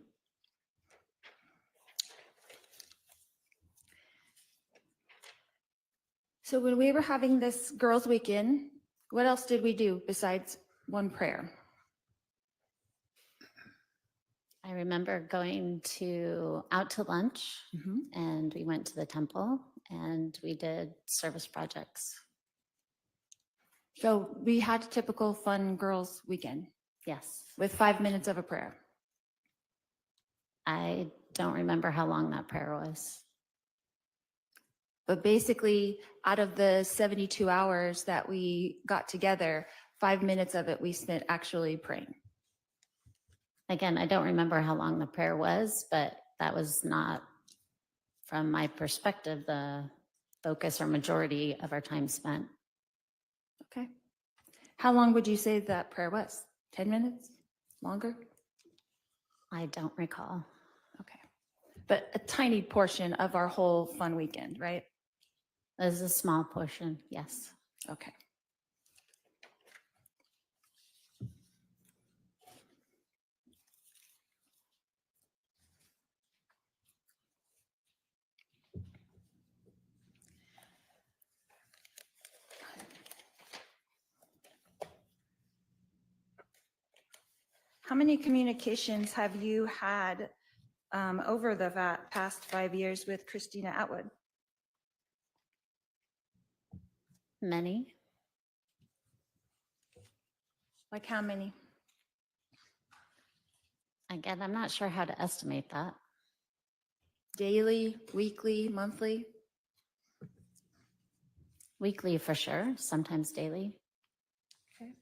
[SPEAKER 5] So when we were having this girls' weekend, what else did we do besides one prayer?
[SPEAKER 7] I remember going out to lunch,
[SPEAKER 5] Mhm.
[SPEAKER 7] and we went to the temple and we did service projects.
[SPEAKER 5] So we had a typical fun girls' weekend
[SPEAKER 7] Yes.
[SPEAKER 5] with 5 minutes of a prayer.
[SPEAKER 7] I don't remember how long that prayer was.
[SPEAKER 5] But basically, out of the 72 hours that we got together, 5 minutes of it we spent actually praying.
[SPEAKER 7] Again, I don't remember how long the prayer was, but that was not, from my perspective, the focus or majority of our time spent.
[SPEAKER 5] Okay. How long would you say that prayer was? 10 minutes? Longer?
[SPEAKER 7] I don't recall.
[SPEAKER 5] Okay. But a tiny portion of our whole fun weekend, right?
[SPEAKER 7] It was a small portion, yes.
[SPEAKER 5] Okay. How many communications have you had over the past 5 years with Christina Atwood?
[SPEAKER 7] Many.
[SPEAKER 5] Like how many?
[SPEAKER 7] Again, I'm not sure how to estimate that.
[SPEAKER 5] Daily, weekly, monthly?
[SPEAKER 7] Weekly for sure, sometimes daily.
[SPEAKER 5] Okay.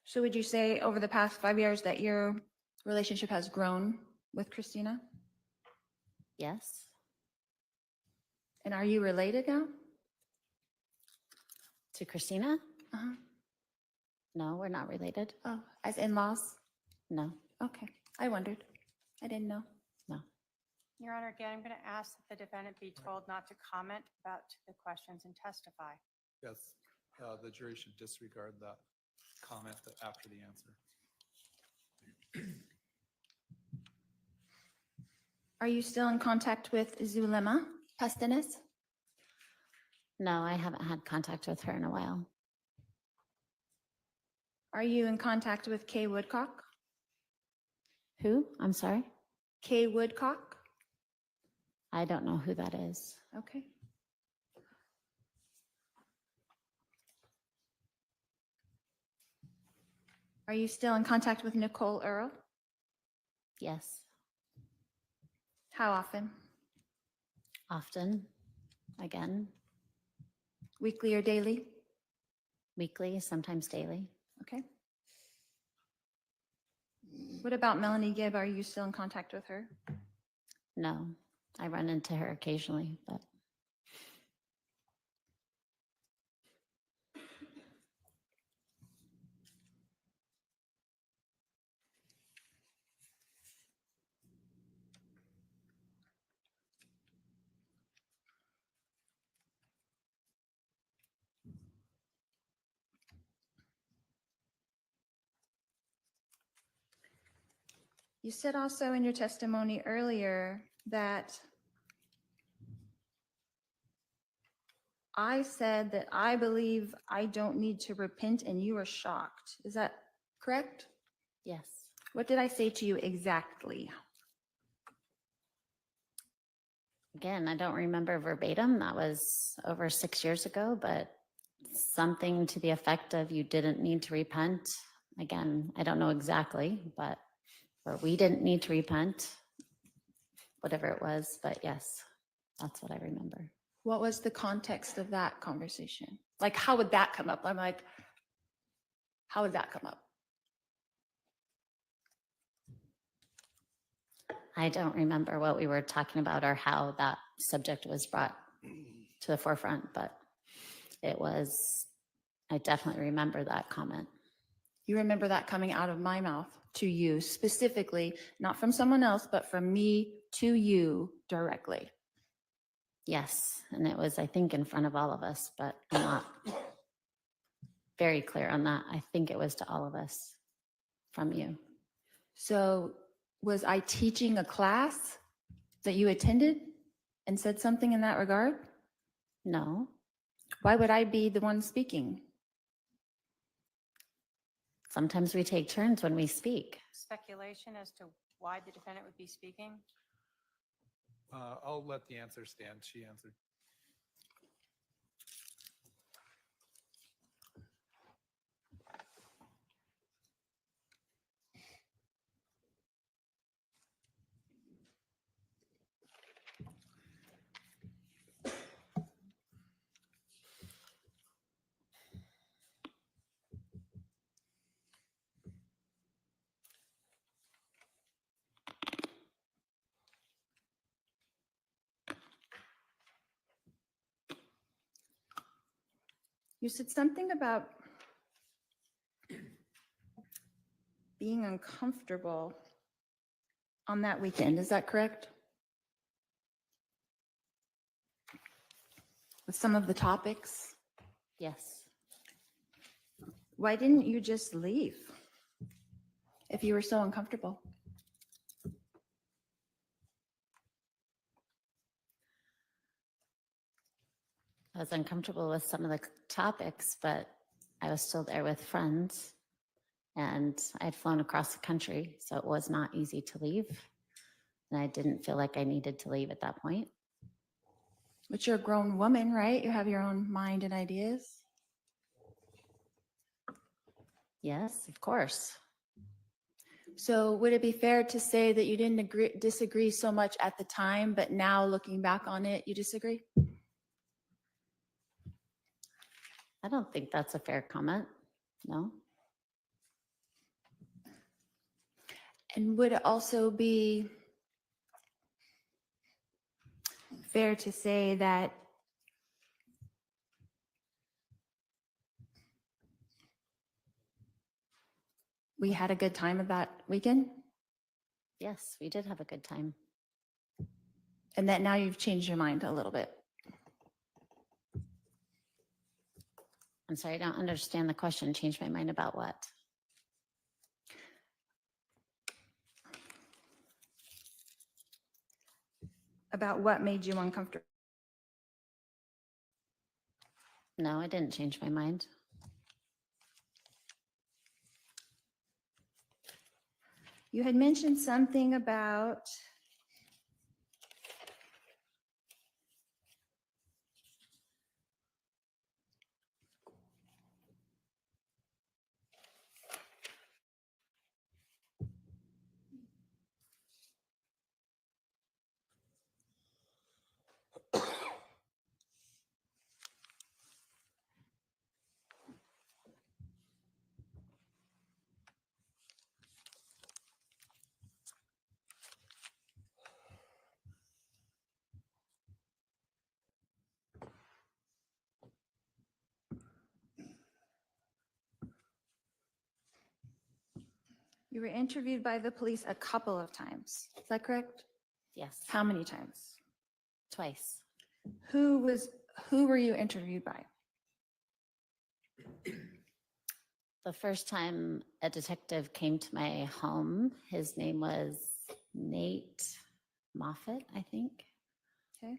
[SPEAKER 5] So would you say over the past 5 years that your relationship has grown with Christina?
[SPEAKER 7] Yes.
[SPEAKER 5] And are you related now?
[SPEAKER 7] To Christina?
[SPEAKER 5] Uh-huh.
[SPEAKER 7] No, we're not related.
[SPEAKER 5] Oh, as in-laws?
[SPEAKER 7] No,
[SPEAKER 5] Okay, I wondered. I didn't know.
[SPEAKER 7] no.
[SPEAKER 2] Your Honor, again, I'm going to ask that the defendant be told not to comment about the questions and testify.
[SPEAKER 1] Yes, the jury should disregard that comment after the answer.
[SPEAKER 5] Are you still in contact with Zulema Pastenes?
[SPEAKER 7] No, I haven't had contact with her in a while.
[SPEAKER 5] Are you in contact with Kay Woodcock?
[SPEAKER 7] Who? I'm sorry?
[SPEAKER 5] Kay Woodcock?
[SPEAKER 7] I don't know who that is.
[SPEAKER 5] Okay. Are you still in contact with Nicole Earl?
[SPEAKER 7] Yes,
[SPEAKER 5] How often?
[SPEAKER 7] often. Again,
[SPEAKER 5] Weekly or daily?
[SPEAKER 7] weekly, sometimes daily.
[SPEAKER 5] Okay. What about Melanie Gibb? Are you still in contact with her?
[SPEAKER 7] No, I run into her occasionally, but
[SPEAKER 5] You said also in your testimony earlier that I said that I believe I don't need to repent and you were shocked. Is that correct?
[SPEAKER 7] Yes.
[SPEAKER 5] What did I say to you exactly?
[SPEAKER 7] Again, I don't remember verbatim. That was over 6 years ago, but something to the effect of you didn't need to repent. Again, I don't know exactly, but or we didn't need to repent, whatever it was. But yes, that's what I remember.
[SPEAKER 5] What was the context of that conversation? Like, how would that come up? I'm like, how would that come up?
[SPEAKER 7] I don't remember what we were talking about or how that subject was brought to the forefront, but it was, I definitely remember that comment.
[SPEAKER 5] You remember that coming out of my mouth to you specifically, not from someone else, but from me to you directly.
[SPEAKER 7] Yes, and it was, I think, in front of all of us, but I'm not very clear on that. I think it was to all of us from you.
[SPEAKER 5] So was I teaching a class that you attended and said something in that regard?
[SPEAKER 7] No,
[SPEAKER 5] Why would I be the one speaking?
[SPEAKER 7] sometimes we take turns when we speak.
[SPEAKER 2] Speculation as to why the defendant would be speaking?
[SPEAKER 1] I'll let the answer stand. She answered.
[SPEAKER 5] You said something about being uncomfortable on that weekend. Is that correct? With some of the topics?
[SPEAKER 7] Yes,
[SPEAKER 5] Why didn't you just leave if you were so uncomfortable?
[SPEAKER 7] I was uncomfortable with some of the topics, but I was still there with friends and I'd flown across the country, so it was not easy to leave. And I didn't feel like I needed to leave at that point.
[SPEAKER 5] But you're a grown woman, right? You have your own mind and ideas.
[SPEAKER 7] Yes, of course.
[SPEAKER 5] So would it be fair to say that you didn't disagree so much at the time, but now looking back on it, you disagree?
[SPEAKER 7] I don't think that's a fair comment. No.
[SPEAKER 5] And would it also be fair to say that we had a good time of that weekend?
[SPEAKER 7] Yes, we did have a good time.
[SPEAKER 5] And that now you've changed your mind a little bit?
[SPEAKER 7] I'm sorry, I don't understand the question. Change my mind about what?
[SPEAKER 5] About what made you uncomfortable?
[SPEAKER 7] No, I didn't change my mind.
[SPEAKER 5] You had mentioned something about you were interviewed by the police a couple of times. Is that correct?
[SPEAKER 7] Yes,
[SPEAKER 5] How many times?
[SPEAKER 7] twice.
[SPEAKER 5] Who were you interviewed by?
[SPEAKER 7] The first time a detective came to my home, his name was Nate Moffett, I think.
[SPEAKER 5] Okay.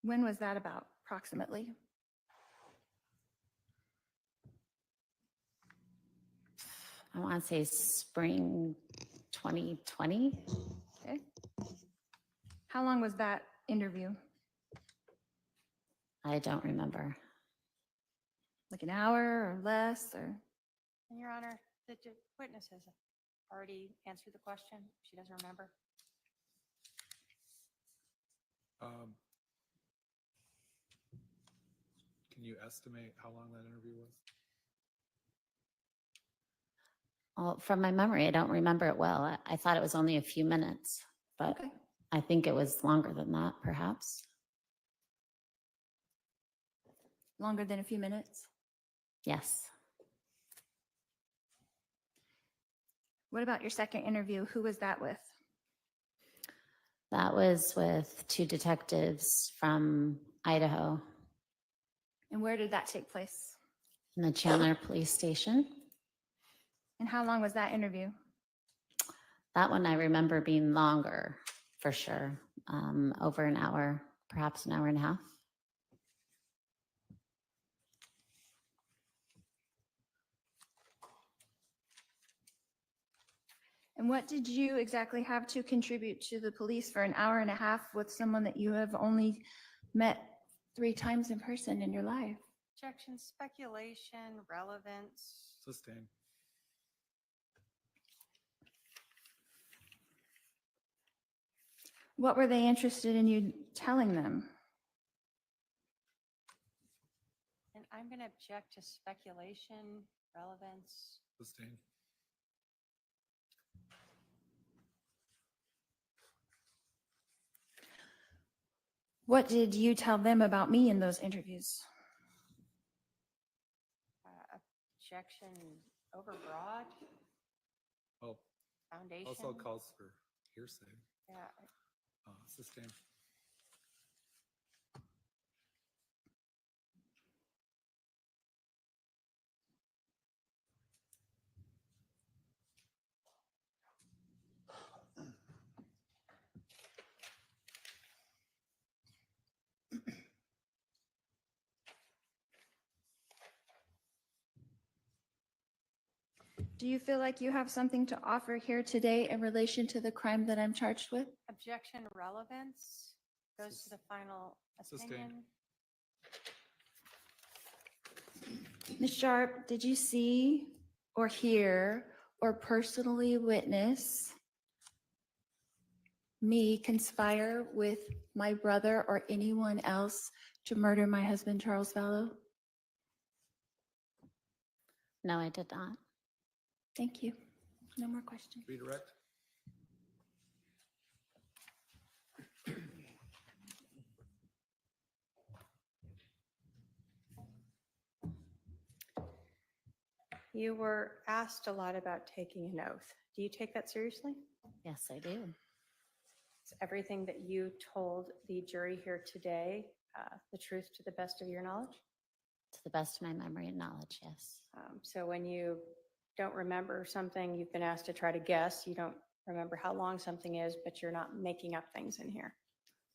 [SPEAKER 5] When was that about, approximately?
[SPEAKER 7] I want to say spring 2020.
[SPEAKER 5] Okay. How long was that interview?
[SPEAKER 7] I don't remember.
[SPEAKER 5] Like an hour or less, or?
[SPEAKER 2] And Your Honor, the witness has already answered the question. She doesn't remember.
[SPEAKER 1] Can you estimate how long that interview was?
[SPEAKER 7] Well, from my memory, I don't remember it well. I thought it was only a few minutes, but
[SPEAKER 5] Okay.
[SPEAKER 7] I think it was longer than that, perhaps.
[SPEAKER 5] Longer than a few minutes?
[SPEAKER 7] Yes.
[SPEAKER 5] What about your second interview? Who was that with?
[SPEAKER 7] That was with 2 detectives from Idaho
[SPEAKER 5] And where did that take place?
[SPEAKER 7] in the Chandler Police Station.
[SPEAKER 5] And how long was that interview?
[SPEAKER 7] That one I remember being longer, for sure. Over an hour, perhaps an hour and a half.
[SPEAKER 5] And what did you exactly have to contribute to the police for an hour and a half with someone that you have only met 3 times in person in your life?
[SPEAKER 2] Objection, speculation, relevance.
[SPEAKER 1] Sustained.
[SPEAKER 5] What were they interested in you telling them?
[SPEAKER 2] And I'm going to object to speculation, relevance.
[SPEAKER 1] Sustained.
[SPEAKER 5] What did you tell them about me in those interviews?
[SPEAKER 2] Objection, overbroad,
[SPEAKER 1] Well,
[SPEAKER 2] foundation.
[SPEAKER 1] also calls for hearsay.
[SPEAKER 2] Yeah,
[SPEAKER 1] Sustained.
[SPEAKER 5] Do you feel like you have something to offer here today in relation to the crime that I'm charged with?
[SPEAKER 2] objection, relevance goes to the final
[SPEAKER 1] Sustained.
[SPEAKER 2] opinion.
[SPEAKER 5] Ms. Sharp, did you see or hear or personally witness me conspire with my brother or anyone else to murder my husband, Charles Vallow?
[SPEAKER 7] No, I did not.
[SPEAKER 5] Thank you. No more questions.
[SPEAKER 1] Redirect.
[SPEAKER 2] You were asked a lot about taking an oath. Do you take that seriously?
[SPEAKER 7] Yes, I do.
[SPEAKER 2] Is everything that you told the jury here today the truth to the best of your knowledge?
[SPEAKER 7] To the best of my memory and knowledge, yes.
[SPEAKER 2] So when you don't remember something, you've been asked to try to guess. You don't remember how long something is, but you're not making up things in here.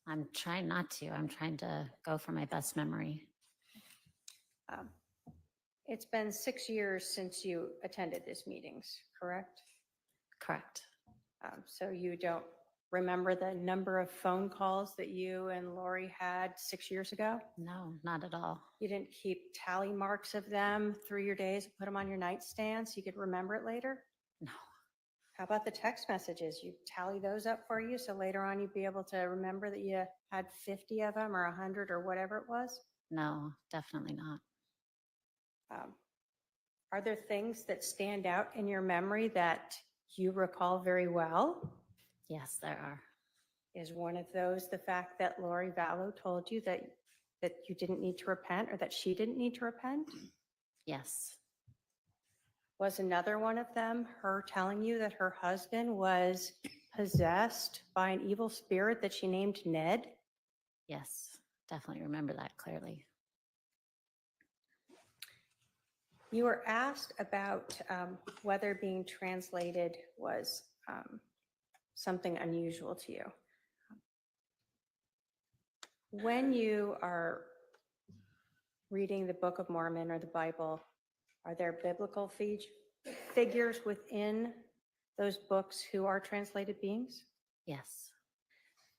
[SPEAKER 7] I'm trying not to. I'm trying to go for my best memory.
[SPEAKER 2] It's been 6 years since you attended these meetings, correct?
[SPEAKER 7] Correct.
[SPEAKER 2] So you don't remember the number of phone calls that you and Lori had 6 years ago?
[SPEAKER 7] No, not at all.
[SPEAKER 2] You didn't keep tally marks of them through your days, put them on your nightstand so you could remember it later?
[SPEAKER 7] No,
[SPEAKER 2] How about the text messages? You tally those up for you so later on you'd be able to remember that you had 50 of them or 100 or whatever it was?
[SPEAKER 7] no, definitely not.
[SPEAKER 2] Are there things that stand out in your memory that you recall very well?
[SPEAKER 7] Yes, there are.
[SPEAKER 2] Is one of those the fact that Lori Vallow told you that you didn't need to repent or that she didn't need to repent?
[SPEAKER 7] Yes,
[SPEAKER 2] Was another one of them her telling you that her husband was possessed by an evil spirit that she named Ned?
[SPEAKER 7] yes, definitely remember that clearly.
[SPEAKER 2] You were asked about whether being translated was something unusual to you. When you are reading the Book of Mormon or the Bible, are there biblical figures within those books who are translated beings?
[SPEAKER 7] Yes,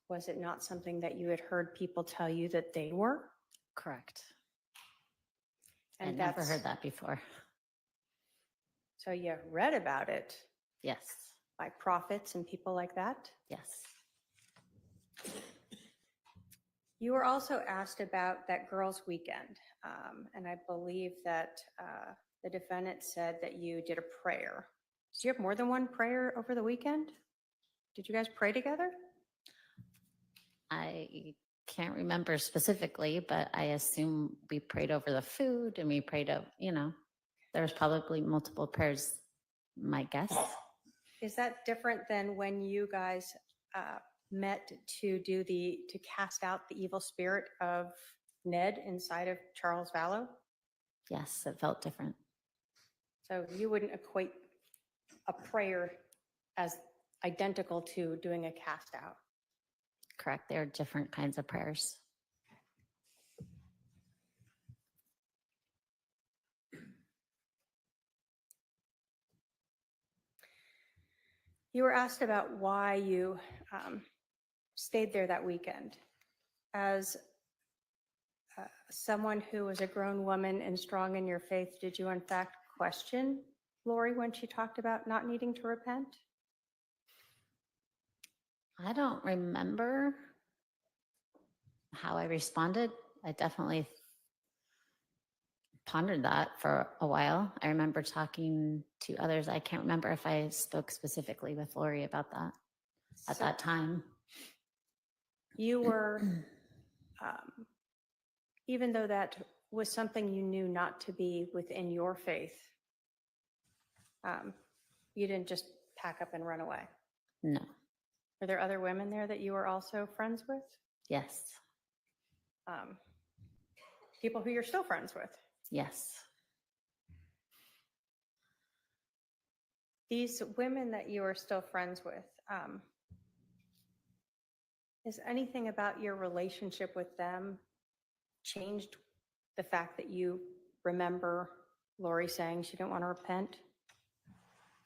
[SPEAKER 2] Was it not something that you had heard people tell you that they were?
[SPEAKER 7] correct. I
[SPEAKER 2] And
[SPEAKER 7] never
[SPEAKER 2] that's,
[SPEAKER 7] heard that before.
[SPEAKER 2] so you read about it
[SPEAKER 7] Yes,
[SPEAKER 2] by prophets and people like that?
[SPEAKER 7] yes.
[SPEAKER 2] You were also asked about that girls' weekend, and I believe that the defendant said that you did a prayer. Did you have more than one prayer over the weekend? Did you guys pray together?
[SPEAKER 7] I can't remember specifically, but I assume we prayed over the food and we prayed over, there was probably multiple prayers, my guess.
[SPEAKER 2] Is that different than when you guys met to cast out the evil spirit of Ned inside of Charles Vallow?
[SPEAKER 7] Yes, it felt different.
[SPEAKER 2] So you wouldn't equate a prayer as identical to doing a cast out?
[SPEAKER 7] Correct. There are different kinds of prayers.
[SPEAKER 2] You were asked about why you stayed there that weekend. As someone who was a grown woman and strong in your faith, did you in fact question Lori when she talked about not needing to repent?
[SPEAKER 7] I don't remember how I responded. I definitely pondered that for a while. I remember talking to others. I can't remember if I spoke specifically with Lori about that at
[SPEAKER 2] So
[SPEAKER 7] that time.
[SPEAKER 2] you were, even though that was something you knew not to be within your faith, you didn't just pack up and run away.
[SPEAKER 7] No.
[SPEAKER 2] Were there other women there that you were also friends with?
[SPEAKER 7] Yes.
[SPEAKER 2] People who you're still friends with?
[SPEAKER 7] Yes.
[SPEAKER 2] These women that you are still friends with, is anything about your relationship with them changed the fact that you remember Lori saying she didn't want to repent?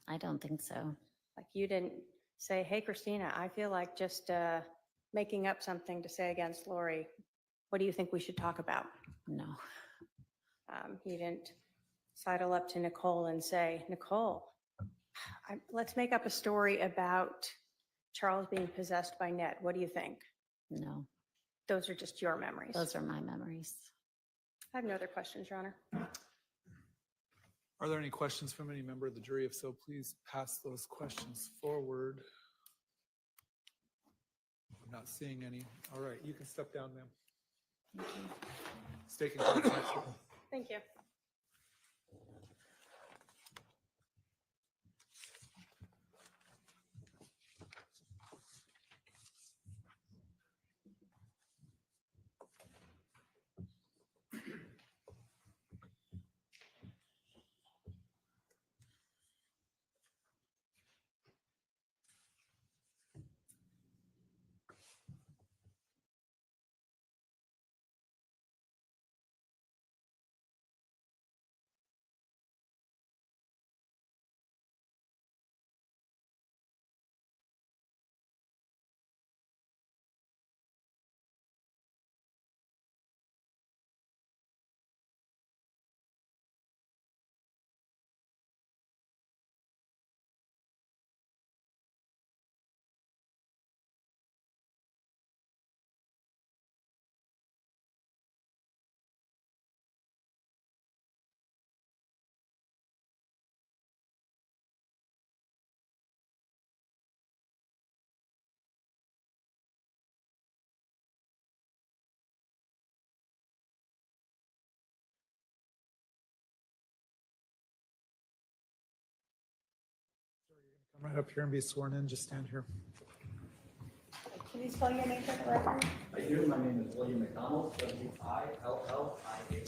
[SPEAKER 7] I don't think so.
[SPEAKER 2] Like you didn't say, hey, Christina, I feel like just making up something to say against Lori. What do you think we should talk about?
[SPEAKER 7] No.
[SPEAKER 2] You didn't sidle up to Nicole and say, Nicole, let's make up a story about Charles being possessed by Ned. What do you think?
[SPEAKER 7] No.
[SPEAKER 2] Those are just your memories.
[SPEAKER 7] Those are my memories.
[SPEAKER 2] I have no other questions, Your Honor.
[SPEAKER 1] Are there any questions from any member of the jury? If so, please pass those questions forward. I'm not seeing any. All right, you can step down, ma'am. Stake and consent.
[SPEAKER 2] Thank you.
[SPEAKER 1] Come right up here and be sworn in. Just stand here.
[SPEAKER 2] Can you spell your name for the record?
[SPEAKER 8] I do. My name is William McDonald, W-I-L-L-I-A-M.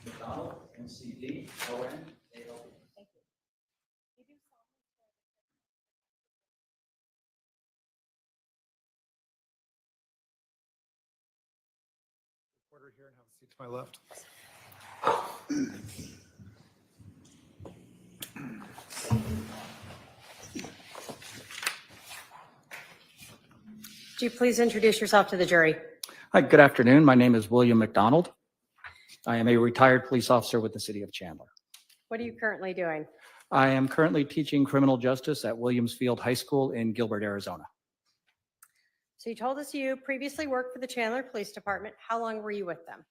[SPEAKER 8] McDonald. McDonald, MCD, ON, ALB.
[SPEAKER 1] Reporter here and have a seat to my left.
[SPEAKER 2] Would you please introduce yourself to the jury?
[SPEAKER 8] Hi, good afternoon. My name is William McDonald. I am a retired police officer with the city of Chandler.
[SPEAKER 2] What are you currently doing?
[SPEAKER 8] I am currently teaching criminal justice at Williams Field High School in Gilbert, Arizona.
[SPEAKER 2] So you told us you previously worked for the Chandler Police Department. How long were you with them?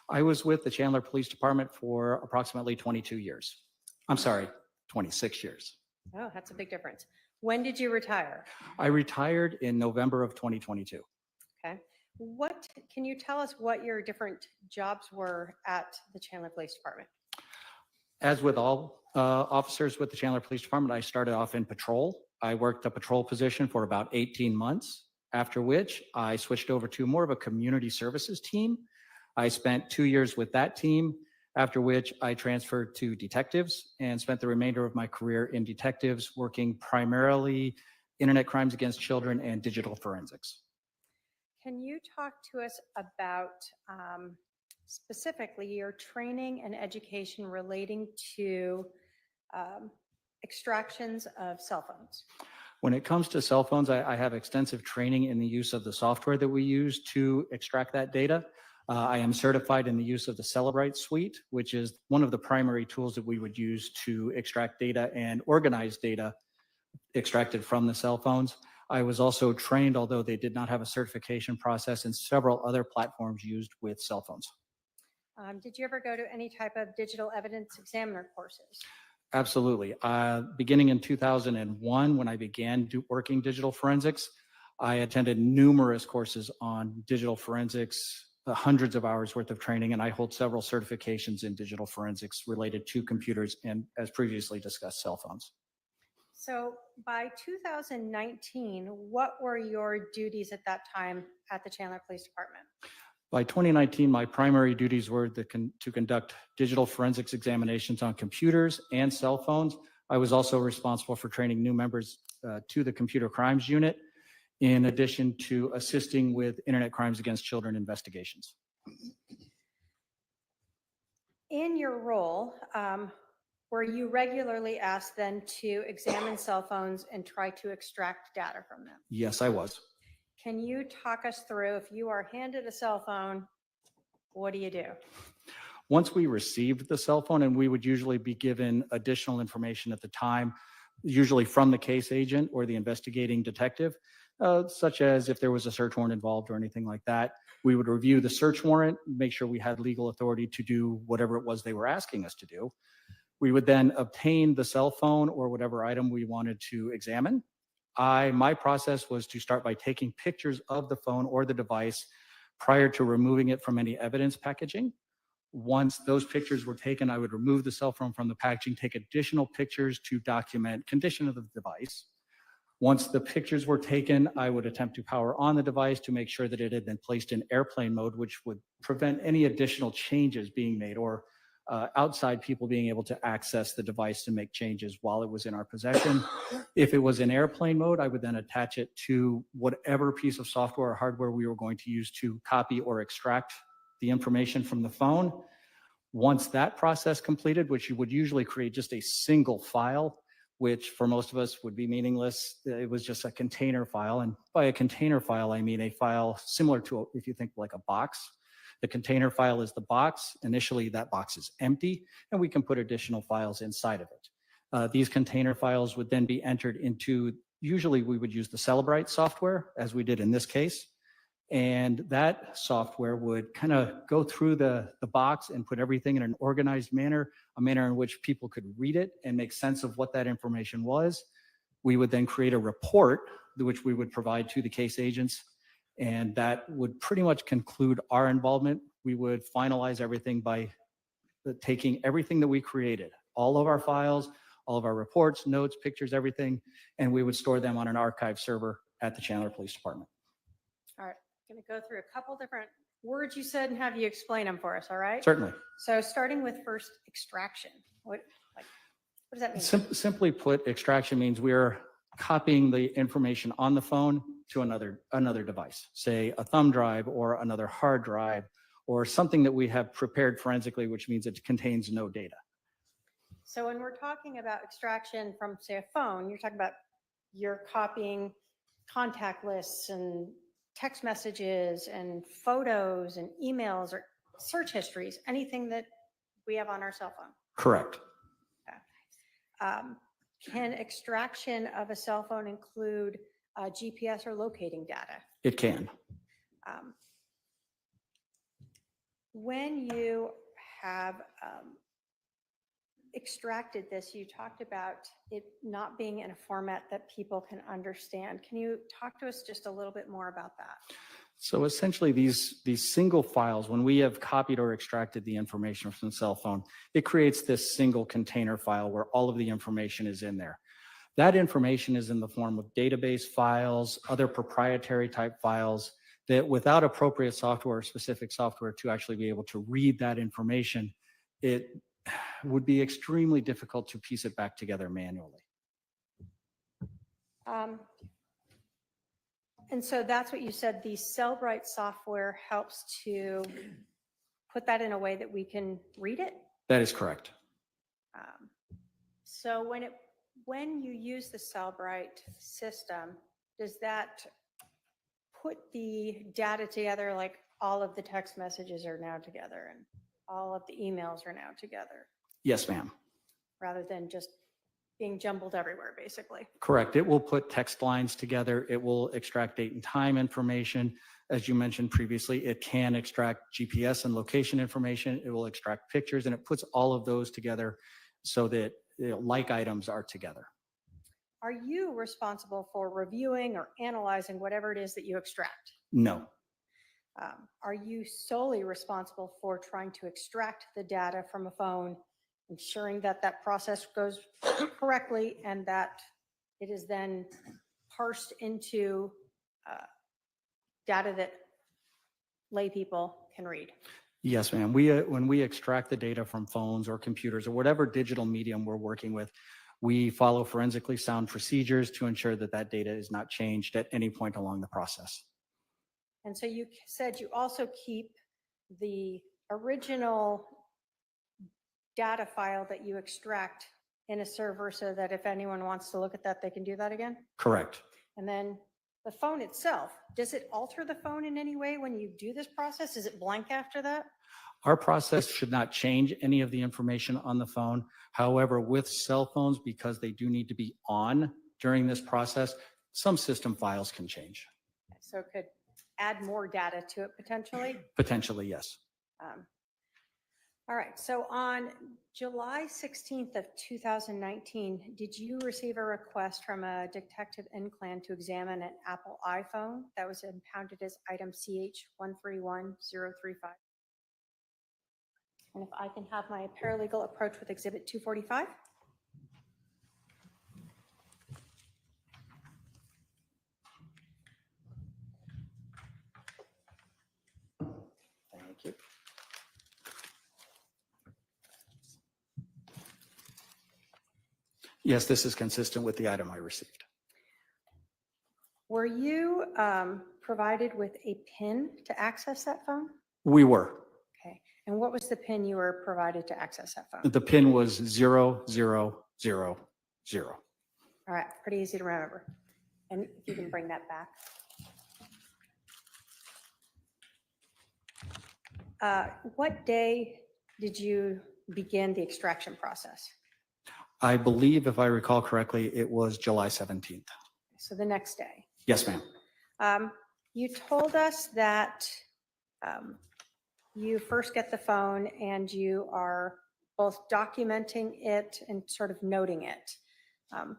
[SPEAKER 8] I was with the Chandler Police Department for approximately 22 years. I'm sorry, 26 years.
[SPEAKER 2] Oh, that's a big difference. When did you retire?
[SPEAKER 8] I retired in November of 2022.
[SPEAKER 2] Okay. Can you tell us what your different jobs were at the Chandler Police Department?
[SPEAKER 8] As with all officers with the Chandler Police Department, I started off in patrol. I worked a patrol position for about 18 months, after which I switched over to more of a community services team. I spent 2 years with that team, after which I transferred to detectives and spent the remainder of my career in detectives, working primarily internet crimes against children and digital forensics.
[SPEAKER 2] Can you talk to us about specifically your training and education relating to extractions of cell phones?
[SPEAKER 8] When it comes to cell phones, I have extensive training in the use of the software that we use to extract that data. I am certified in the use of the Celebrite suite, which is one of the primary tools that we would use to extract data and organize data extracted from the cell phones. I was also trained, although they did not have a certification process, in several other platforms used with cell phones.
[SPEAKER 2] Did you ever go to any type of digital evidence examiner courses?
[SPEAKER 8] Absolutely. Beginning in 2001, when I began working digital forensics, I attended numerous courses on digital forensics, hundreds of hours worth of training, and I hold several certifications in digital forensics related to computers and, as previously discussed, cell phones.
[SPEAKER 2] So by 2019, what were your duties at that time at the Chandler Police Department?
[SPEAKER 8] By 2019, my primary duties were to conduct digital forensics examinations on computers and cell phones. I was also responsible for training new members to the computer crimes unit, in addition to assisting with internet crimes against children investigations.
[SPEAKER 2] In your role, were you regularly asked then to examine cell phones and try to extract data from them?
[SPEAKER 8] Yes, I was.
[SPEAKER 2] Can you talk us through, if you are handed a cell phone, what do you do?
[SPEAKER 8] Once we received the cell phone, and we would usually be given additional information at the time, usually from the case agent or the investigating detective, such as if there was a search warrant involved or anything like that. We would review the search warrant, make sure we had legal authority to do whatever it was they were asking us to do. We would then obtain the cell phone or whatever item we wanted to examine. My process was to start by taking pictures of the phone or the device prior to removing it from any evidence packaging. Once those pictures were taken, I would remove the cell phone from the packaging, take additional pictures to document condition of the device. Once the pictures were taken, I would attempt to power on the device to make sure that it had been placed in airplane mode, which would prevent any additional changes being made or outside people being able to access the device to make changes while it was in our possession. If it was in airplane mode, I would then attach it to whatever piece of software or hardware we were going to use to copy or extract the information from the phone. Once that process completed, which you would usually create just a single file, which for most of us would be meaningless. It was just a container file. And by a container file, I mean a file similar to, if you think like a box. The container file is the box. Initially, that box is empty, and we can put additional files inside of it. These container files would then be entered into, usually we would use the Celebrite software, as we did in this case. And that software would kind of go through the box and put everything in an organized manner, a manner in which people could read it and make sense of what that information was. We would then create a report, which we would provide to the case agents, and that would pretty much conclude our involvement. We would finalize everything by taking everything that we created, all of our files, all of our reports, notes, pictures, everything, and we would store them on an archive server at the Chandler Police Department.
[SPEAKER 2] All right. going to go through a couple different words you said and have you explain them for us, all right?
[SPEAKER 8] Certainly.
[SPEAKER 2] So starting with first, extraction. What does that mean?
[SPEAKER 8] Simply put, extraction means we're copying the information on the phone to another device, say a thumb drive or another hard drive or something that we have prepared forensically, which means it contains no data.
[SPEAKER 2] So when we're talking about extraction from, say, a phone, you're talking about you're copying contact lists and text messages and photos and emails or search histories, anything that we have on our cell phone.
[SPEAKER 8] Correct.
[SPEAKER 2] Can extraction of a cell phone include GPS or locating data?
[SPEAKER 8] It can.
[SPEAKER 2] When you have extracted this, you talked about it not being in a format that people can understand. Can you talk to us just a little bit more about that?
[SPEAKER 8] So essentially these single files, when we have copied or extracted the information from the cell phone, it creates this single container file where all of the information is in there. That information is in the form of database files, other proprietary type files that without appropriate software or specific software to actually be able to read that information, it would be extremely difficult to piece it back together manually.
[SPEAKER 2] And so that's what you said, the Cellbrite software helps to put that in a way that we can read it?
[SPEAKER 8] That is correct.
[SPEAKER 2] So when you use the Cellbrite system, does that put the data together, like all of the text messages are now together and all of the emails are now together,
[SPEAKER 8] Yes, ma'am.
[SPEAKER 2] rather than just being jumbled everywhere, basically?
[SPEAKER 8] Correct. It will put text lines together. It will extract date and time information. As you mentioned previously, it can extract GPS and location information. It will extract pictures, and it puts all of those together so that like items are together.
[SPEAKER 2] Are you responsible for reviewing or analyzing whatever it is that you extract?
[SPEAKER 8] No.
[SPEAKER 2] Are you solely responsible for trying to extract the data from a phone, ensuring that that process goes correctly and that it is then parsed into data that lay people can read?
[SPEAKER 8] Yes, ma'am. When we extract the data from phones or computers or whatever digital medium we're working with, we follow forensically sound procedures to ensure that that data is not changed at any point along the process.
[SPEAKER 2] And so you said you also keep the original data file that you extract in a server so that if anyone wants to look at that, they can do that again?
[SPEAKER 8] Correct.
[SPEAKER 2] And then the phone itself, does it alter the phone in any way when you do this process? Is it blank after that?
[SPEAKER 8] Our process should not change any of the information on the phone. However, with cell phones, because they do need to be on during this process, some system files can change.
[SPEAKER 2] So it could add more data to it potentially?
[SPEAKER 8] Potentially, yes.
[SPEAKER 2] All right, so on July 16th of 2019, did you receive a request from a detective in Clan to examine an Apple iPhone that was impounded as item CH131035? And if I can have my paralegal approach with Exhibit 245.
[SPEAKER 8] Thank you. Yes, this is consistent with the item I received.
[SPEAKER 2] Were you provided with a PIN to access that phone?
[SPEAKER 8] We were.
[SPEAKER 2] Okay, and what was the PIN you were provided to access that phone?
[SPEAKER 8] The PIN was 0000.
[SPEAKER 2] All right, pretty easy to remember. And if you can bring that back. What day did you begin the extraction process?
[SPEAKER 8] I believe, if I recall correctly, it was July 17th.
[SPEAKER 2] So the next day.
[SPEAKER 8] Yes, ma'am.
[SPEAKER 2] You told us that you first get the phone and you are both documenting it and sort of noting it. I'm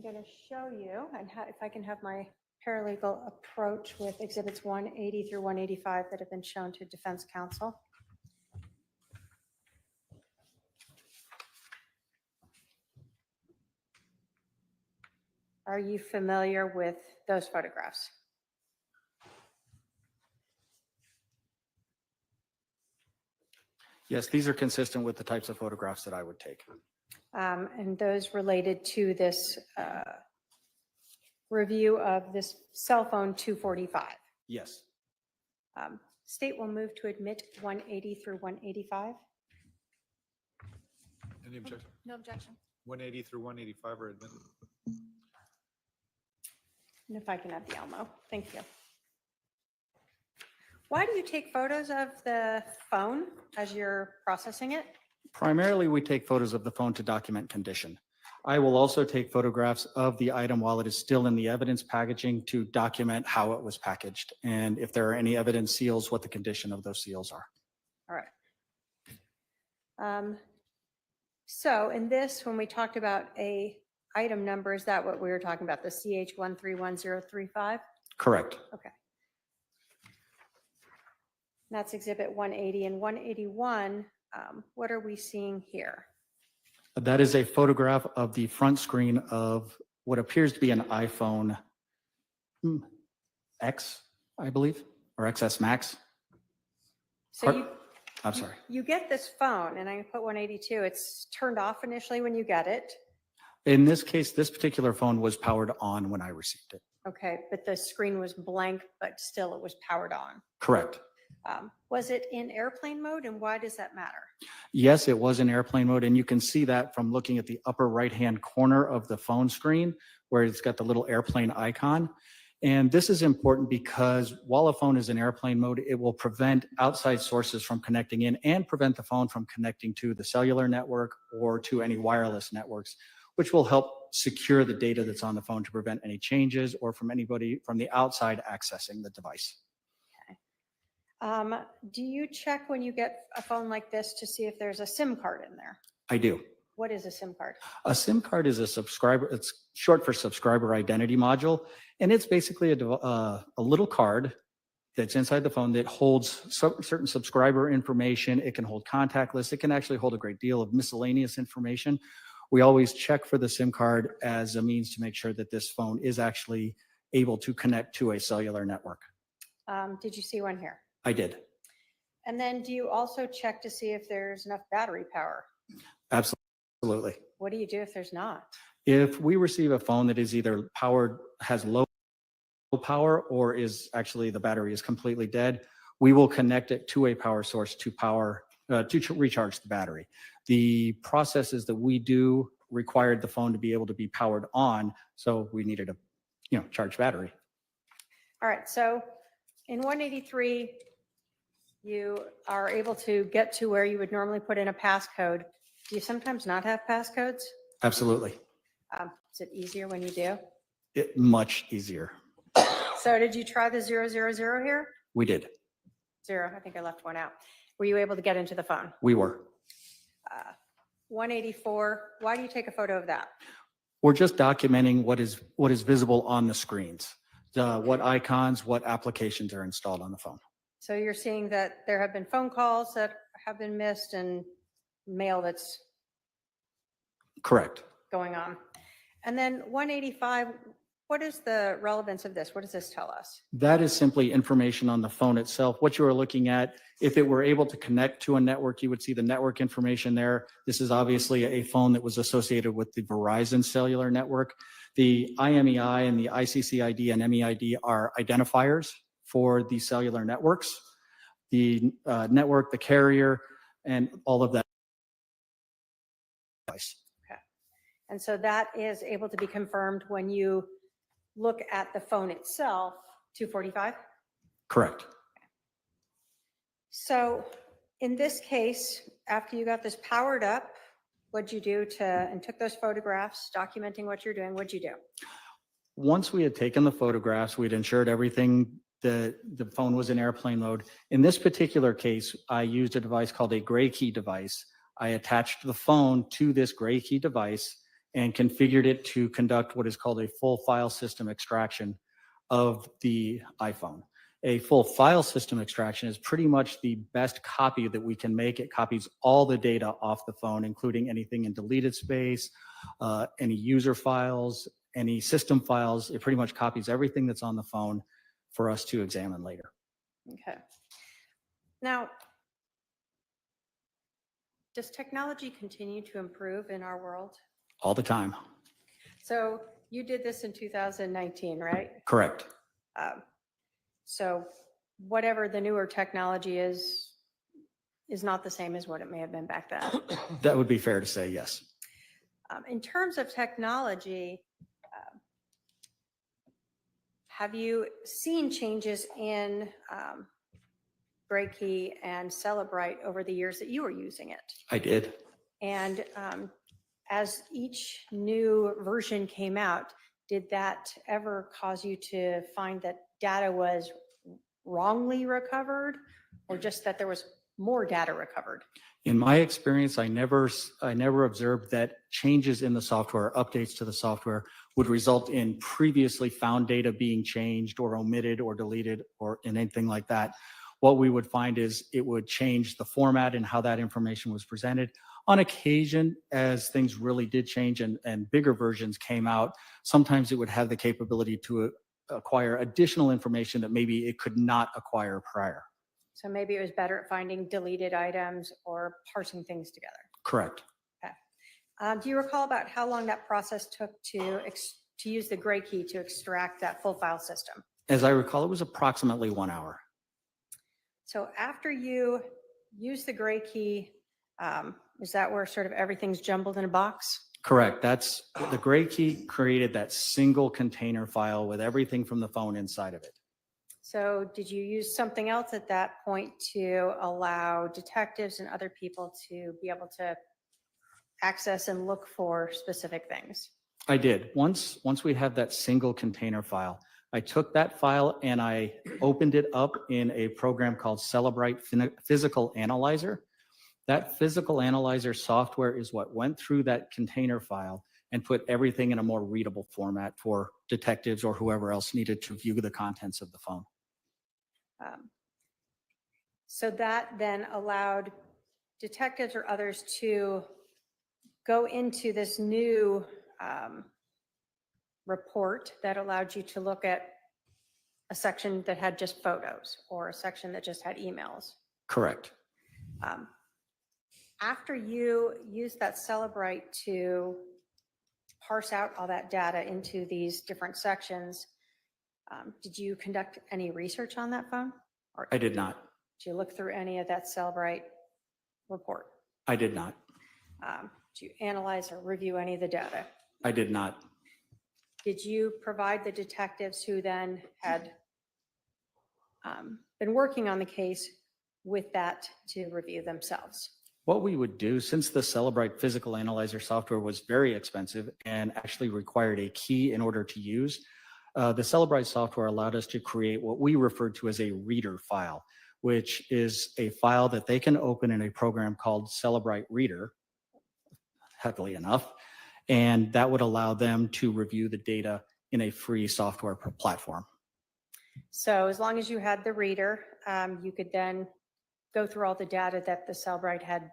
[SPEAKER 2] going to show you, and if I can have my paralegal approach with exhibits 180 through 185 that have been shown to defense counsel. Are you familiar with those photographs?
[SPEAKER 8] Yes, these are consistent with the types of photographs that I would take.
[SPEAKER 2] And those related to this review of this cell phone 245.
[SPEAKER 8] Yes.
[SPEAKER 2] State will move to admit 180 through 185.
[SPEAKER 1] Any objection?
[SPEAKER 5] No objection.
[SPEAKER 1] 180 through 185 are admitted.
[SPEAKER 2] And if I can have the Elmo, thank you. Why do you take photos of the phone as you're processing it?
[SPEAKER 8] Primarily, we take photos of the phone to document condition. I will also take photographs of the item while it is still in the evidence packaging to document how it was packaged and if there are any evidence seals, what the condition of those seals are.
[SPEAKER 2] All right. So in this, when we talked about a item number, is that what we were talking about, the CH131035?
[SPEAKER 8] Correct.
[SPEAKER 2] Okay. That's exhibit 180 and 181. What are we seeing here?
[SPEAKER 8] That is a photograph of the front screen of what appears to be an iPhone X, I believe, or XS Max.
[SPEAKER 2] So
[SPEAKER 8] I'm sorry.
[SPEAKER 2] you get this phone, and I put 182. It's turned off initially when you get it.
[SPEAKER 8] In this case, this particular phone was powered on when I received it.
[SPEAKER 2] Okay, but the screen was blank, but still it was powered on.
[SPEAKER 8] Correct.
[SPEAKER 2] Was it in airplane mode, and why does that matter?
[SPEAKER 8] Yes, it was in airplane mode, and you can see that from looking at the upper right-hand corner of the phone screen where it's got the little airplane icon. And this is important because while a phone is in airplane mode, it will prevent outside sources from connecting in and prevent the phone from connecting to the cellular network or to any wireless networks, which will help secure the data that's on the phone to prevent any changes or from anybody from the outside accessing the device.
[SPEAKER 2] Do you check when you get a phone like this to see if there's a SIM card in there?
[SPEAKER 8] I do.
[SPEAKER 2] What is a SIM card?
[SPEAKER 8] A SIM card is a subscriber, it's short for subscriber identity module, and it's basically a little card that's inside the phone that holds certain subscriber information. It can hold contact lists. It can actually hold a great deal of miscellaneous information. We always check for the SIM card as a means to make sure that this phone is actually able to connect to a cellular network.
[SPEAKER 2] Did you see one here?
[SPEAKER 8] I did.
[SPEAKER 2] And then do you also check to see if there's enough battery power?
[SPEAKER 8] Absolutely.
[SPEAKER 2] What do you do if there's not?
[SPEAKER 8] If we receive a phone that is either powered, has low power, or is actually the battery is completely dead, we will connect it to a power source to recharge the battery. The processes that we do required the phone to be able to be powered on, so we needed a charged battery.
[SPEAKER 2] All right, so in 183, you are able to get to where you would normally put in a passcode. Do you sometimes not have passcodes?
[SPEAKER 8] Absolutely.
[SPEAKER 2] Is it easier when you do?
[SPEAKER 8] Much easier.
[SPEAKER 2] So did you try the 000 here?
[SPEAKER 8] We did.
[SPEAKER 2] 0, I think I left one out. Were you able to get into the phone?
[SPEAKER 8] We were.
[SPEAKER 2] 184, why do you take a photo of that?
[SPEAKER 8] We're just documenting what is visible on the screens, what icons, what applications are installed on the phone.
[SPEAKER 2] So you're seeing that there have been phone calls that have been missed and mail that's
[SPEAKER 8] Correct.
[SPEAKER 2] going on. And then 185, what is the relevance of this? What does this tell us?
[SPEAKER 8] That is simply information on the phone itself. What you are looking at, if it were able to connect to a network, you would see the network information there. This is obviously a phone that was associated with the Verizon cellular network. The IMEI and the ICCID and MEID are identifiers for the cellular networks, the network, the carrier, and all of that.
[SPEAKER 2] Okay. And so that is able to be confirmed when you look at the phone itself, 245?
[SPEAKER 8] Correct.
[SPEAKER 2] So in this case, after you got this powered up, what'd you do and took those photographs, documenting what you're doing, what'd you do?
[SPEAKER 8] Once we had taken the photographs, we'd ensured everything, the phone was in airplane mode. In this particular case, I used a device called a gray key device. I attached the phone to this gray key device and configured it to conduct what is called a full file system extraction of the iPhone. A full file system extraction is pretty much the best copy that we can make. It copies all the data off the phone, including anything in deleted space, any user files, any system files. It pretty much copies everything that's on the phone for us to examine later.
[SPEAKER 2] Okay. Now, Does technology continue to improve in our world?
[SPEAKER 8] All the time.
[SPEAKER 2] So you did this in 2019, right?
[SPEAKER 8] Correct.
[SPEAKER 2] So whatever the newer technology is not the same as what it may have been back then.
[SPEAKER 8] That would be fair to say, yes.
[SPEAKER 2] In terms of technology, have you seen changes in Gray Key and Celebrite over the years that you were using it?
[SPEAKER 8] I did.
[SPEAKER 2] And as each new version came out, did that ever cause you to find that data was wrongly recovered, or just that there was more data recovered?
[SPEAKER 8] In my experience, I never observed that changes in the software, updates to the software would result in previously found data being changed or omitted or deleted or in anything like that. What we would find is it would change the format and how that information was presented. On occasion, as things really did change and bigger versions came out, sometimes it would have the capability to acquire additional information that maybe it could not acquire prior.
[SPEAKER 2] So maybe it was better at finding deleted items or parsing things together.
[SPEAKER 8] Correct.
[SPEAKER 2] Okay. Do you recall about how long that process took to use the Gray Key to extract that full file system?
[SPEAKER 8] As I recall, it was approximately 1 hour.
[SPEAKER 2] So after you use the Gray Key, is that where sort of everything's jumbled in a box?
[SPEAKER 8] Correct. That's the Gray Key created that single container file with everything from the phone inside of it.
[SPEAKER 2] So did you use something else at that point to allow detectives and other people to be able to access and look for specific things?
[SPEAKER 8] I did. Once we had that single container file, I took that file and I opened it up in a program called Celebrite Physical Analyzer. That physical analyzer software is what went through that container file and put everything in a more readable format for detectives or whoever else needed to view the contents of the phone.
[SPEAKER 2] So that then allowed detectives or others to go into this new report that allowed you to look at a section that had just photos or a section that just had emails.
[SPEAKER 8] Correct.
[SPEAKER 2] After you used that Celebrite to parse out all that data into these different sections, did you conduct any research on that phone? Or
[SPEAKER 8] I did not.
[SPEAKER 2] did you look through any of that Celebrite report?
[SPEAKER 8] I did not.
[SPEAKER 2] Did you analyze or review any of the data?
[SPEAKER 8] I did not.
[SPEAKER 2] Did you provide the detectives who then had been working on the case with that to review themselves?
[SPEAKER 8] What we would do, since the Celebrite Physical Analyzer software was very expensive and actually required a key in order to use, the Celebrite software allowed us to create what we referred to as a reader file, which is a file that they can open in a program called Celebrite Reader, happily enough, and that would allow them to review the data in a free software platform.
[SPEAKER 2] So as long as you had the reader, you could then go through all the data that the Celebrite had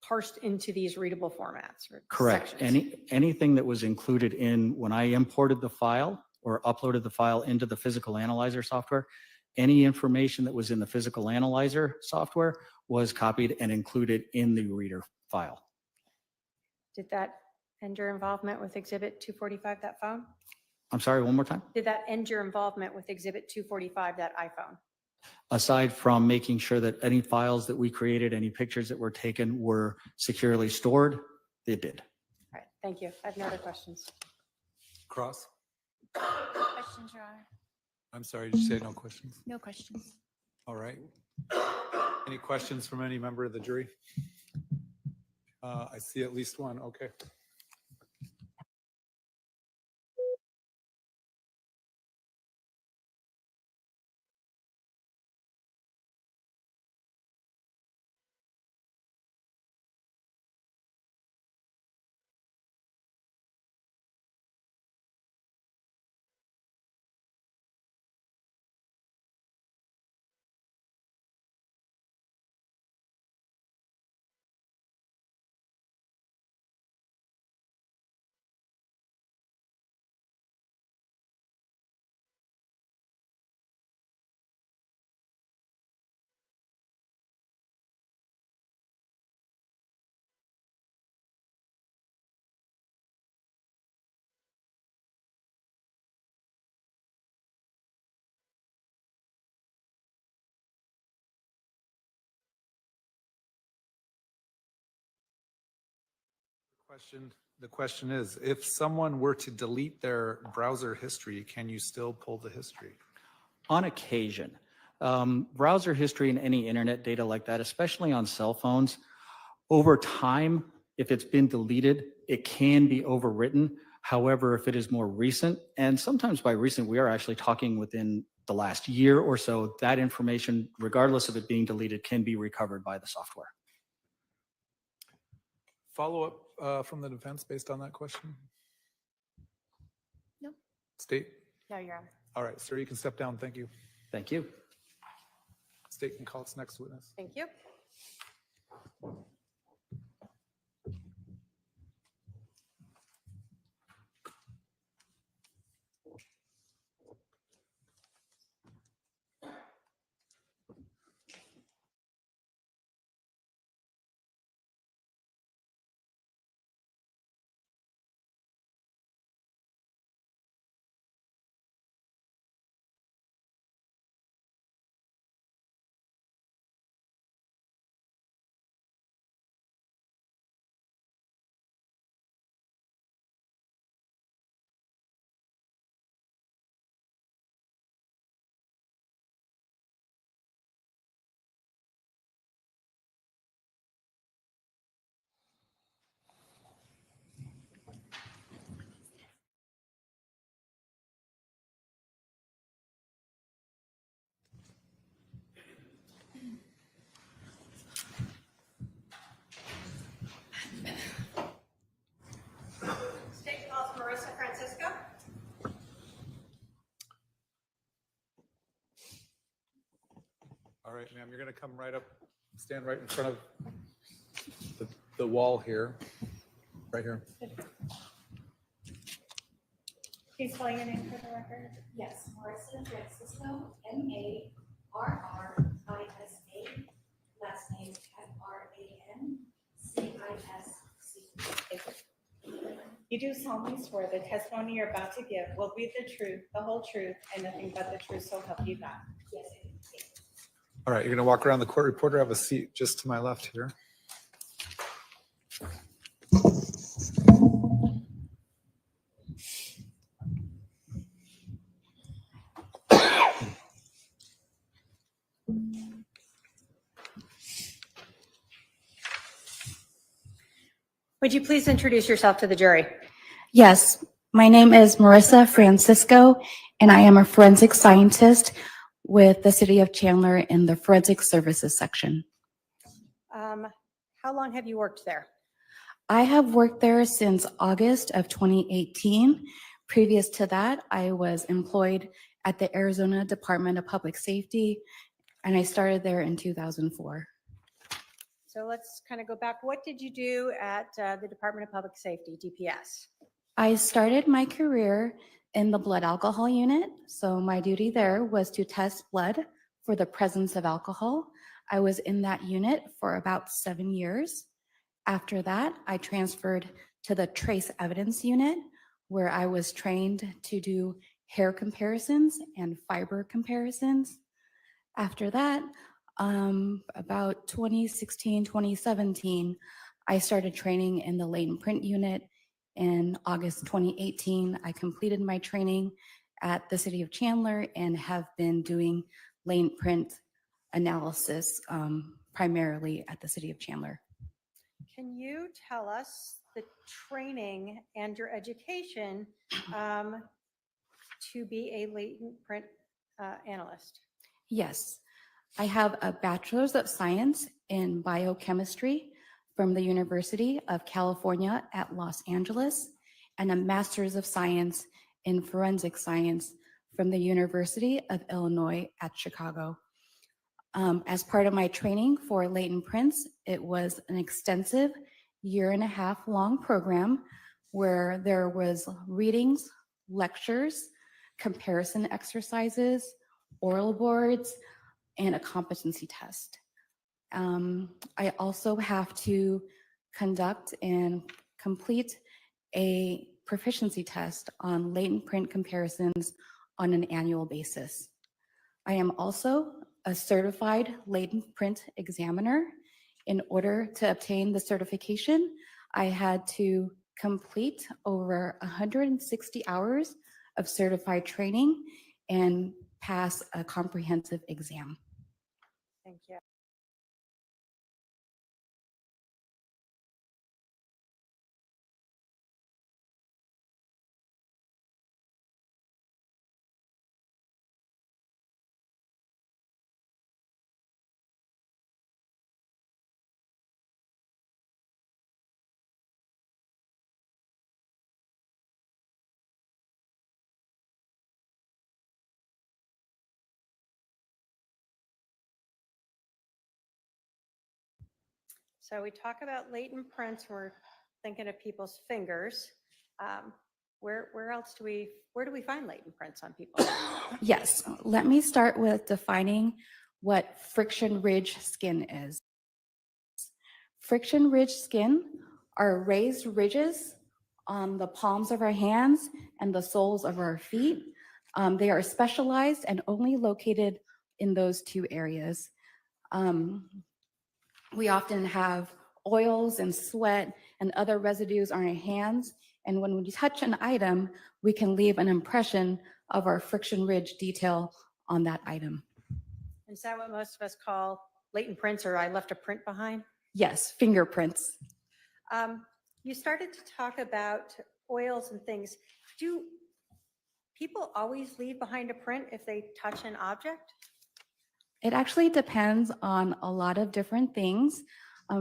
[SPEAKER 2] parsed into these readable formats. Or
[SPEAKER 8] Correct.
[SPEAKER 2] sections.
[SPEAKER 8] Anything that was included in when I imported the file or uploaded the file into the Physical Analyzer software, any information that was in the Physical Analyzer software was copied and included in the reader file.
[SPEAKER 2] Did that end your involvement with Exhibit 245, that phone?
[SPEAKER 8] I'm sorry, one more time?
[SPEAKER 2] Did that end your involvement with Exhibit 245, that iPhone?
[SPEAKER 8] Aside from making sure that any files that we created, any pictures that were taken were securely stored, it did.
[SPEAKER 2] All right, thank you. I have no other questions.
[SPEAKER 1] Cross?
[SPEAKER 6] Questions, Your Honor?
[SPEAKER 1] I'm sorry, did you say no questions?
[SPEAKER 6] No questions.
[SPEAKER 1] All right. Any questions from any member of the jury? I see at least one. Okay. The question is, if someone were to delete their browser history, can you still pull the history?
[SPEAKER 8] On occasion. Browser history and any internet data like that, especially on cell phones, over time, if it's been deleted, it can be overwritten. However, if it is more recent, and sometimes by recent, we are actually talking within the last year or so, that information, regardless of it being deleted, can be recovered by the software.
[SPEAKER 1] Follow-up from the defense based on that question?
[SPEAKER 2] No.
[SPEAKER 1] State?
[SPEAKER 2] No, Your Honor.
[SPEAKER 1] All right, sir, you can step down. Thank you.
[SPEAKER 8] Thank you.
[SPEAKER 1] State can call its next witness.
[SPEAKER 2] Thank you. State calls Marissa Francisco.
[SPEAKER 1] All right, ma'am, you're going to come right up, stand right in front of the wall here, right here.
[SPEAKER 6] Please spell your name for the record.
[SPEAKER 5] Yes, Marissa Francisco, M-A-R-R-I-S-A, last name F-R-A-N-C-I-S-C.
[SPEAKER 6] You do solemnly swear the testimony you're about to give will be the truth, the whole truth, and nothing but the truth, so help you God.
[SPEAKER 5] Yes, I do.
[SPEAKER 1] All right, you're going to walk around the court reporter. Have a seat just to my left here.
[SPEAKER 2] Would you please introduce yourself to the jury?
[SPEAKER 5] Yes, my name is Marissa Francisco, and I am a forensic scientist with the City of Chandler in the Forensic Services section.
[SPEAKER 2] How long have you worked there?
[SPEAKER 5] I have worked there since August of 2018. Previous to that, I was employed at the Arizona Department of Public Safety, and I started there in 2004.
[SPEAKER 2] So let's kind of go back. What did you do at the Department of Public Safety, DPS?
[SPEAKER 5] I started my career in the blood alcohol unit. So my duty there was to test blood for the presence of alcohol. I was in that unit for about 7 years. After that, I transferred to the trace evidence unit, where I was trained to do hair comparisons and fiber comparisons. After that, about 2016, 2017, I started training in the latent print unit. In August 2018, I completed my training at the City of Chandler and have been doing latent print analysis primarily at the City of Chandler.
[SPEAKER 2] Can you tell us the training and your education to be a latent print analyst?
[SPEAKER 5] Yes, I have a Bachelor's of Science in Biochemistry from the University of California at Los Angeles and a Master's of Science in Forensic Science from the University of Illinois at Chicago. As part of my training for latent prints, it was an extensive 1.5 year long program where there was readings, lectures, comparison exercises, oral boards, and a competency test. I also have to conduct and complete a proficiency test on latent print comparisons on an annual basis. I am also a certified latent print examiner. In order to obtain the certification, I had to complete over 160 hours of certified training and pass a comprehensive exam.
[SPEAKER 2] Thank you. So we talk about latent prints, we're thinking of people's fingers. Where else where do we find latent prints on people?
[SPEAKER 5] Yes, let me start with defining what friction ridge skin is. Friction ridge skin are raised ridges on the palms of our hands and the soles of our feet. They are specialized and only located in those two areas. We often have oils and sweat and other residues on our hands. And when we touch an item, we can leave an impression of our friction ridge detail on that item.
[SPEAKER 2] Is that what most of us call latent prints, or I left a print behind?
[SPEAKER 5] Yes, fingerprints.
[SPEAKER 2] You started to talk about oils and things. Do people always leave behind a print if they touch an object?
[SPEAKER 5] It actually depends on a lot of different things.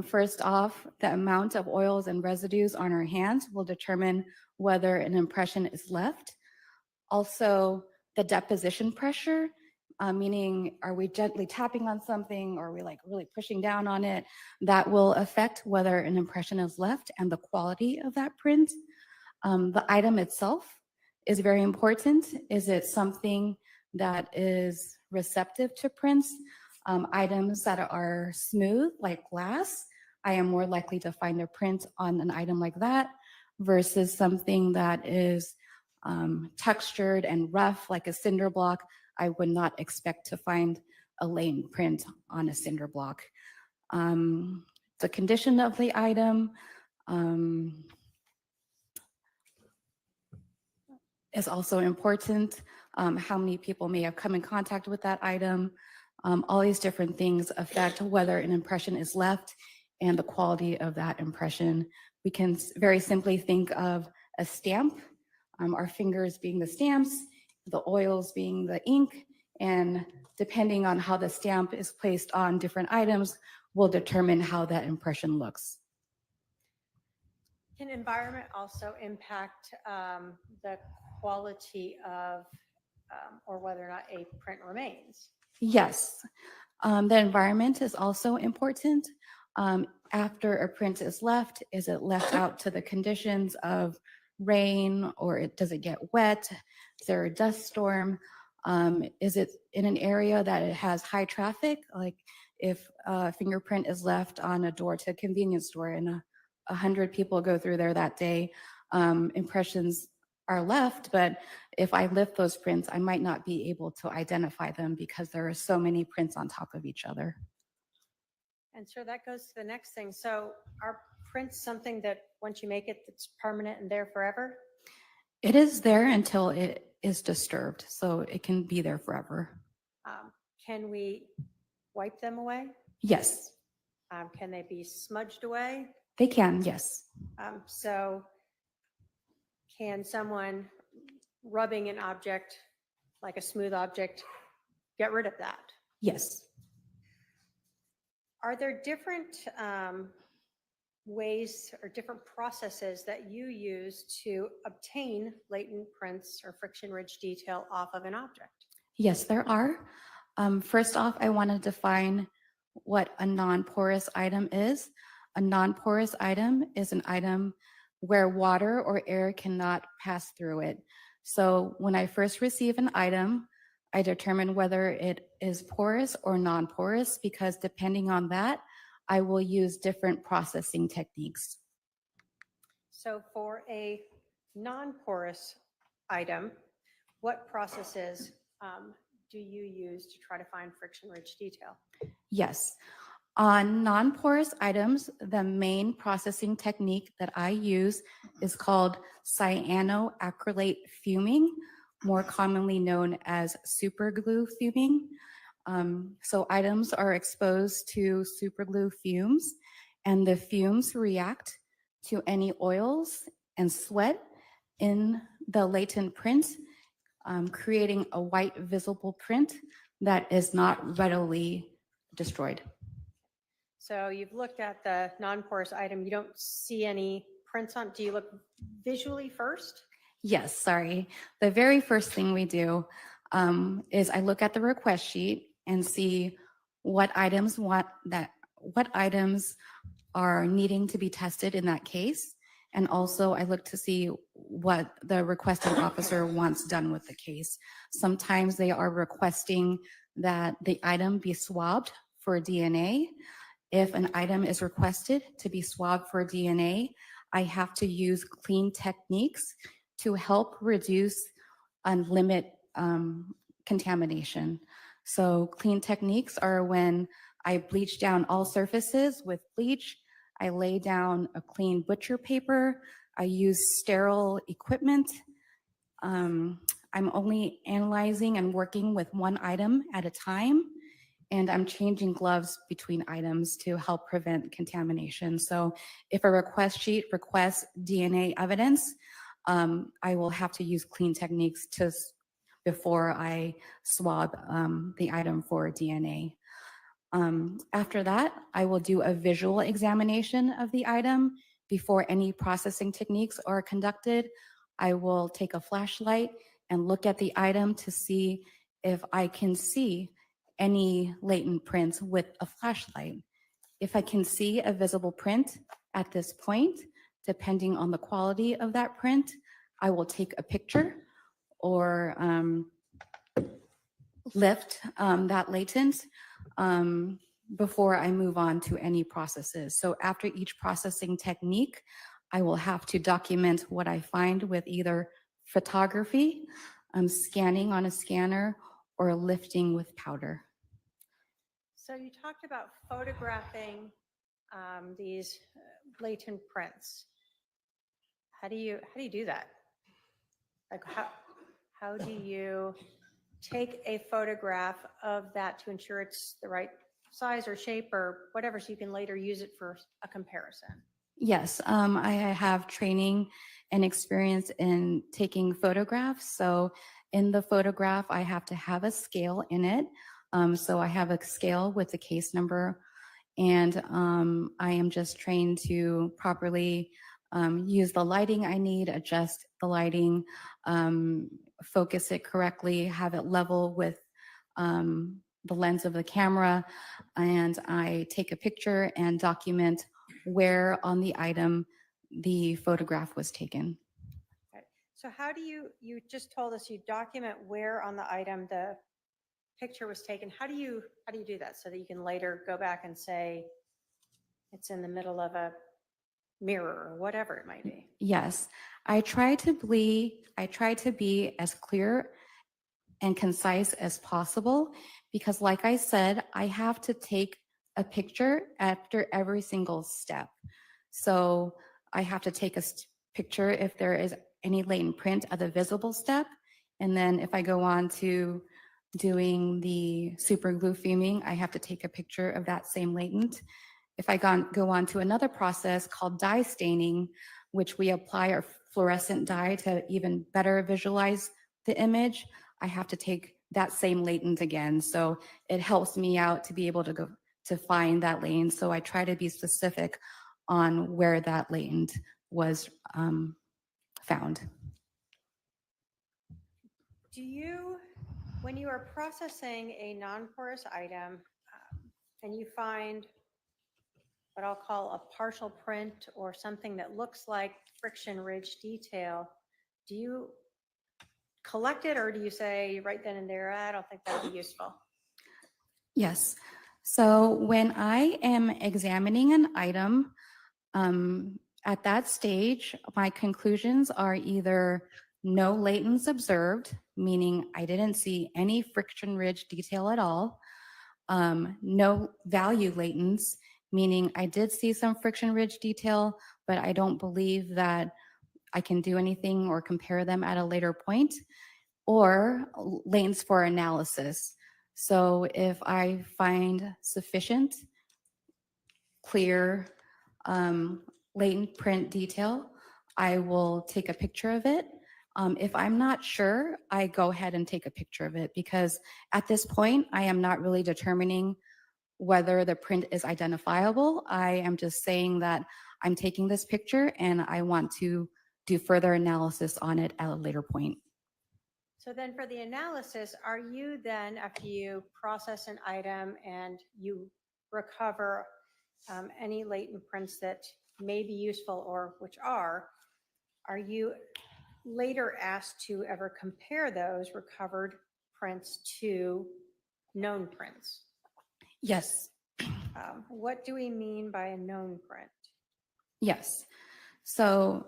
[SPEAKER 5] First off, the amount of oils and residues on our hands will determine whether an impression is left. Also, the deposition pressure, meaning are we gently tapping on something or are we like really pushing down on it? That will affect whether an impression is left and the quality of that print. The item itself is very important. Is it something that is receptive to prints? Items that are smooth, like glass, I am more likely to find a print on an item like that versus something that is textured and rough, like a cinder block. I would not expect to find a latent print on a cinder block. The condition of the item is also important. How many people may have come in contact with that item. All these different things affect whether an impression is left and the quality of that impression. We can very simply think of a stamp, our fingers being the stamps, the oils being the ink, and depending on how the stamp is placed on different items will determine how that impression looks.
[SPEAKER 2] Can environment also impact the quality of or whether or not a print remains?
[SPEAKER 5] Yes, the environment is also important. After a print is left, is it left out to the conditions of rain or does it get wet? Is there a dust storm? Is it in an area that it has high traffic? Like if a fingerprint is left on a door to a convenience store and 100 people go through there that day, impressions are left, but if I lift those prints, I might not be able to identify them because there are so many prints on top of each other.
[SPEAKER 2] And so that goes to the next thing. So are prints something that once you make it, it's permanent and there forever?
[SPEAKER 5] It is there until it is disturbed, so it can be there forever.
[SPEAKER 2] Can we wipe them away?
[SPEAKER 5] Yes,
[SPEAKER 2] Can they be smudged away?
[SPEAKER 5] they can, yes.
[SPEAKER 2] So can someone rubbing an object, like a smooth object, get rid of that?
[SPEAKER 5] Yes.
[SPEAKER 2] Are there different ways or different processes that you use to obtain latent prints or friction ridge detail off of an object?
[SPEAKER 5] Yes, there are. First off, I want to define what a non-porous item is. A non-porous item is an item where water or air cannot pass through it. So when I first receive an item, I determine whether it is porous or non-porous because depending on that, I will use different processing techniques.
[SPEAKER 2] So for a non-porous item, what processes do you use to try to find friction ridge detail?
[SPEAKER 5] Yes. On non-porous items, the main processing technique that I use is called cyanoacrylate fuming, more commonly known as superglue fuming. So items are exposed to superglue fumes, and the fumes react to any oils and sweat in the latent print, creating a white visible print that is not readily destroyed.
[SPEAKER 2] So you've looked at the non-porous item. You don't see any prints on. Do you look visually first?
[SPEAKER 5] Yes, sorry. The very first thing we do is I look at the request sheet and see what items are needing to be tested in that case. And also I look to see what the requesting officer wants done with the case. Sometimes they are requesting that the item be swabbed for DNA. If an item is requested to be swabbed for DNA, I have to use clean techniques to help reduce and limit contamination. So clean techniques are when I bleach down all surfaces with bleach, I lay down a clean butcher paper, I use sterile equipment. I'm only analyzing and working with one item at a time, and I'm changing gloves between items to help prevent contamination. So if a request sheet requests DNA evidence, I will have to use clean techniques before I swab the item for DNA. After that, I will do a visual examination of the item before any processing techniques are conducted. I will take a flashlight and look at the item to see if I can see any latent prints with a flashlight. If I can see a visible print at this point, depending on the quality of that print, I will take a picture or lift that latent before I move on to any processes. So after each processing technique, I will have to document what I find with either photography, scanning on a scanner, or lifting with powder.
[SPEAKER 2] So you talked about photographing these latent prints. How do you do that? Like how do you take a photograph of that to ensure it's the right size or shape or whatever, so you can later use it for a comparison?
[SPEAKER 5] Yes, I have training and experience in taking photographs. So in the photograph, I have to have a scale in it. So I have a scale with the case number, and I am just trained to properly use the lighting I need, adjust the lighting, focus it correctly, have it level with the lens of the camera, and I take a picture and document where on the item the photograph was taken.
[SPEAKER 2] Okay. So how do you just told us you document where on the item the picture was taken. How do you do that so that you can later go back and say it's in the middle of a mirror or whatever it might be?
[SPEAKER 5] Yes, I try to be as clear and concise as possible, because like I said, I have to take a picture after every single step. So I have to take a picture if there is any latent print at the visible step. And then if I go on to doing the super glue fuming, I have to take a picture of that same latent. If I go on to another process called dye staining, which we apply our fluorescent dye to even better visualize the image, I have to take that same latent again. So it helps me out to be able to find that latent. So I try to be specific on where that latent was found.
[SPEAKER 2] Do you, when you are processing a non-porous item and you find what I'll call a partial print or something that looks like friction ridge detail, do you collect it, or do you say right then and there, I don't think that would be useful?
[SPEAKER 5] Yes. So when I am examining an item, at that stage, my conclusions are either no latents observed, meaning I didn't see any friction ridge detail at all, No value latents, meaning I did see some friction ridge detail, but I don't believe that I can do anything or compare them at a later point, or latents for analysis. So if I find sufficient, clear, latent print detail, I will take a picture of it. If I'm not sure, I go ahead and take a picture of it, because at this point, I am not really determining whether the print is identifiable. I am just saying that I'm taking this picture and I want to do further analysis on it at a later point.
[SPEAKER 2] So then for the analysis, are you then, after you process an item and you recover any latent prints that may be useful or which are you later asked to ever compare those recovered prints to known prints?
[SPEAKER 5] Yes,
[SPEAKER 2] What do we mean by a known print?
[SPEAKER 5] yes. So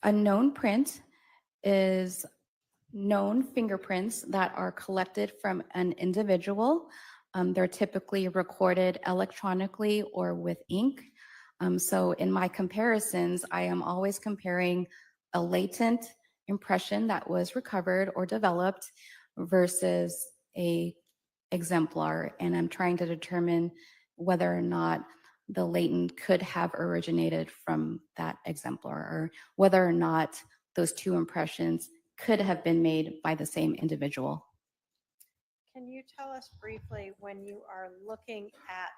[SPEAKER 5] a known print is known fingerprints that are collected from an individual. They're typically recorded electronically or with ink. So in my comparisons, I am always comparing a latent impression that was recovered or developed versus a exemplar, and I'm trying to determine whether or not the latent could have originated from that exemplar, or whether or not those two impressions could have been made by the same individual.
[SPEAKER 2] Can you tell us briefly, when you are looking at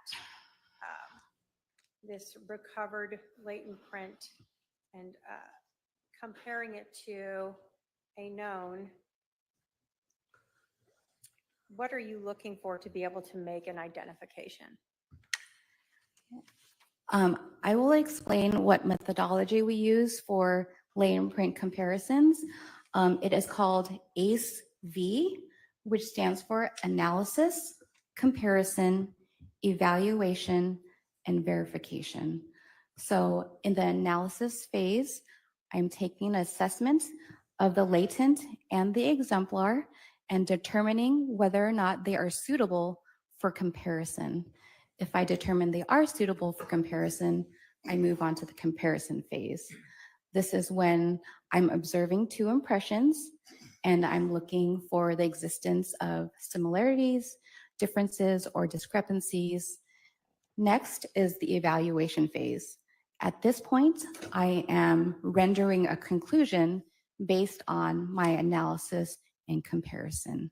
[SPEAKER 2] this recovered latent print and comparing it to a known, what are you looking for to be able to make an identification?
[SPEAKER 5] I will explain what methodology we use for latent print comparisons. It is called ACE-V, which stands for Analysis, Comparison, Evaluation, and Verification. So in the analysis phase, I'm taking an assessment of the latent and the exemplar and determining whether or not they are suitable for comparison. If I determine they are suitable for comparison, I move on to the comparison phase. This is when I'm observing two impressions and I'm looking for the existence of similarities, differences, or discrepancies. Next is the evaluation phase. At this point, I am rendering a conclusion based on my analysis and comparison.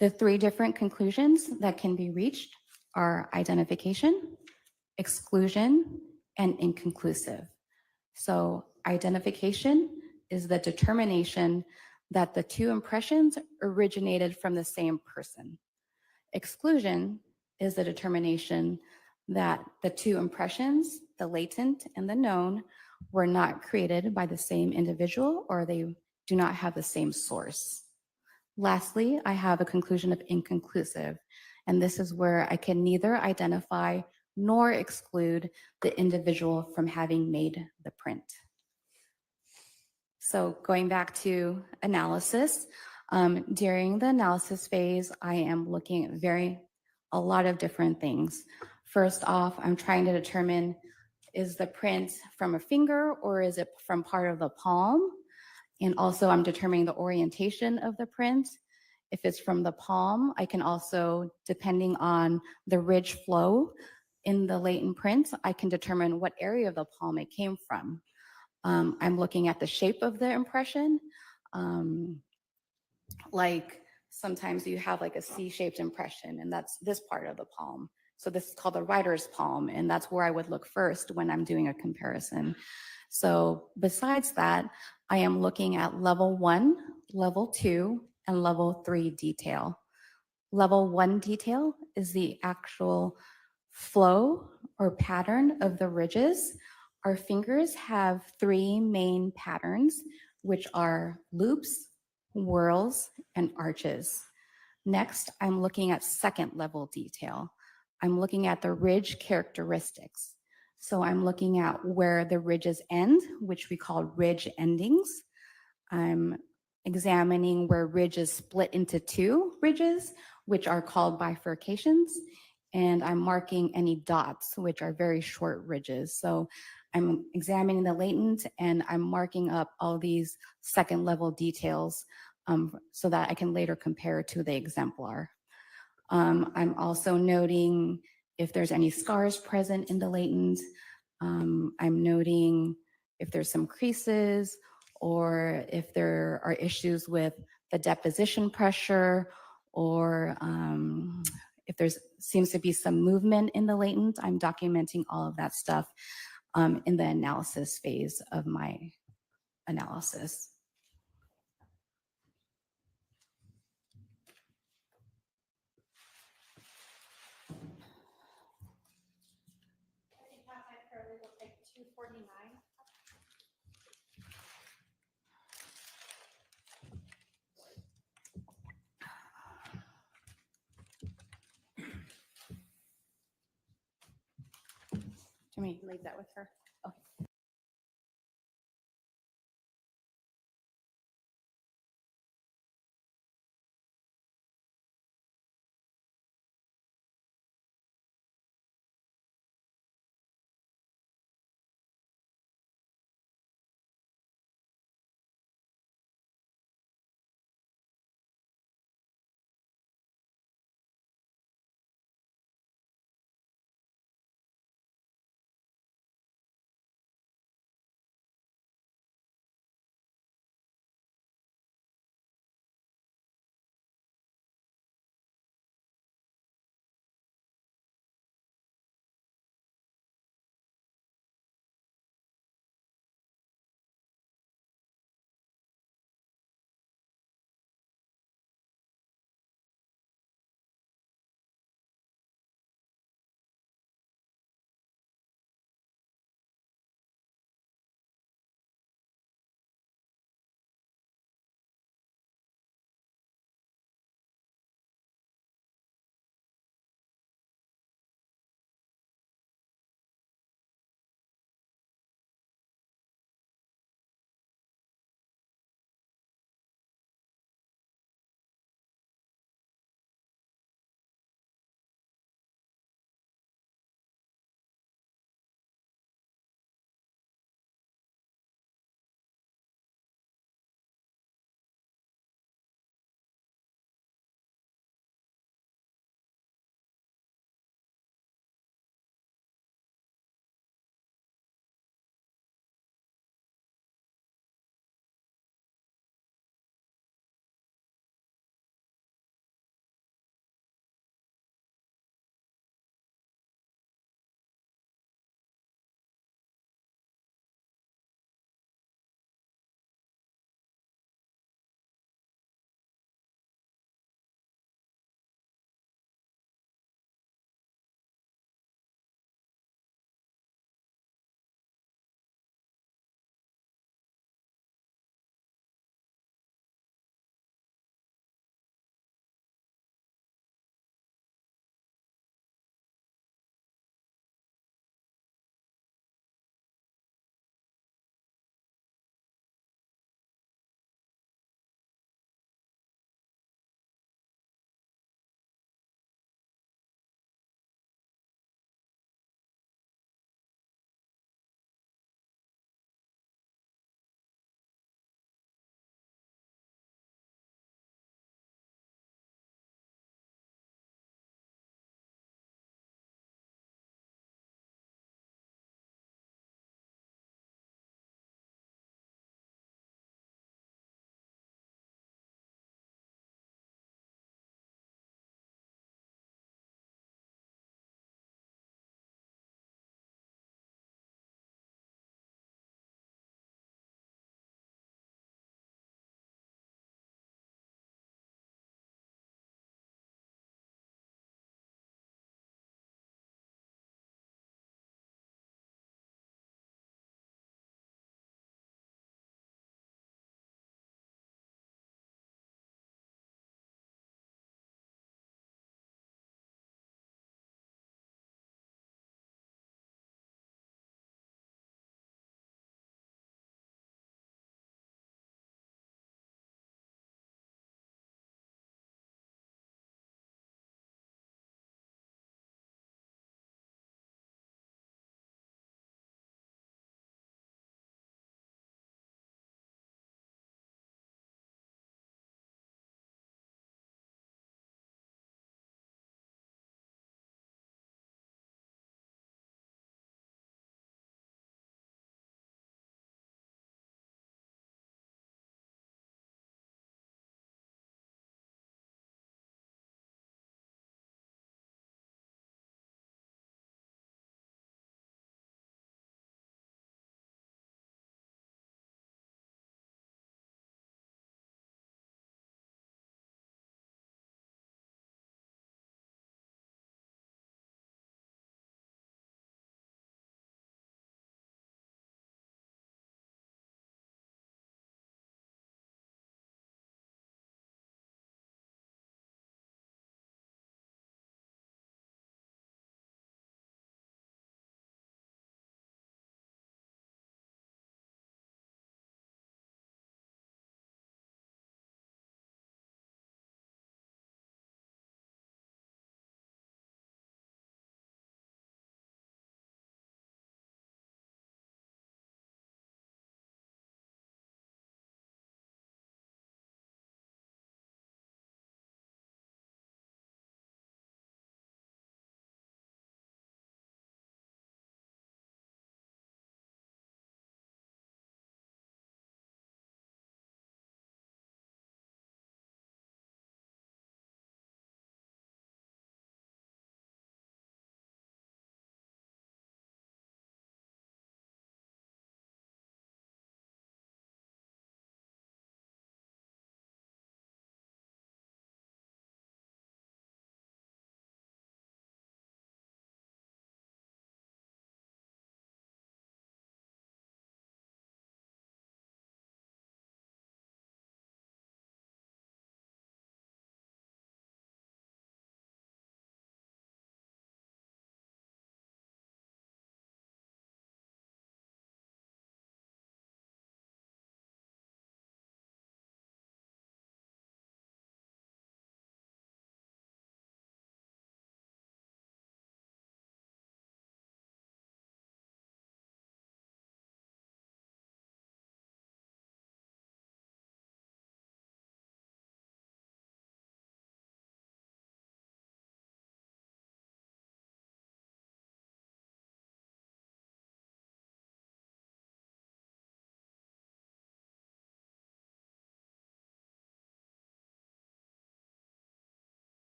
[SPEAKER 5] The three different conclusions that can be reached are identification, exclusion, and inconclusive. So identification is the determination that the two impressions originated from the same person. Exclusion is the determination that the two impressions, the latent and the known, were not created by the same individual, or they do not have the same source. Lastly, I have a conclusion of inconclusive, and this is where I can neither identify nor exclude the individual from having made the print. So going back to analysis, during the analysis phase, I am looking at a lot of different things. First off, I'm trying to determine, is the print from a finger or is it from part of the palm? And also I'm determining the orientation of the print. If it's from the palm, I can also, depending on the ridge flow in the latent print, I can determine what area of the palm it came from. I'm looking at the shape of the impression. Like sometimes you have like a C-shaped impression, and that's this part of the palm. So this is called the writer's palm, and that's where I would look first when I'm doing a comparison. So besides that, I am looking at level 1, level 2, and level 3 detail. Level 1 detail is the actual flow or pattern of the ridges. Our fingers have 3 main patterns, which are loops, whorls, and arches. Next, I'm looking at second level detail. I'm looking at the ridge characteristics. So I'm looking at where the ridges end, which we call ridge endings. I'm examining where ridges split into 2 ridges,
[SPEAKER 9] which are called bifurcations, and I'm marking any dots, which are very short ridges. So I'm examining the latent and I'm marking up all these second level details so that I can later compare to the exemplar. I'm also noting if there's any scars present in the latent. I'm noting if there's some creases or if there are issues with the deposition pressure, or if there's seems to be some movement in the latent. I'm documenting all of that stuff in the analysis phase of my analysis.
[SPEAKER 2] Do you want me to leave that with her?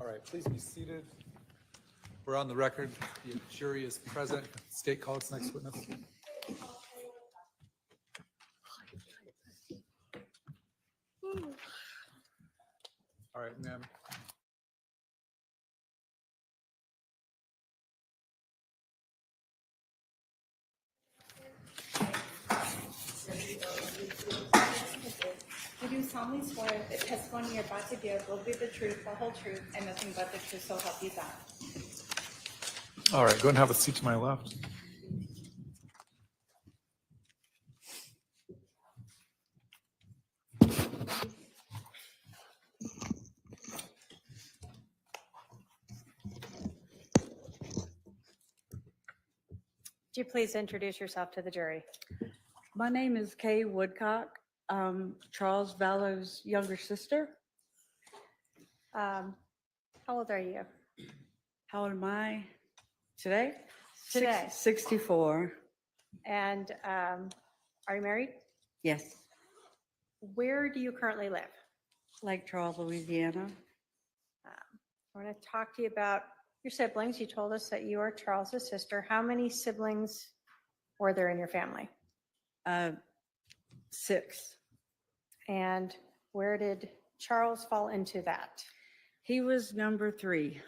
[SPEAKER 1] All right, please be seated. We're on the record. The jury is present. State call its next witness. All right, ma'am.
[SPEAKER 6] You do solemnly swear that the testimony you're about to give will be the truth, the whole truth, and nothing but the truth, so help you God.
[SPEAKER 1] All right, go and have a seat to my left.
[SPEAKER 2] Would you please introduce yourself to the jury?
[SPEAKER 10] My name is Kay Woodcock. Charles Vallow's younger sister.
[SPEAKER 2] How old are you?
[SPEAKER 10] How old am I today?
[SPEAKER 2] Today.
[SPEAKER 10] 64.
[SPEAKER 2] And are you married?
[SPEAKER 10] Yes.
[SPEAKER 2] Where do you currently live?
[SPEAKER 10] Lake Charles, Louisiana.
[SPEAKER 2] I want to talk to you about your siblings. You told us that you are Charles's sister. How many siblings were there in your family?
[SPEAKER 10] 6.
[SPEAKER 2] And where did Charles fall into that?
[SPEAKER 10] He was number 3.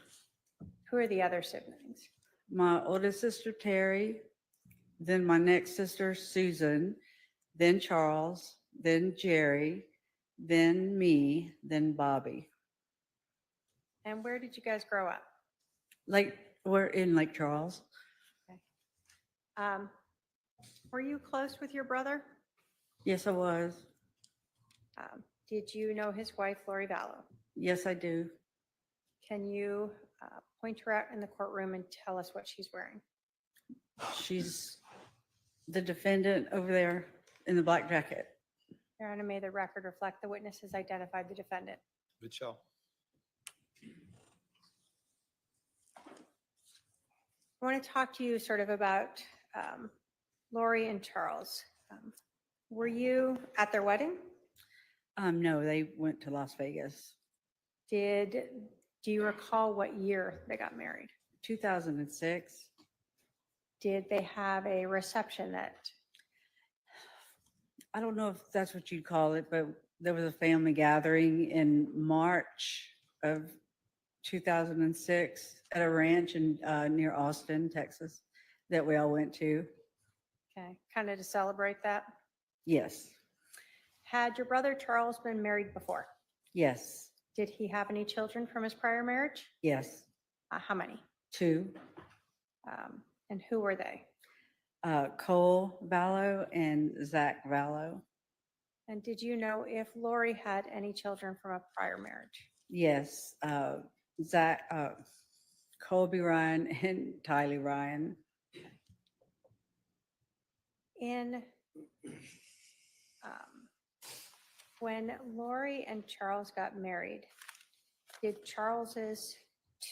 [SPEAKER 2] Who are the other siblings?
[SPEAKER 10] My oldest sister, Terry, then my next sister, Susan, then Charles, then Jerry, then me, then Bobby.
[SPEAKER 2] And where did you guys grow up?
[SPEAKER 10] We're in Lake Charles.
[SPEAKER 2] Were you close with your brother?
[SPEAKER 10] Yes, I was.
[SPEAKER 2] Did you know his wife, Lori Vallow?
[SPEAKER 10] Yes, I do.
[SPEAKER 2] Can you point her out in the courtroom and tell us what she's wearing?
[SPEAKER 10] She's the defendant over there in the black jacket.
[SPEAKER 2] Your Honor, may the record reflect the witness has identified the defendant.
[SPEAKER 1] Mitchell.
[SPEAKER 2] I want to talk to you sort of about Lori and Charles. Were you at their wedding?
[SPEAKER 10] No, they went to Las Vegas.
[SPEAKER 2] Do you recall what year they got married?
[SPEAKER 10] 2006.
[SPEAKER 2] Did they have a reception that,
[SPEAKER 10] I don't know if that's what you'd call it, but there was a family gathering in March of 2006 at a ranch in near Austin, Texas, that we all went to.
[SPEAKER 2] okay, kind of to celebrate that?
[SPEAKER 10] Yes,
[SPEAKER 2] Had your brother Charles been married before?
[SPEAKER 10] yes,
[SPEAKER 2] Did he have any children from his prior marriage?
[SPEAKER 10] yes.
[SPEAKER 2] How many?
[SPEAKER 10] 2.
[SPEAKER 2] And who were they?
[SPEAKER 10] Cole Vallow and Zach Vallow.
[SPEAKER 2] And did you know if Lori had any children from a prior marriage?
[SPEAKER 10] Yes, Zach, Colby Ryan and Tylee Ryan.
[SPEAKER 2] When Lori and Charles got married, did Charles's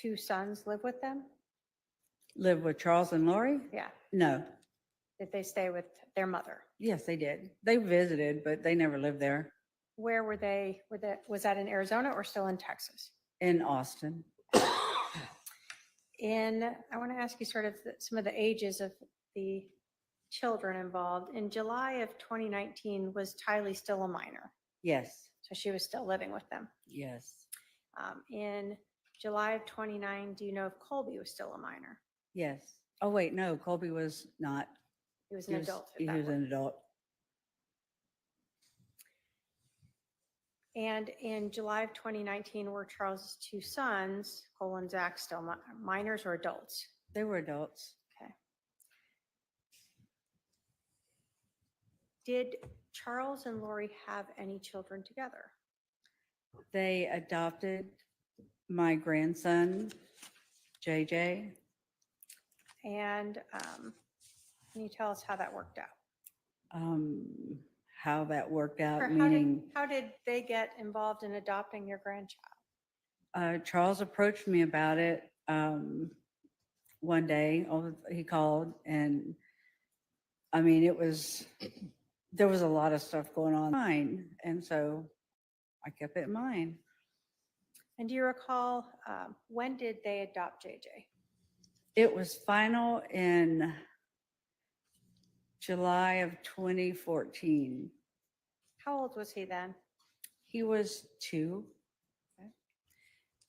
[SPEAKER 2] 2 sons live with them?
[SPEAKER 10] Live with Charles and Lori?
[SPEAKER 2] Yeah.
[SPEAKER 10] No.
[SPEAKER 2] Did they stay with their mother?
[SPEAKER 10] Yes, they did. They visited, but they never lived there.
[SPEAKER 2] Where were they? Was that in Arizona or still in Texas?
[SPEAKER 10] In Austin.
[SPEAKER 2] I want to ask you sort of some of the ages of the children involved. In July of 2019, was Tylee still a minor?
[SPEAKER 10] Yes,
[SPEAKER 2] So she was still living with them.
[SPEAKER 10] yes,
[SPEAKER 2] In July of 29, do you know if Colby was still a minor?
[SPEAKER 10] yes. Oh, wait, no, Colby was not.
[SPEAKER 2] He was an adult at
[SPEAKER 10] He
[SPEAKER 2] that
[SPEAKER 10] was
[SPEAKER 2] point.
[SPEAKER 10] an adult.
[SPEAKER 2] And in July of 2019, were Charles's 2 sons, Cole and Zach, still minors or adults?
[SPEAKER 10] They were adults.
[SPEAKER 2] Okay. Did Charles and Lori have any children together?
[SPEAKER 10] They adopted my grandson, JJ.
[SPEAKER 2] And can you tell us how that worked out?
[SPEAKER 10] How that worked out,
[SPEAKER 2] Or
[SPEAKER 10] meaning
[SPEAKER 2] how did they get involved in adopting your grandchild?
[SPEAKER 10] Charles approached me about it one day. He called, and I mean, there was a lot of stuff going on, and so I kept it in mind.
[SPEAKER 2] And do you recall, when did they adopt JJ?
[SPEAKER 10] It was final in July of 2014.
[SPEAKER 2] How old was he then?
[SPEAKER 10] He was 2.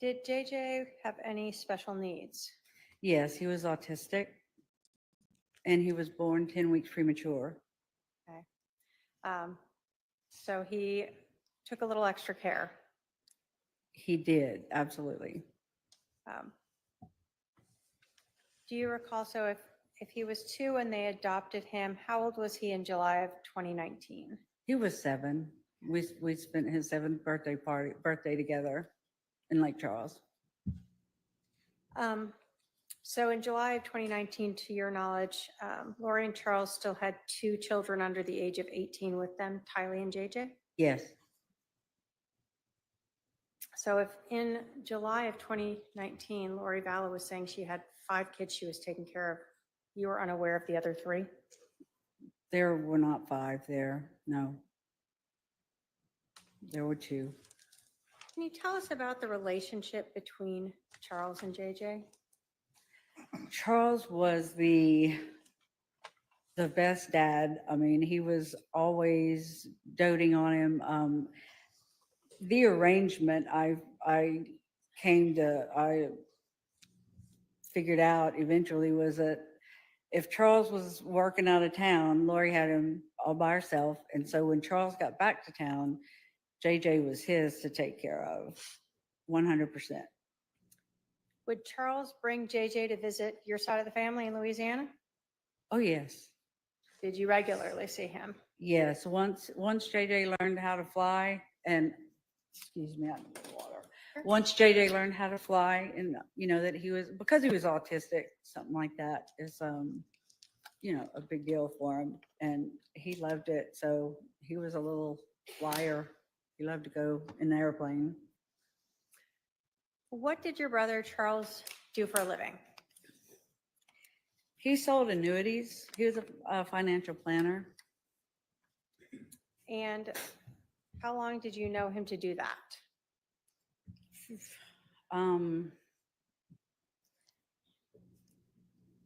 [SPEAKER 2] Did JJ have any special needs?
[SPEAKER 10] Yes, he was autistic, and he was born 10 weeks premature.
[SPEAKER 2] Okay. So he took a little extra care.
[SPEAKER 10] He did, absolutely.
[SPEAKER 2] Um, Do you recall, so if he was 2 and they adopted him, how old was he in July of 2019?
[SPEAKER 10] He was 7. We spent his 7th birthday together in Lake Charles.
[SPEAKER 2] So in July of 2019, to your knowledge, Lori and Charles still had 2 children under the age of 18 with them, Tylee and JJ?
[SPEAKER 10] Yes,
[SPEAKER 2] So if in July of 2019, Lori Vallow was saying she had 5 kids she was taking care of, you were unaware of the other 3?
[SPEAKER 10] there were not 5 there. No, there were 2.
[SPEAKER 2] Can you tell us about the relationship between Charles and JJ?
[SPEAKER 10] Charles was the best dad. I mean, he was always doting on him. The arrangement I figured out eventually was that if Charles was working out of town, Lori had him all by herself. And so when Charles got back to town, JJ was his to take care of 100%.
[SPEAKER 2] Would Charles bring JJ to visit your side of the family in Louisiana?
[SPEAKER 10] Oh, yes.
[SPEAKER 2] Did you regularly see him?
[SPEAKER 10] Yes. Once JJ learned how to fly, and excuse me, I need water. Once JJ learned how to fly, and that he was, because he was autistic, something like that is a big deal for him, and he loved it. So he was a little flyer. He loved to go in the airplane.
[SPEAKER 2] What did your brother Charles do for a living?
[SPEAKER 10] He sold annuities. He was a financial planner.
[SPEAKER 2] And how long did you know him to do that?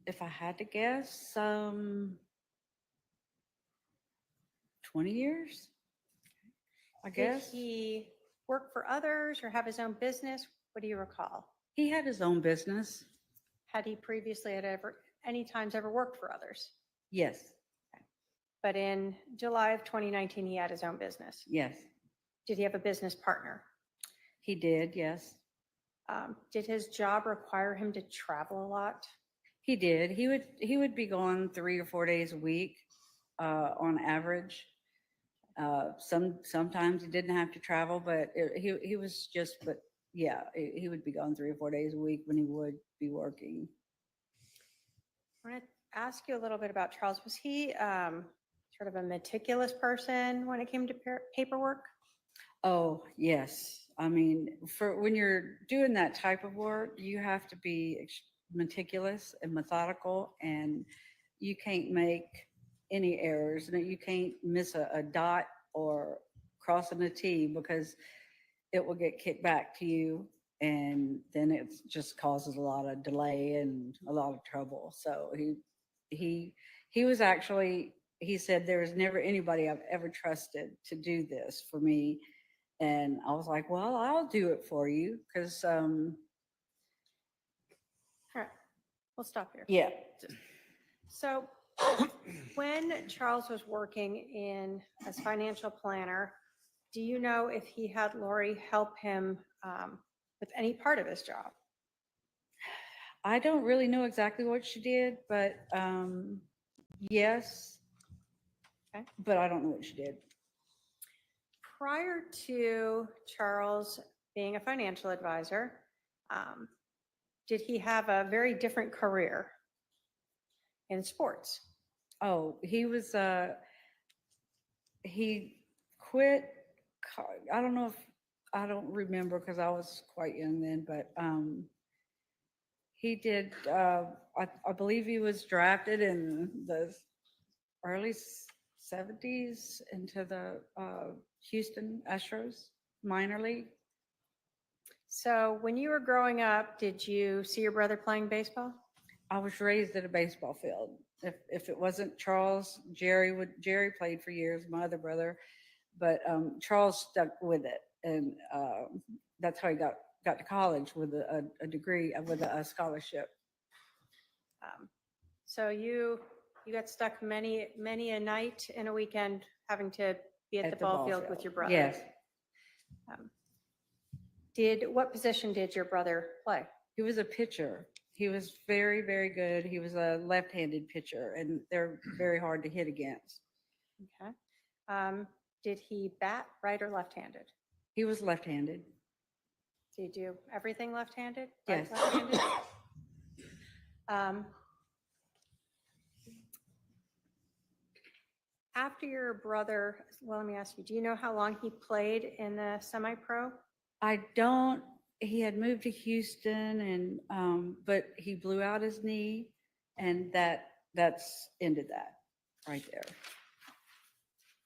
[SPEAKER 10] If I had to guess, 20 years, I guess.
[SPEAKER 2] Did he work for others or have his own business? What do you recall?
[SPEAKER 10] He had his own business.
[SPEAKER 2] Had he previously any times ever worked for others?
[SPEAKER 10] Yes,
[SPEAKER 2] But in July of 2019, he had his own business.
[SPEAKER 10] yes,
[SPEAKER 2] Did he have a business partner?
[SPEAKER 10] he did. Yes,
[SPEAKER 2] Did his job require him to travel a lot?
[SPEAKER 10] he did. He would be gone 3 or 4 days a week on average. Sometimes he didn't have to travel, but he was just, but yeah, he would be gone 3 or 4 days a week when he would be working.
[SPEAKER 2] I want to ask you a little bit about Charles. Was he sort of a meticulous person when it came to paperwork?
[SPEAKER 10] Oh, yes. I mean, for when you're doing that type of work, you have to be meticulous and methodical, and you can't make any errors. And you can't miss a dot or crossing a T, because it will get kicked back to you, and then it just causes a lot of delay and a lot of trouble. So he was actually, he said, there was never anybody I've ever trusted to do this for me. And I was like, well, I'll do it for you, because
[SPEAKER 2] All right, we'll stop here.
[SPEAKER 10] yeah.
[SPEAKER 2] So when Charles was working as financial planner, do you know if he had Lori help him with any part of his job?
[SPEAKER 10] I don't really know exactly what she did, but yes.
[SPEAKER 2] Okay.
[SPEAKER 10] But I don't know what she did.
[SPEAKER 2] Prior to Charles being a financial advisor, did he have a very different career in sports?
[SPEAKER 10] Oh, he was, he quit. I don't know if, I don't remember because I was quite young then, but he did, I believe he was drafted in the early 70s into the Houston Astros minor league.
[SPEAKER 2] So when you were growing up, did you see your brother playing baseball?
[SPEAKER 10] I was raised at a baseball field. If it wasn't Charles, Jerry played for years, my other brother, but Charles stuck with it, and that's how he got to college with a degree, with a scholarship.
[SPEAKER 2] So you got stuck many a night in a weekend having to be at the ball field with your brother.
[SPEAKER 10] Yes,
[SPEAKER 2] What position did your brother play?
[SPEAKER 10] he was a pitcher. He was very, very good. He was a left-handed pitcher, and they're very hard to hit against.
[SPEAKER 2] Okay. Did he bat right or left-handed?
[SPEAKER 10] He was left-handed.
[SPEAKER 2] Did he do everything left-handed?
[SPEAKER 10] Yes.
[SPEAKER 2] Left-handed? After your brother, well, let me ask you, do you know how long he played in the semi-pro?
[SPEAKER 10] I don't. He had moved to Houston, and but he blew out his knee, and that's ended that right there.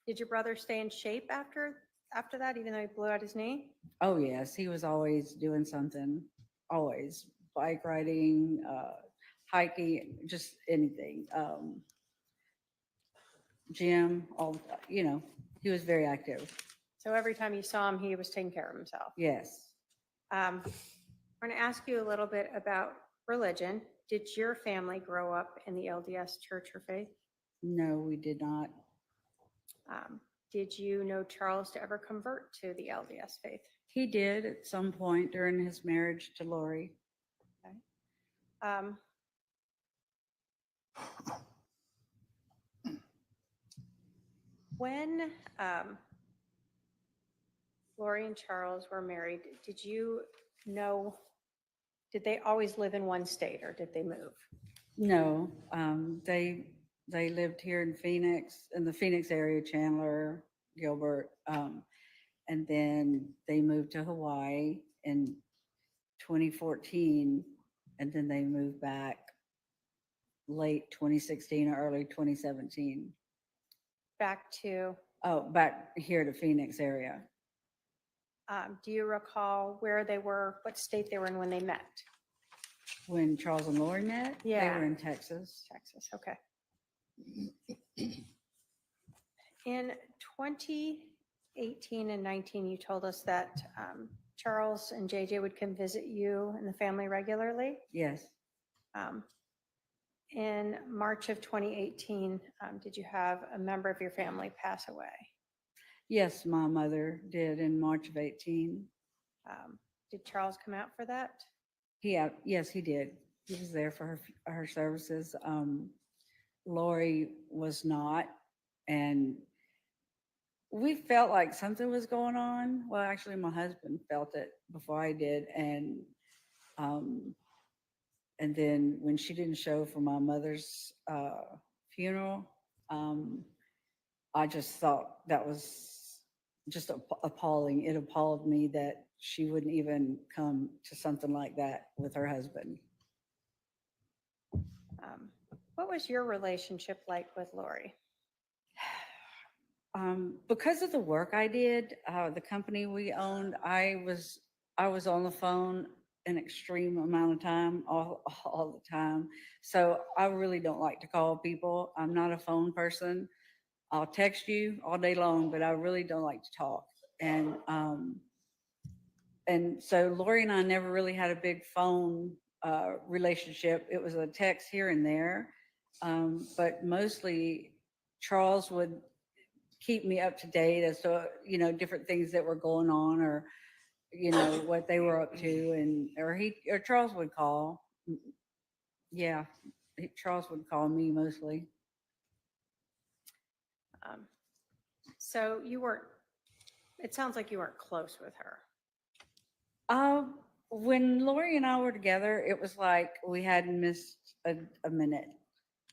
[SPEAKER 2] Did your brother stay in shape after that, even though he blew out his knee?
[SPEAKER 10] Oh yes, he was always doing something. Always bike riding, hiking, just anything. Gym, he was very active.
[SPEAKER 2] So every time you saw him, he was taking care of himself.
[SPEAKER 10] Yes.
[SPEAKER 2] I'm going to ask you a little bit about religion. Did your family grow up in the LDS church or faith?
[SPEAKER 10] No, we did not.
[SPEAKER 2] Did you know Charles to ever convert to the LDS faith?
[SPEAKER 10] He did at some point during his marriage to Lori.
[SPEAKER 2] Okay. When Lori and Charles were married, did they always live in one state, or did they move?
[SPEAKER 10] No, they lived here in Phoenix, in the Phoenix area, Chandler, Gilbert, and then they moved to Hawaii in 2014, and then they moved back late 2016 or early 2017.
[SPEAKER 2] Back to,
[SPEAKER 10] Back here to Phoenix area.
[SPEAKER 2] do you recall where they were, what state they were in when they met?
[SPEAKER 10] When Charles and Lori met, they
[SPEAKER 2] Yeah.
[SPEAKER 10] were in Texas.
[SPEAKER 2] Texas, okay. In 2018 and 19, you told us that Charles and JJ would come visit you and the family regularly.
[SPEAKER 10] Yes.
[SPEAKER 2] In March of 2018, did you have a member of your family pass away?
[SPEAKER 10] Yes, my mother did in March of 18.
[SPEAKER 2] Did Charles come out for that?
[SPEAKER 10] Yes, he did. He was there for her services. Lori was not, and we felt like something was going on. Well, actually, my husband felt it before I did, and then when she didn't show for my mother's funeral, I just thought that was just appalling. It appalled me that she wouldn't even come to something like that with her husband.
[SPEAKER 2] What was your relationship like with Lori?
[SPEAKER 10] Because of the work I did, the company we owned, I was on the phone an extreme amount of time, all the time. So I really don't like to call people. I'm not a phone person. I'll text you all day long, but I really don't like to talk. And so Lori and I never really had a big phone relationship. It was a text here and there, but mostly Charles would keep me up to date as to different things that were going on, or what they were up to, or Charles would call. Yeah, Charles would call me mostly.
[SPEAKER 2] So it sounds like you weren't close with her.
[SPEAKER 10] When Lori and I were together, it was like we hadn't missed a minute.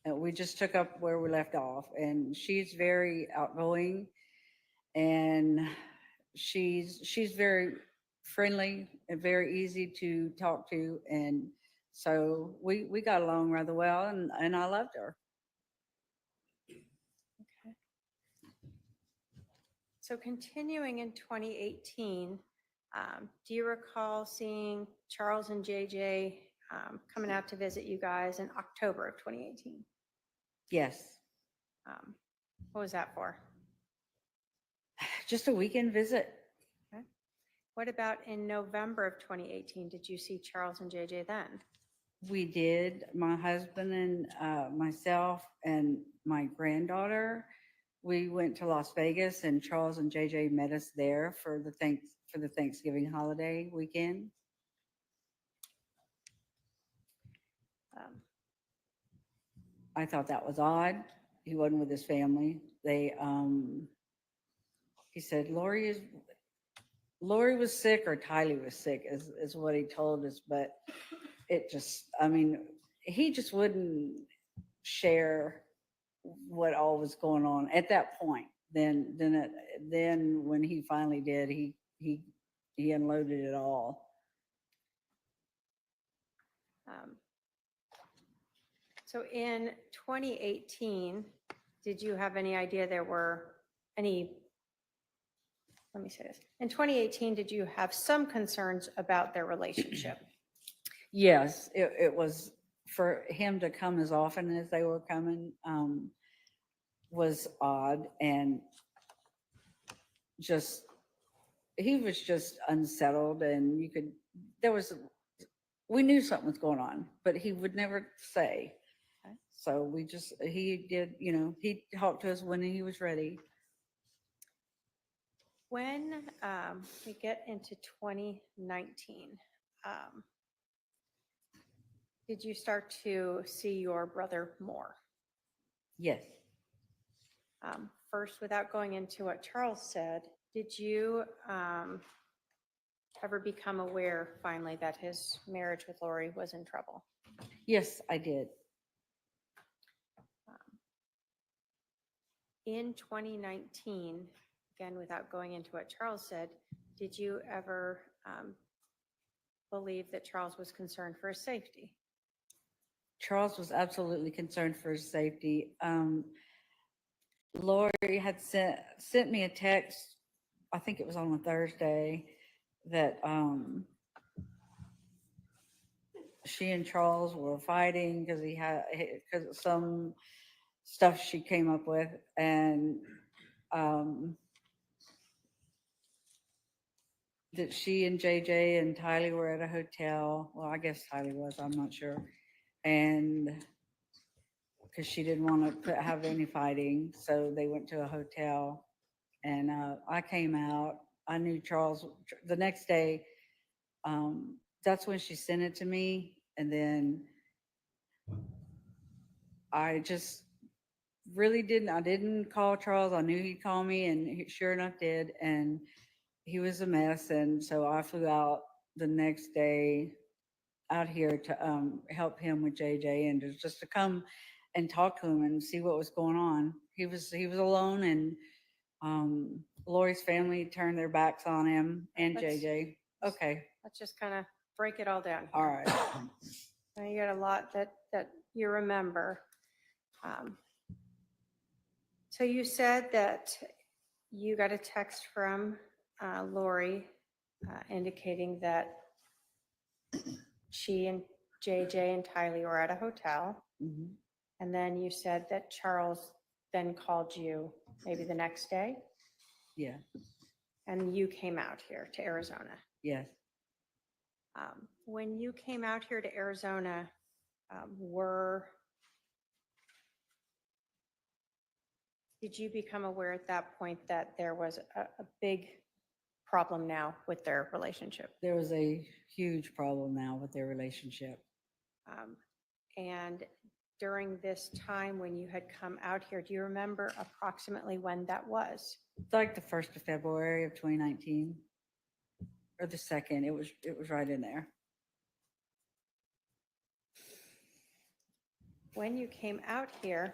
[SPEAKER 10] We just took up where we left off, and she's very outgoing, and she's very friendly and very easy to talk to, and so we got along rather well, and I loved her.
[SPEAKER 2] Okay. So continuing in 2018, Do you recall seeing Charles and JJ coming out to visit you guys in October of 2018?
[SPEAKER 10] Yes,
[SPEAKER 2] What was that for?
[SPEAKER 10] just a weekend visit.
[SPEAKER 2] What about in November of 2018? Did you see Charles and JJ then?
[SPEAKER 10] We did, my husband and myself and my granddaughter. We went to Las Vegas and Charles and JJ met us there for the Thanksgiving holiday weekend.
[SPEAKER 2] Um,
[SPEAKER 10] I thought that was odd. He wasn't with his family. He said Lori was sick or Tylee was sick is what he told us, but it just, I mean, he just wouldn't share what all was going on at that point. Then when he finally did, he unloaded it all.
[SPEAKER 2] So in 2018, did you have any idea there were any, let me say this, in 2018, did you have some concerns about their relationship?
[SPEAKER 10] Yes, it was for him to come as often as they were coming, was odd, and just, he was just unsettled, and we knew something was going on, but he would never say.
[SPEAKER 2] Okay.
[SPEAKER 10] So he did, he talked to us when he was ready.
[SPEAKER 2] When we get into 2019, did you start to see your brother more?
[SPEAKER 10] Yes.
[SPEAKER 2] First, without going into what Charles said, did you ever become aware finally that his marriage with Lori was in trouble?
[SPEAKER 10] Yes, I did.
[SPEAKER 2] In 2019, again, without going into what Charles said, did you ever believe that Charles was concerned for his safety?
[SPEAKER 10] Charles was absolutely concerned for his safety. Lori had sent me a text, I think it was on a Thursday, that she and Charles were fighting because because of some stuff she came up with, and that she and JJ and Tylee were at a hotel. Well, I guess Tylee was, I'm not sure. And because she didn't want to have any fighting, so they went to a hotel. And I came out. I knew Charles the next day. That's when she sent it to me. And then I just really I didn't call Charles. I knew he'd call me, and he sure enough did. And he was a mess. And so I flew out the next day out here to help him with JJ and just to come and talk to him and see what was going on. He was alone, and Lori's family turned their backs on him and JJ. Okay.
[SPEAKER 2] Let's just kind of break it all down.
[SPEAKER 10] All right.
[SPEAKER 2] Now you got a lot that you remember. So you said that you got a text from Lori indicating that she and JJ and Tylee were at a hotel.
[SPEAKER 10] Mhm.
[SPEAKER 2] And then you said that Charles then called you maybe the next day,
[SPEAKER 10] Yeah.
[SPEAKER 2] and you came out here to Arizona.
[SPEAKER 10] Yes.
[SPEAKER 2] When you came out here to Arizona, did you become aware at that point that there was a big problem now with their relationship?
[SPEAKER 10] There was a huge problem now with their relationship.
[SPEAKER 2] And during this time when you had come out here, do you remember approximately when that was?
[SPEAKER 10] It's like the 1st of February of 2019, or the 2nd. It was right in there.
[SPEAKER 2] When you came out here,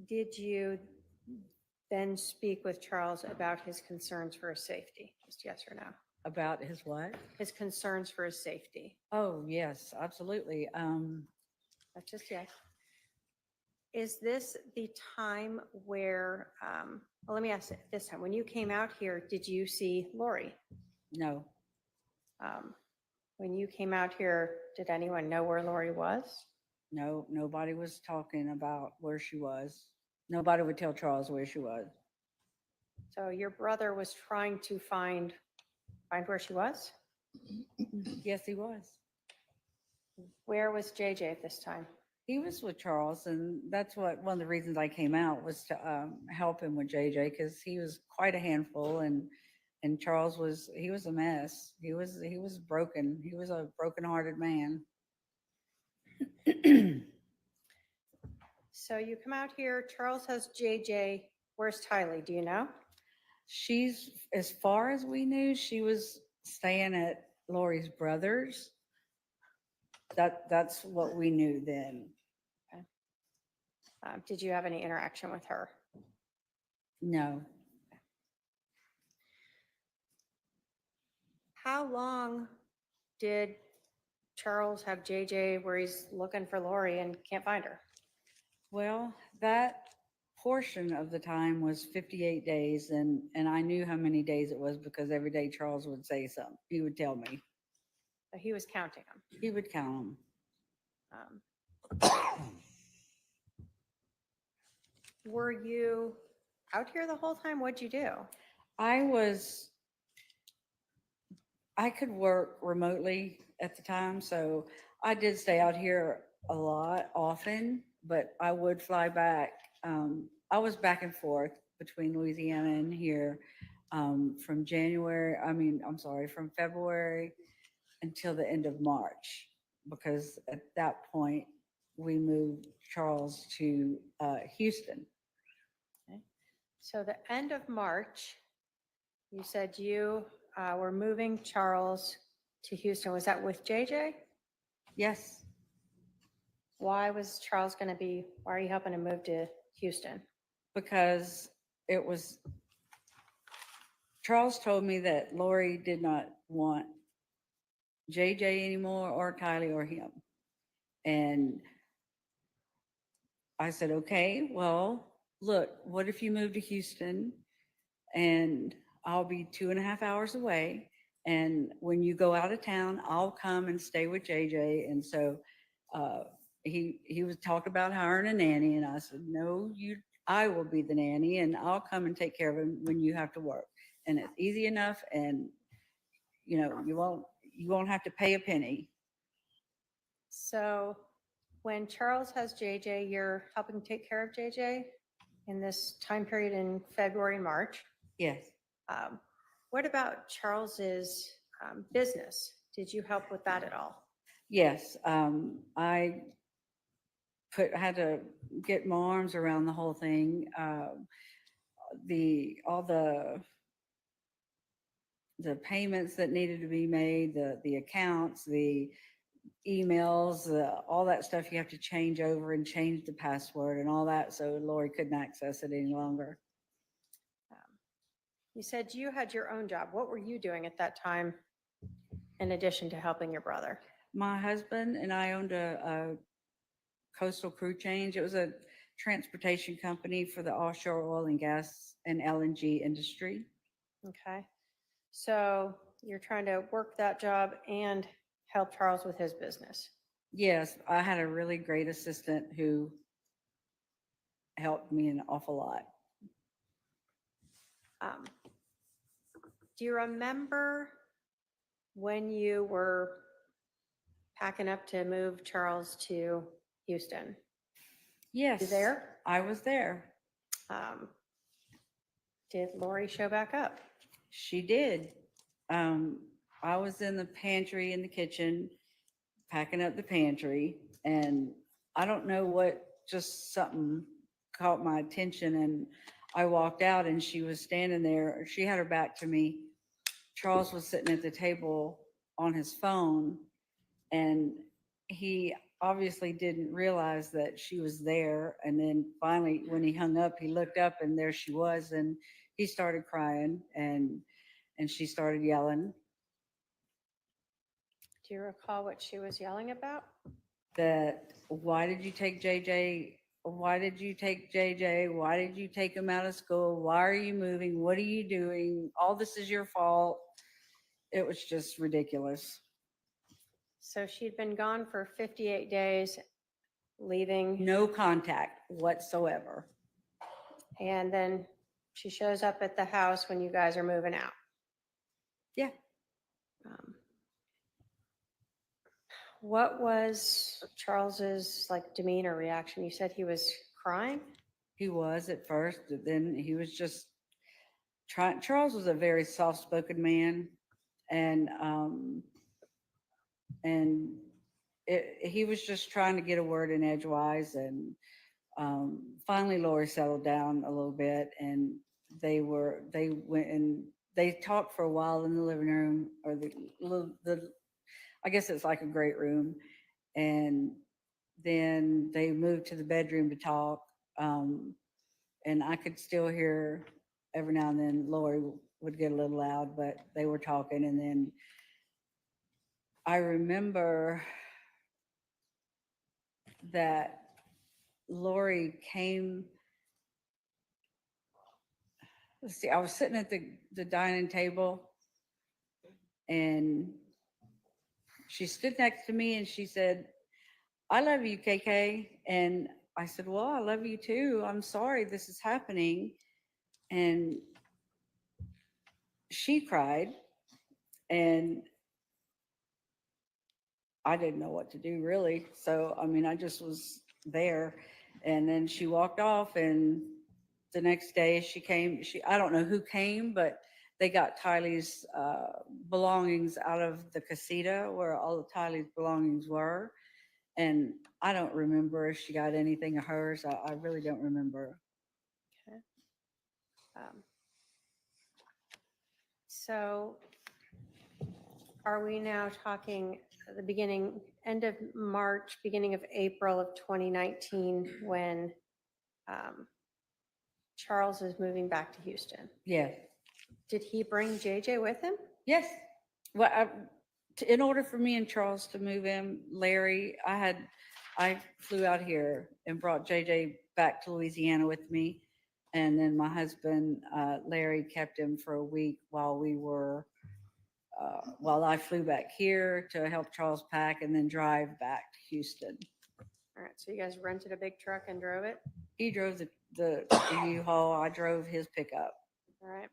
[SPEAKER 2] did you then speak with Charles about his concerns for his safety? Just yes or no?
[SPEAKER 10] About his what?
[SPEAKER 2] His concerns for his safety.
[SPEAKER 10] Oh, yes, absolutely.
[SPEAKER 2] That's just yes. Is this the time where, well, let me ask it this time. When you came out here, did you see Lori?
[SPEAKER 10] No,
[SPEAKER 2] When you came out here, did anyone know where Lori was?
[SPEAKER 10] no, nobody was talking about where she was. Nobody would tell Charles where she was.
[SPEAKER 2] So your brother was trying to find where she was?
[SPEAKER 10] Yes, he was.
[SPEAKER 2] Where was JJ at this time?
[SPEAKER 10] He was with Charles, and that's what, one of the reasons I came out was to help him with JJ, because he was quite a handful, and Charles was, he was a mess. He was broken. He was a broken-hearted man.
[SPEAKER 2] So you come out here, Charles has JJ. Where's Tylee? Do you know?
[SPEAKER 10] She's, as far as we knew, she was staying at Lori's brother's. That's what we knew then.
[SPEAKER 2] Did you have any interaction with her?
[SPEAKER 10] No.
[SPEAKER 2] How long did Charles have JJ where he's looking for Lori and can't find her?
[SPEAKER 10] Well, that portion of the time was 58 days, and I knew how many days it was because every day Charles would say something. He would tell me.
[SPEAKER 2] So he was counting them.
[SPEAKER 10] He would count them.
[SPEAKER 2] Were you out here the whole time? What'd you do?
[SPEAKER 10] I could work remotely at the time, so I did stay out here a lot, often, but I would fly back. I was back and forth between Louisiana and here from from February until the end of March, because at that point we moved Charles to Houston.
[SPEAKER 2] Okay. So the end of March, you said you were moving Charles to Houston. Was that with JJ?
[SPEAKER 10] Yes.
[SPEAKER 2] Why are you helping him move to Houston?
[SPEAKER 10] Because Charles told me that Lori did not want JJ anymore, or Kylie, or him. And I said, okay, well, look, what if you move to Houston and I'll be 2.5 hours away. And when you go out of town, I'll come and stay with JJ. And so he was talking about hiring a nanny. And I said, no, I will be the nanny, and I'll come and take care of him when you have to work. And it's easy enough. And you won't have to pay a penny.
[SPEAKER 2] So when Charles has JJ, you're helping take care of JJ in this time period in February and March.
[SPEAKER 10] Yes.
[SPEAKER 2] What about Charles's business? Did you help with that at all?
[SPEAKER 10] Yes. I had to get my arms around the whole thing. All the payments that needed to be made, the accounts, the emails, all that stuff you have to change over and change the password and all that, so Lori couldn't access it any longer.
[SPEAKER 2] You said you had your own job. What were you doing at that time in addition to helping your brother?
[SPEAKER 10] My husband and I owned a coastal crew change. It was a transportation company for the offshore oil and gas and LNG industry.
[SPEAKER 2] Okay. So you're trying to work that job and help Charles with his business.
[SPEAKER 10] Yes, I had a really great assistant who helped me an awful lot.
[SPEAKER 2] Do you remember when you were packing up to move Charles to Houston?
[SPEAKER 10] Yes.
[SPEAKER 2] You there?
[SPEAKER 10] I was there.
[SPEAKER 2] Did Lori show back up?
[SPEAKER 10] She did. I was in the pantry in the kitchen, packing up the pantry, and I don't know what, just something caught my attention, and I walked out and she was standing there. She had her back to me. Charles was sitting at the table on his phone, and he obviously didn't realize that she was there. And then finally, when he hung up, he looked up and there she was, and he started crying, and she started yelling.
[SPEAKER 2] Do you recall what she was yelling about?
[SPEAKER 10] That, why did you take JJ why did you take JJ? Why did you take him out of school? Why are you moving? What are you doing? All this is your fault. It was just ridiculous.
[SPEAKER 2] So she'd been gone for 58 days, leaving,
[SPEAKER 10] No contact whatsoever.
[SPEAKER 2] and then she shows up at the house when you guys are moving out.
[SPEAKER 10] Yeah.
[SPEAKER 2] What was Charles's like demeanor reaction? You said he was crying?
[SPEAKER 10] He was at first, but then he was just trying. Charles was a very soft-spoken man, and he was just trying to get a word in edgewise. And finally, Lori settled down a little bit, and they went and they talked for a while in the living room, or the I guess it's like a great room, and then they moved to the bedroom to talk. And I could still hear every now and then Lori would get a little loud, but they were talking. And then I remember that Lori came. Let's see, I was sitting at the dining table, and she stood next to me and she said, "I love you, KK." And I said, "Well, I love you too. I'm sorry this is happening." And she cried, and I didn't know what to do really. So, I mean, I just was there. And then she walked off, and the next day she came. I don't know who came, but they got Tylee's belongings out of the casita where all of Tylee's belongings were. And I don't remember if she got anything of hers. I really don't remember.
[SPEAKER 2] Okay. So are we now talking the beginning, end of March, beginning of April of 2019, when Charles is moving back to Houston?
[SPEAKER 10] Yeah.
[SPEAKER 2] Did he bring JJ with him?
[SPEAKER 10] Yes. Well, in order for me and Charles to move in, Larry, I flew out here and brought JJ back to Louisiana with me. And then my husband, Larry, kept him for a week while I flew back here to help Charles pack and then drive back to Houston.
[SPEAKER 2] All right, so you guys rented a big truck and drove it?
[SPEAKER 10] He drove the U-Haul. I drove his pickup.
[SPEAKER 2] All right.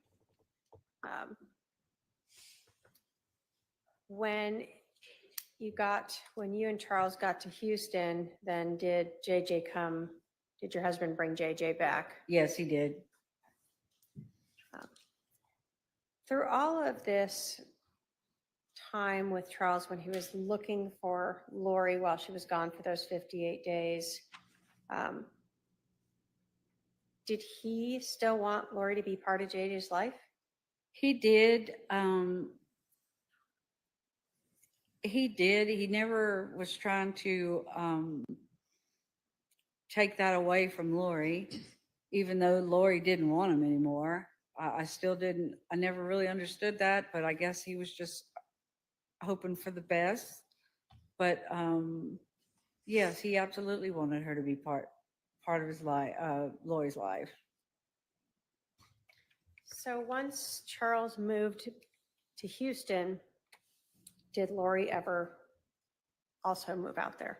[SPEAKER 2] When you and Charles got to Houston, then did your husband bring JJ back?
[SPEAKER 10] Yes, he did.
[SPEAKER 2] Through all of this time with Charles, when he was looking for Lori while she was gone for those 58 days, did he still want Lori to be part of JJ's life?
[SPEAKER 10] He did. He never was trying to take that away from Lori, even though Lori didn't want him anymore. I still didn't. I never really understood that, but I guess he was just hoping for the best. But yes, he absolutely wanted her to be part of his life, Lori's life.
[SPEAKER 2] So once Charles moved to Houston, did Lori ever also move out there?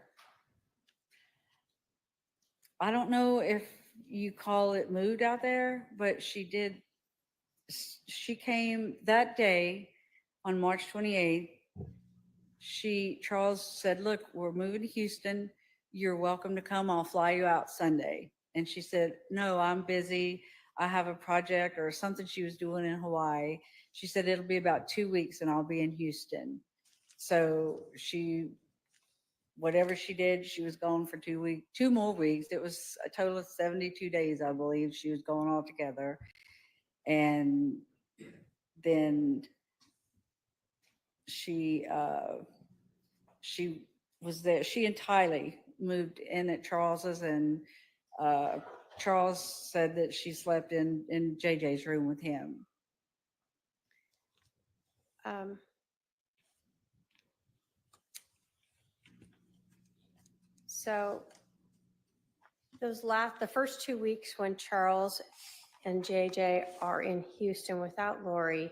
[SPEAKER 10] I don't know if you call it moved out there, but she did. She came that day on March 28th. Charles said, "Look, we're moving to Houston. You're welcome to come. I'll fly you out Sunday." And she said, "No, I'm busy. I have a project," or something she was doing in Hawaii. She said, "It'll be about 2 weeks and I'll be in Houston." So whatever she did, she was gone for 2 more weeks. It was a total of 72 days, I believe she was gone altogether. And then she was there. She and Tylee moved in at Charles's, and Charles said that she slept in JJ's room with him.
[SPEAKER 2] So the first 2 weeks when Charles and JJ are in Houston without Lori,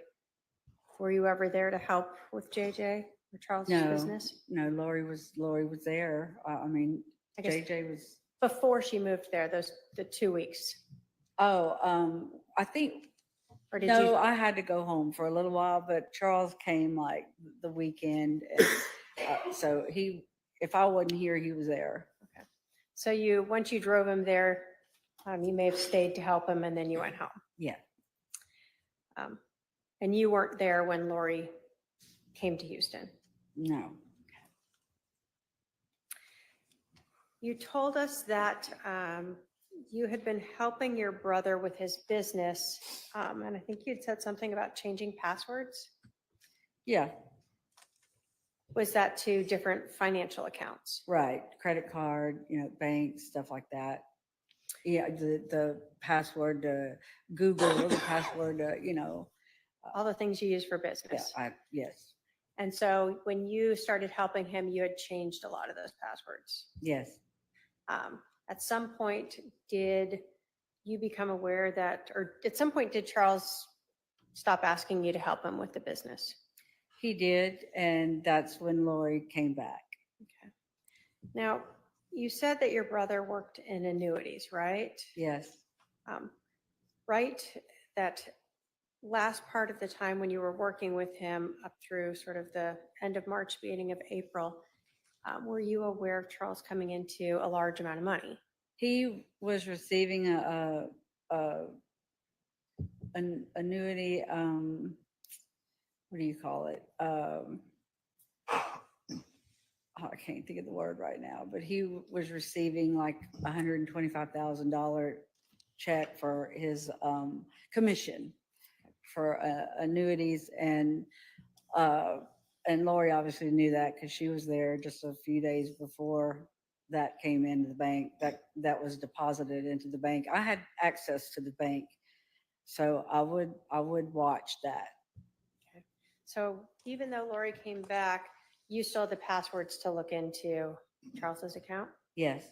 [SPEAKER 2] were you ever there to help with JJ or Charles'
[SPEAKER 10] No,
[SPEAKER 2] business?
[SPEAKER 10] no, Lori was there. I mean,
[SPEAKER 2] I guess
[SPEAKER 10] JJ was,
[SPEAKER 2] before she moved there, the 2 weeks,
[SPEAKER 10] I think,
[SPEAKER 2] or did
[SPEAKER 10] no,
[SPEAKER 2] you?
[SPEAKER 10] I had to go home for a little while, but Charles came like the weekend. And, so if I wasn't here, he was there.
[SPEAKER 2] So once you drove him there, you may have stayed to help him and then you went home.
[SPEAKER 10] Yeah.
[SPEAKER 2] And you weren't there when Lori came to Houston.
[SPEAKER 10] No.
[SPEAKER 2] You told us that you had been helping your brother with his business, and I think you'd said something about changing passwords.
[SPEAKER 10] Yeah,
[SPEAKER 2] Was that to different financial accounts?
[SPEAKER 10] right. Credit card, banks, stuff like that. Yeah, the password to Google, the password to,
[SPEAKER 2] All the things you use for
[SPEAKER 10] yeah,
[SPEAKER 2] business.
[SPEAKER 10] yes,
[SPEAKER 2] And so when you started helping him, you had changed a lot of those passwords.
[SPEAKER 10] yes.
[SPEAKER 2] At some point, did you become aware that, or at some point, did Charles stop asking you to help him with the business?
[SPEAKER 10] He did, and that's when Lori came back.
[SPEAKER 2] Okay. Now, you said that your brother worked in annuities, right?
[SPEAKER 10] Yes,
[SPEAKER 2] Right, that last part of the time when you were working with him up through sort of the end of March, beginning of April, were you aware of Charles coming into a large amount of money?
[SPEAKER 10] he was receiving an annuity. What do you call it? I can't think of the word right now, but he was receiving like $125,000 check for his commission for annuities, and Lori obviously knew that because she was there just a few days before that came into the bank. That was deposited into the bank. I had access to the bank, so I would watch that.
[SPEAKER 2] Okay. So even though Lori came back, you still had the passwords to look into Charles's account?
[SPEAKER 10] Yes.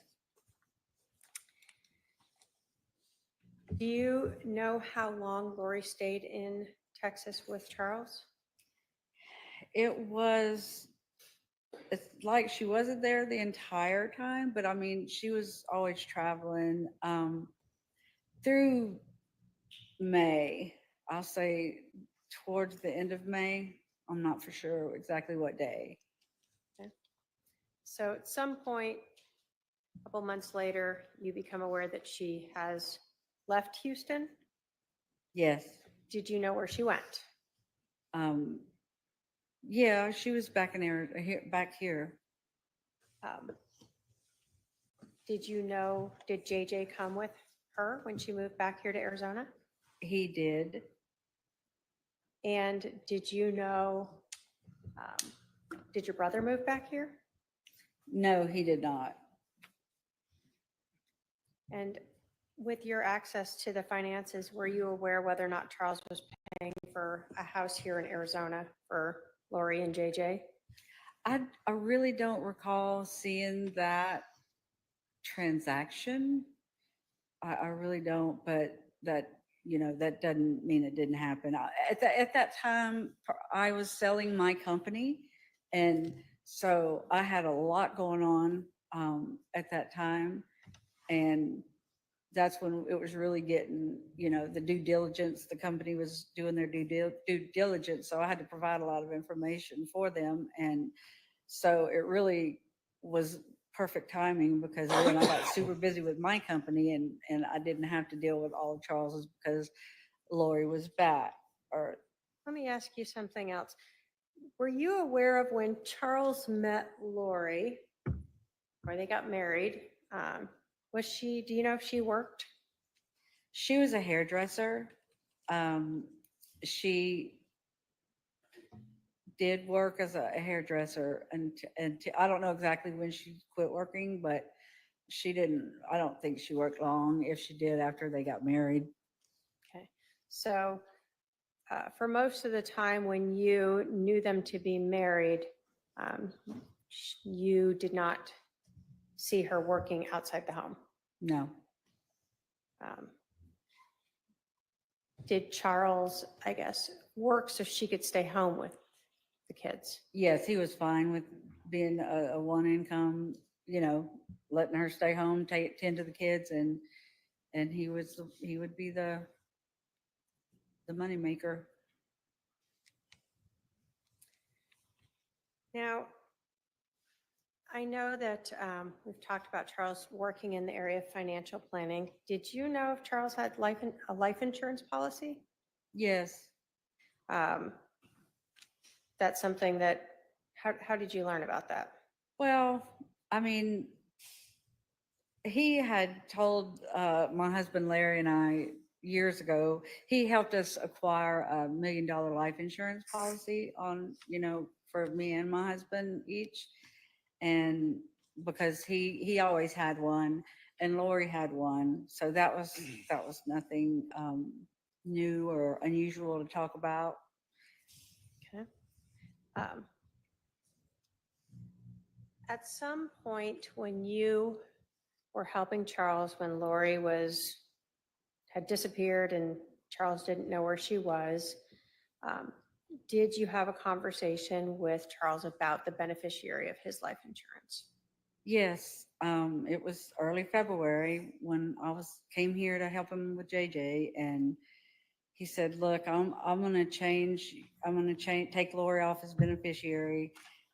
[SPEAKER 2] Do you know how long Lori stayed in Texas with Charles?
[SPEAKER 10] It's like she wasn't there the entire time, but I mean, she was always traveling through May. I'll say towards the end of May. I'm not for sure exactly what day.
[SPEAKER 2] Okay. So at some point, a couple months later, you become aware that she has left Houston.
[SPEAKER 10] Yes.
[SPEAKER 2] Did you know where she went?
[SPEAKER 10] Yeah, she was back back here.
[SPEAKER 2] Did you know, did JJ come with her when she moved back here to Arizona?
[SPEAKER 10] He did.
[SPEAKER 2] And did you know, did your brother move back here?
[SPEAKER 10] No, he did not.
[SPEAKER 2] And with your access to the finances, were you aware whether or not Charles was paying for a house here in Arizona for Lori and JJ?
[SPEAKER 10] I really don't recall seeing that transaction. I really don't, but that doesn't mean it didn't happen. At that time, I was selling my company, and so I had a lot going on at that time, and that's when it was really getting, the due diligence. The company was doing their due diligence, so I had to provide a lot of information for them, and so it really was perfect timing because then I got super busy with my company, and I didn't have to deal with all of Charles's because Lori was back. Or
[SPEAKER 2] Let me ask you something else. Were you aware of when Charles met Lori, or they got married? Do you know if she worked?
[SPEAKER 10] she was a hairdresser. She did work as a hairdresser, and I don't know exactly when she quit working, but I don't think she worked long, if she did, after they got married.
[SPEAKER 2] Okay. So for most of the time when you knew them to be married, you did not see her working outside the home.
[SPEAKER 10] No.
[SPEAKER 2] Did Charles, I guess, work so she could stay home with the kids?
[SPEAKER 10] Yes, he was fine with being a one income, letting her stay home, tend to the kids, and he would be the moneymaker.
[SPEAKER 2] Now, I know that we've talked about Charles working in the area of financial planning. Did you know if Charles had a life insurance policy?
[SPEAKER 10] Yes.
[SPEAKER 2] That's something that, how did you learn about that?
[SPEAKER 10] Well, I mean, he had told my husband Larry and I years ago, he helped us acquire a $1 million life insurance policy for me and my husband each. And because he always had one and Lori had one. So that was nothing new or unusual to talk about.
[SPEAKER 2] Okay. At some point when you were helping Charles, when Lori had disappeared and Charles didn't know where she was, did you have a conversation with Charles about the beneficiary of his life insurance?
[SPEAKER 10] Yes, it was early February when came here to help him with JJ, and he said, "Look, I'm gonna change. Take Lori off as beneficiary,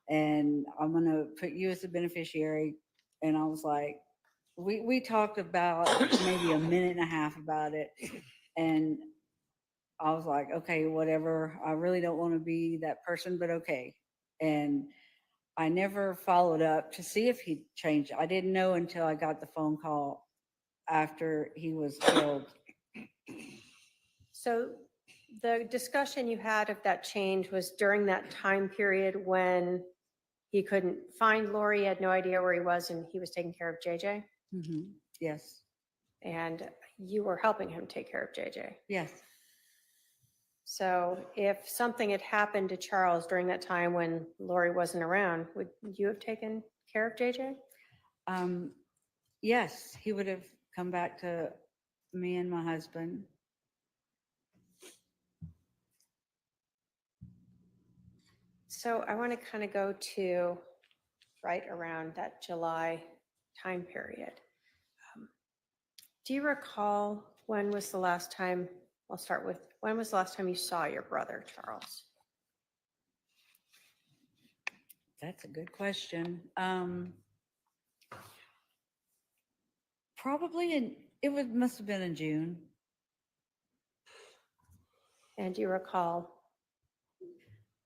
[SPEAKER 10] and I'm gonna put you as a beneficiary." And I was like, we talked about maybe a minute and a half about it, and I was like, okay, whatever. I really don't want to be that person, but okay. And I never followed up to see if he changed. I didn't know until I got the phone call after he was killed.
[SPEAKER 2] So the discussion you had of that change was during that time period when he couldn't find Lori, had no idea where he was, and he was taking care of JJ?
[SPEAKER 10] Mm-hmm. Yes.
[SPEAKER 2] And you were helping him take care of JJ.
[SPEAKER 10] Yes.
[SPEAKER 2] So if something had happened to Charles during that time when Lori wasn't around, would you have taken care of JJ?
[SPEAKER 10] Yes, he would have come back to me and my husband.
[SPEAKER 2] So I want to kind of go to right around that July time period. Do you recall when was the last time, I'll start with, when was the last time you saw your brother, Charles?
[SPEAKER 10] That's a good question. Probably must have been in June.
[SPEAKER 2] And do you recall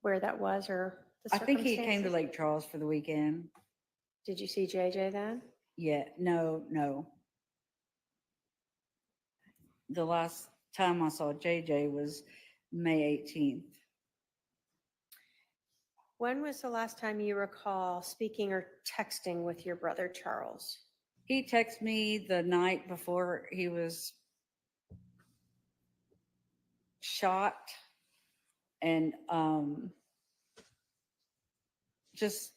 [SPEAKER 2] where that was or the
[SPEAKER 10] I think he came to
[SPEAKER 2] circumstances?
[SPEAKER 10] Lake Charles for the weekend.
[SPEAKER 2] Did you see JJ then?
[SPEAKER 10] Yeah, no. The last time I saw JJ was May 18th.
[SPEAKER 2] When was the last time you recall speaking or texting with your brother, Charles?
[SPEAKER 10] He texted me the night before he was shot, and just,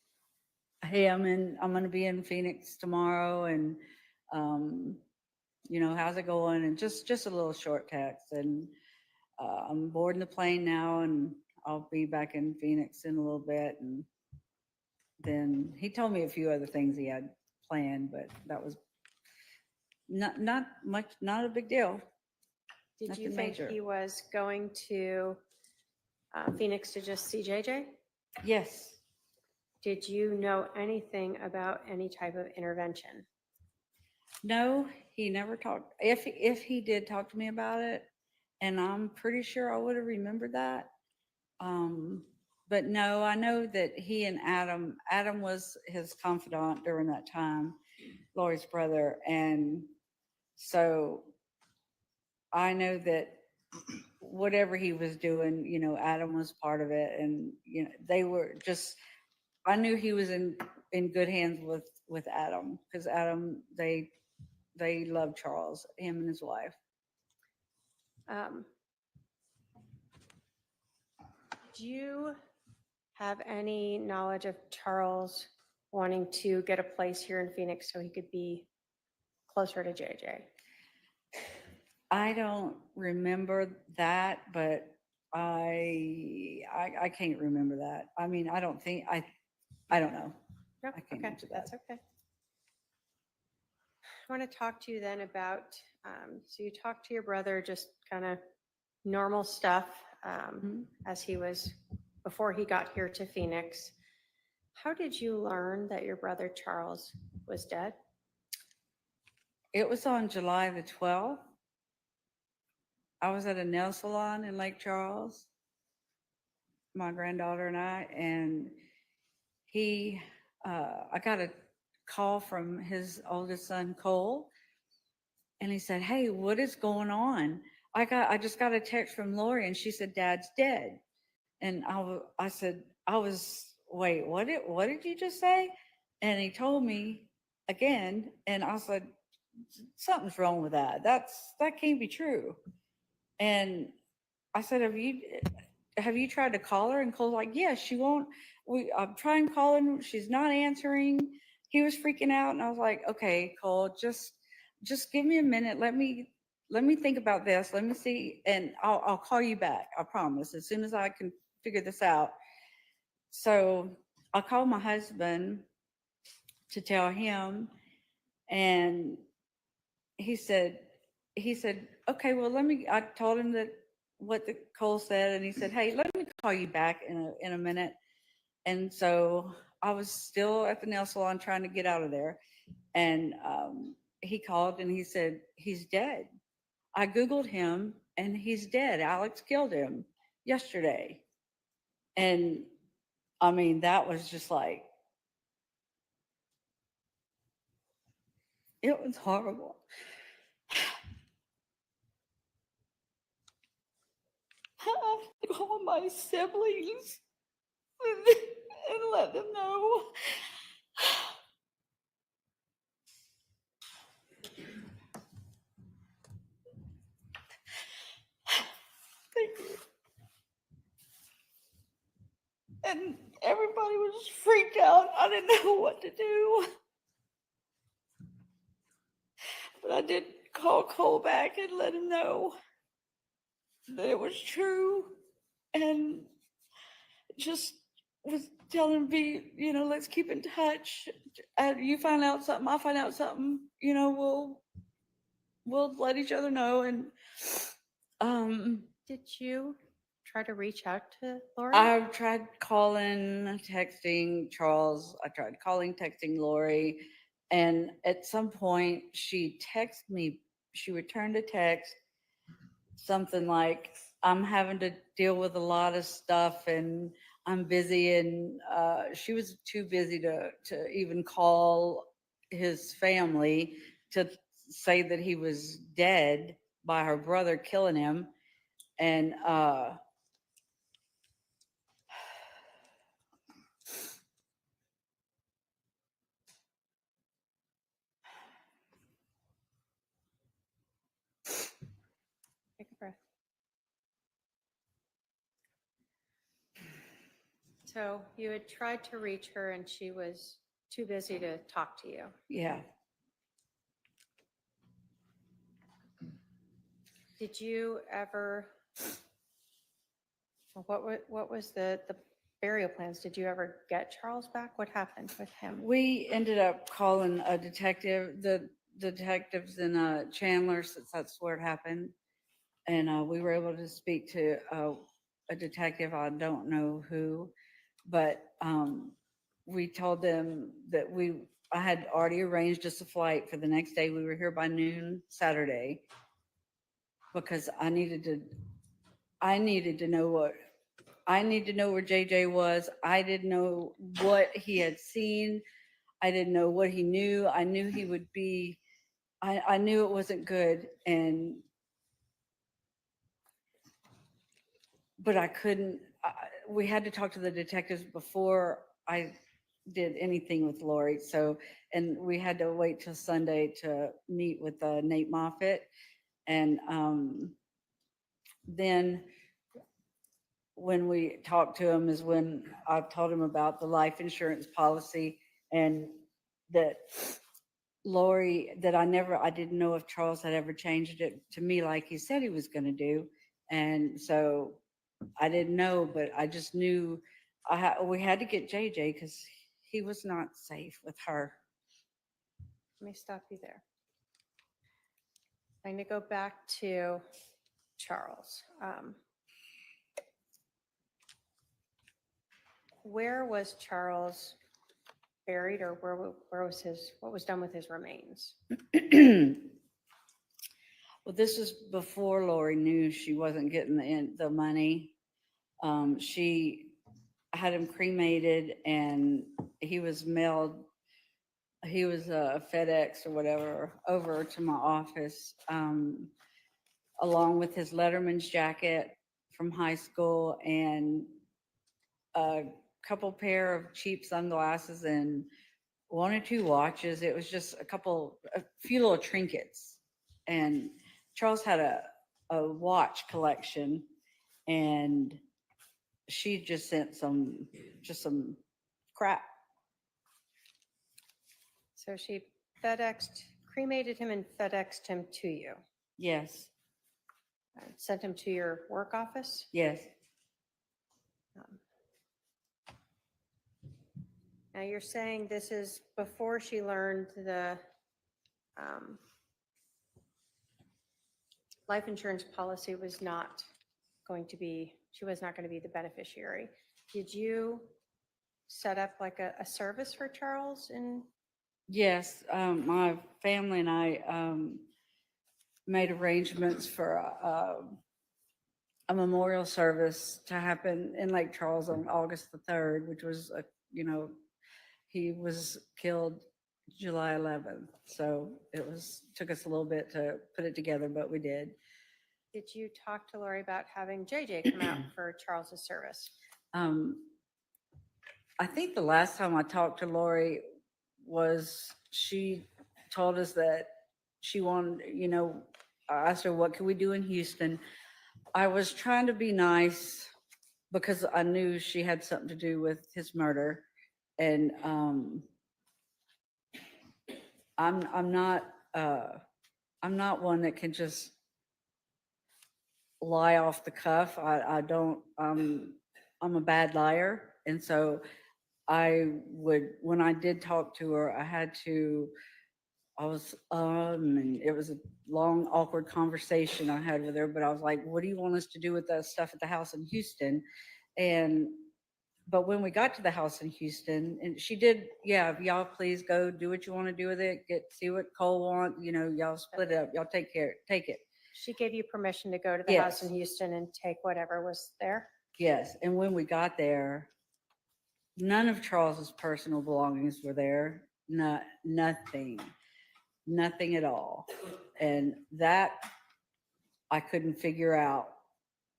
[SPEAKER 10] hey, I'm going to be in Phoenix tomorrow, and how's it going? And just a little short text. And I'm boarding the plane now, and I'll be back in Phoenix in a little bit. And then he told me a few other things he had planned, but that was not much, not a big deal.
[SPEAKER 2] Did
[SPEAKER 10] Nothing
[SPEAKER 2] you think
[SPEAKER 10] major.
[SPEAKER 2] he was going to Phoenix to just see JJ?
[SPEAKER 10] Yes.
[SPEAKER 2] Did you know anything about any type of intervention?
[SPEAKER 10] No, he never talked. If he did talk to me about it, and I'm pretty sure I would have remembered that. But no, I know that he and Adam was his confidant during that time, Lori's brother. And so I know that whatever he was doing, Adam was part of it. And, they were just, I knew he was in good hands with Adam, because Adam, they loved Charles, him and his wife.
[SPEAKER 2] Do you have any knowledge of Charles wanting to get a place here in Phoenix so he could be closer to JJ?
[SPEAKER 10] I don't remember that, but I can't remember that. I mean, I don't think, I don't know.
[SPEAKER 2] Yep,
[SPEAKER 10] I can't
[SPEAKER 2] okay,
[SPEAKER 10] answer that.
[SPEAKER 2] that's okay. I want to talk to you then about, so you talked to your brother, just kind of normal stuff as he was, before he got here to Phoenix. How did you learn that your brother Charles was dead?
[SPEAKER 10] It was on July the 12th. I was at a nail salon in Lake Charles, my granddaughter and I, and I got a call from his oldest son, Cole, and he said, "Hey, what is going on? I just got a text from Lori and she said Dad's dead." And I said, wait, what did you just say? And he told me again, and I said, something's wrong with that. That can't be true. And I said, have you tried to call her? And Cole's like, yes, she won't. I'm trying calling. She's not answering. He was freaking out. And I was like, okay, Cole, just give me a minute. Let me think about this. Let me see. And I'll call you back. I promise. As soon as I can figure this out. So I called my husband to tell him, and he said, okay, well, I told him that what the Cole said, and he said, hey, let me call you back in a minute. And so I was still at the nail salon trying to get out of there. And he called and he said, he's dead. I Googled him and he's dead. Alex killed him yesterday. And I mean, that was just like, it was horrible. I have to call my siblings and let them know. Thank you. And everybody was freaked out. I didn't know what to do. But I did call Cole back and let him know that it was true. And just was telling him, let's keep in touch. You find out something, I find out something, we'll let each other know. And
[SPEAKER 2] Did you try to reach out to Lori?
[SPEAKER 10] I've tried calling, texting Charles. I tried calling, texting Lori. And at some point she texted me, she returned a text, something like, I'm having to deal with a lot of stuff and I'm busy. And she was too busy to even call his family to say that he was dead by her brother killing him. And
[SPEAKER 2] Take a breath. So you had tried to reach her and she was too busy to talk to you.
[SPEAKER 10] yeah.
[SPEAKER 2] Did you ever, what was the burial plans? Did you ever get Charles back? What happened with him?
[SPEAKER 10] We ended up calling a detective, the detectives in Chandler, since that's where it happened. And we were able to speak to a detective, I don't know who, but we told them that I had already arranged us a flight for the next day. We were here by noon Saturday because I needed to know I need to know where JJ was. I didn't know what he had seen. I didn't know what he knew. I knew he would be, I knew it wasn't good. But I couldn't, we had to talk to the detectives before I did anything with Lori. So, and we had to wait till Sunday to meet with Nate Moffitt. And then when we talked to him is when I told him about the life insurance policy and that Lori, that I didn't know if Charles had ever changed it to me like he said he was going to do. And so I didn't know, but I just knew we had to get JJ because he was not safe with her.
[SPEAKER 2] Let me stop you there. I'm going to go back to Charles. Where was Charles buried, or where was what was done with his remains?
[SPEAKER 10] Well, this was before Lori knew she wasn't getting the money. She had him cremated, and he was mailed. He was FedEx or whatever over to my office, along with his letterman's jacket from high school and a couple pair of cheap sunglasses and 1 or 2 watches. It was just a few little trinkets. And Charles had a watch collection, and she just sent some crap.
[SPEAKER 2] So she cremated him and FedExed him to you.
[SPEAKER 10] Yes,
[SPEAKER 2] Sent him to your work office.
[SPEAKER 10] yes.
[SPEAKER 2] Now you're saying this is before she learned the life insurance policy was not going to be, she was not going to be the beneficiary. Did you set up like a service for Charles?
[SPEAKER 10] Yes, my family and I made arrangements for a memorial service to happen in Lake Charles on August the 3rd, which was, he was killed July 11th. So took us a little bit to put it together, but we did.
[SPEAKER 2] Did you talk to Lori about having JJ come out for Charles's service?
[SPEAKER 10] I think the last time I talked to Lori was she told us that she wanted, I asked her, what can we do in Houston? I was trying to be nice because I knew she had something to do with his murder. And I'm not one that can just lie off the cuff. I'm a bad liar. And so when I did talk to her, and it was a long, awkward conversation I had with her, but I was like, what do you want us to do with that stuff at the house in Houston? But when we got to the house in Houston, and she did, yeah, y'all please go do what you want to do with it. See what Cole wants, y'all split it up. Y'all take it.
[SPEAKER 2] She gave you permission to go to the house in Houston and take whatever was there?
[SPEAKER 10] Yes. And when we got there, none of Charles's personal belongings were there. Nothing at all. And that I couldn't figure out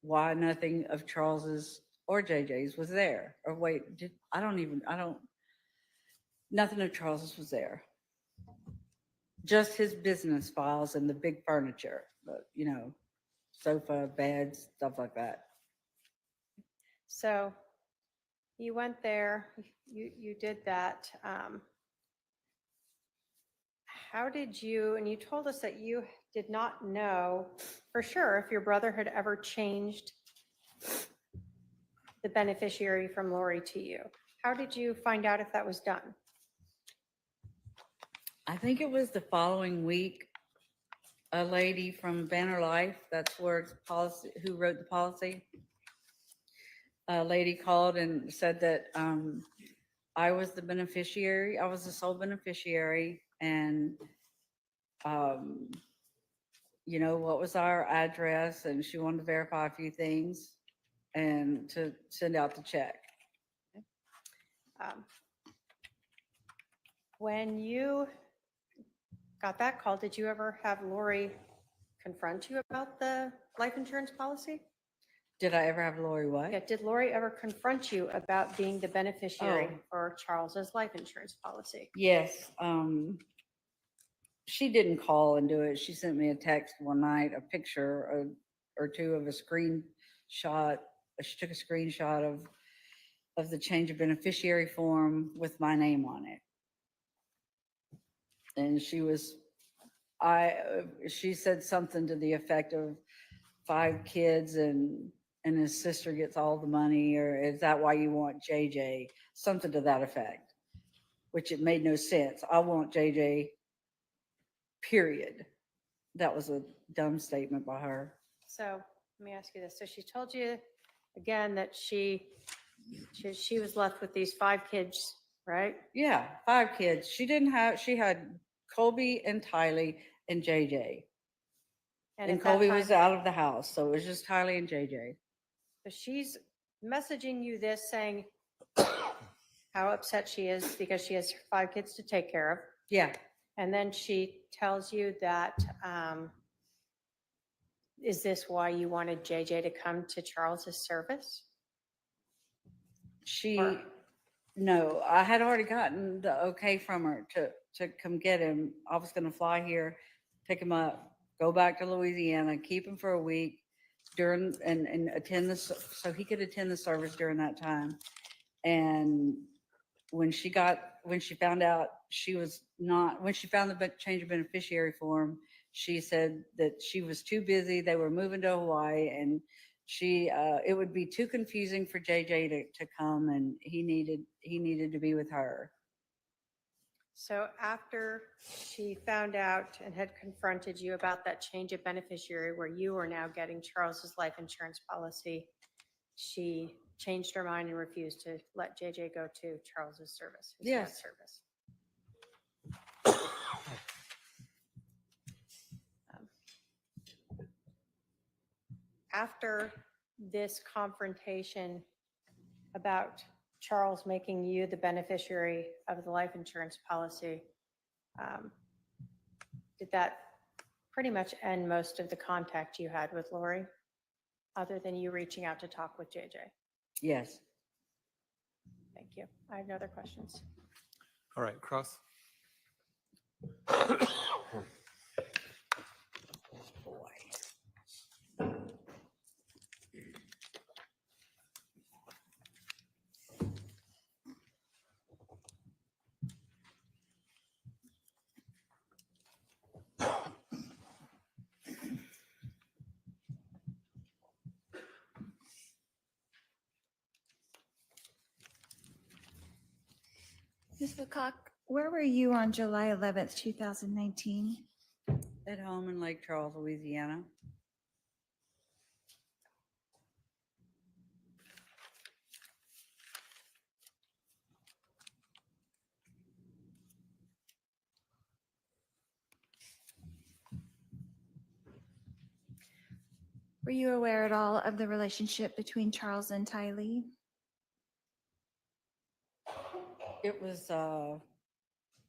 [SPEAKER 10] why nothing of Charles's or JJ's was there. Or wait, nothing of Charles's was there. Just his business files and the big furniture, sofa, beds, stuff like that.
[SPEAKER 2] So you went there, you did that. How did you, and you told us that you did not know for sure if your brother had ever changed the beneficiary from Lori to you. How did you find out if that was done?
[SPEAKER 10] I think it was the following week. A lady from Banner Life, that's where it's policy, who wrote the policy. A lady called and said that I was the beneficiary. I was the sole beneficiary, and what was our address, and she wanted to verify a few things and to send out the check.
[SPEAKER 2] When you got that call, did you ever have Lori confront you about the life insurance policy?
[SPEAKER 10] Did I ever have Lori what?
[SPEAKER 2] Yeah, did Lori ever confront you about being the beneficiary for Charles's life insurance policy?
[SPEAKER 10] Yes. She didn't call and do it. She sent me a text one night, a picture or two of a screenshot. She took a screenshot of the change of beneficiary form with my name on it. And she said something to the effect of 5 kids and his sister gets all the money, or is that why you want JJ? Something to that effect, which it made no sense. I want JJ, period. That was a dumb statement by her.
[SPEAKER 2] So let me ask you this. So she told you again that she was left with these 5 kids, right?
[SPEAKER 10] Yeah, 5 kids. She had Colby and Tylee and JJ. And
[SPEAKER 2] at that
[SPEAKER 10] Colby was
[SPEAKER 2] time-
[SPEAKER 10] out of the house, so it was just Tylee and JJ.
[SPEAKER 2] So she's messaging you this saying how upset she is because she has 5 kids to take care of.
[SPEAKER 10] Yeah,
[SPEAKER 2] And then she tells you that, is this why you wanted JJ to come to Charles's service? Or-
[SPEAKER 10] no, I had already gotten the okay from her to come get him. I was gonna fly here, pick him up, go back to Louisiana, keep him for a week and attend so he could attend the service during that time. And when she found out when she found the change of beneficiary form, she said that she was too busy. They were moving to Hawaii, and it would be too confusing for JJ to come, and he needed to be with her.
[SPEAKER 2] So after she found out and had confronted you about that change of beneficiary where you are now getting Charles's life insurance policy, she changed her mind and refused to let JJ go to Charles's service, his dad's
[SPEAKER 10] Yes.
[SPEAKER 2] service. After this confrontation about Charles making you the beneficiary of the life insurance policy, did that pretty much end most of the contact you had with Lori, other than you reaching out to talk with JJ?
[SPEAKER 10] Yes.
[SPEAKER 2] Thank you. I have no other questions.
[SPEAKER 1] All right, Cross.
[SPEAKER 5] Ms. Lecoq, where were you on July 11th, 2019?
[SPEAKER 10] At home in Lake Charles, Louisiana.
[SPEAKER 5] Were you aware at all of the relationship between Charles and Tylee?
[SPEAKER 10] It was,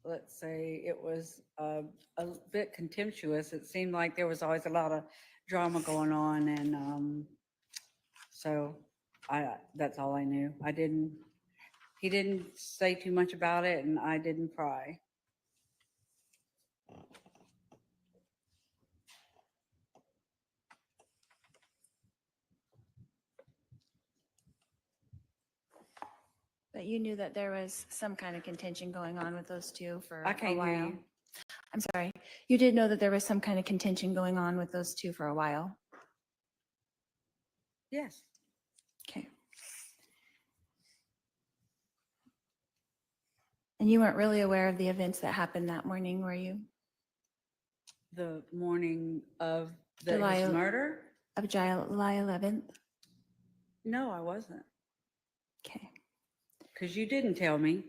[SPEAKER 10] let's say, it was a bit contemptuous. It seemed like there was always a lot of drama going on, and so that's all I knew. He didn't say too much about it, and I didn't pry.
[SPEAKER 5] But you knew that there was some kind of contention going on with those two for
[SPEAKER 10] I
[SPEAKER 5] a
[SPEAKER 10] can't hear
[SPEAKER 5] while.
[SPEAKER 10] you.
[SPEAKER 5] I'm sorry. You did know that there was some kind of contention going on with those two for a while.
[SPEAKER 10] Yes.
[SPEAKER 5] Okay. And you weren't really aware of the events that happened that morning, were you?
[SPEAKER 10] The morning of his
[SPEAKER 5] July-
[SPEAKER 10] murder?
[SPEAKER 5] Of July 11th?
[SPEAKER 10] No, I wasn't.
[SPEAKER 5] Okay.
[SPEAKER 10] Because you didn't tell me.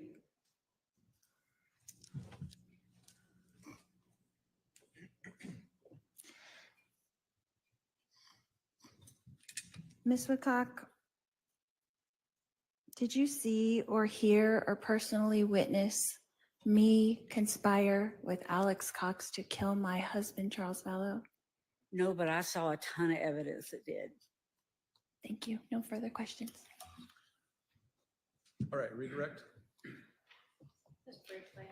[SPEAKER 5] Ms. Woodcock, did you see or hear or personally witness me conspire with Alex Cox to kill my husband, Charles Vallow?
[SPEAKER 10] No, but I saw a ton of evidence that did.
[SPEAKER 5] Thank you. No further questions.
[SPEAKER 1] All right, redirect.
[SPEAKER 2] Just briefly.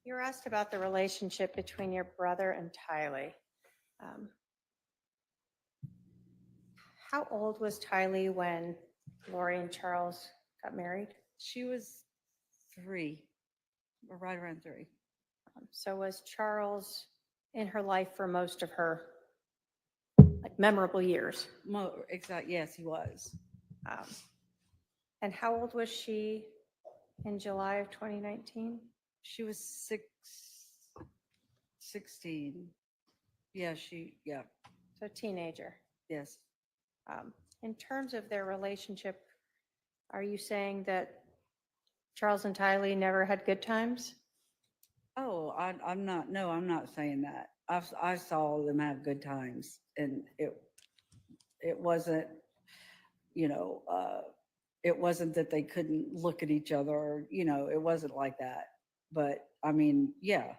[SPEAKER 2] You were asked about the relationship between your brother and Tylee. How old was Tylee when Lori and Charles got married?
[SPEAKER 10] She was 3, or right around 3.
[SPEAKER 2] So was Charles in her life for most of her like memorable years?
[SPEAKER 10] Exactly. Yes, he was.
[SPEAKER 2] And how old was she in July of 2019?
[SPEAKER 10] She was 16. Yeah, yeah,
[SPEAKER 2] So teenager.
[SPEAKER 10] yes.
[SPEAKER 2] In terms of their relationship, are you saying that Charles and Tylee never had good times?
[SPEAKER 10] Oh, I'm not, no, I'm not saying that. I saw them have good times, and it wasn't, you know, it wasn't that they couldn't look at each other, or, you know, it wasn't like that. But I mean, yeah,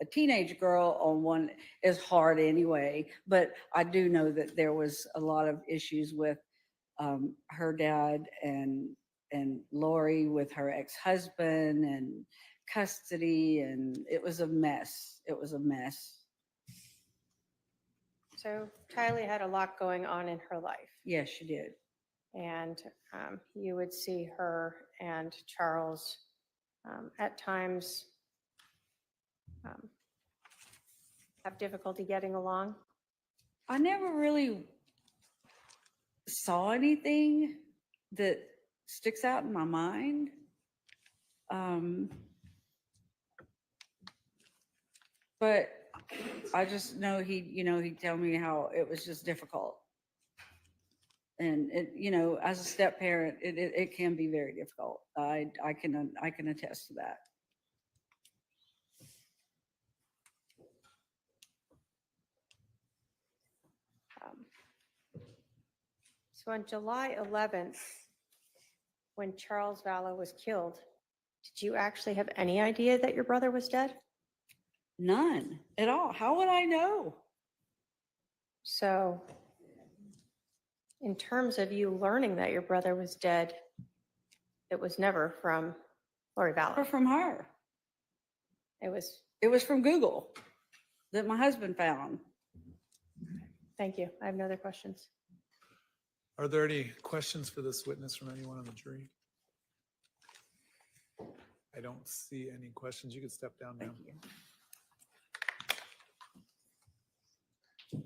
[SPEAKER 10] a teenage girl on one is hard anyway, but I do know that there was a lot of issues with her dad and Lori with her ex-husband and custody, and it was a mess. It was a mess.
[SPEAKER 2] So Tylee had a lot going on in her life,
[SPEAKER 10] Yes, she did.
[SPEAKER 2] and you would see her and Charles at times have difficulty getting along.
[SPEAKER 10] I never really saw anything that sticks out in my mind. But I just know he'd tell me how it was just difficult. And it, as a step parent, it can be very difficult. I can attest to that.
[SPEAKER 2] So on July 11th, when Charles Vallow was killed, did you actually have any idea that your brother was dead?
[SPEAKER 10] None at all. How would I know?
[SPEAKER 2] So in terms of you learning that your brother was dead, it was never from Lori
[SPEAKER 10] Or
[SPEAKER 2] Vallow.
[SPEAKER 10] from her.
[SPEAKER 2] It was,
[SPEAKER 10] It was from Google that my husband found.
[SPEAKER 2] thank you. I have no other questions.
[SPEAKER 1] Are there any questions for this witness from anyone on the jury? I don't see any questions. You can step down now.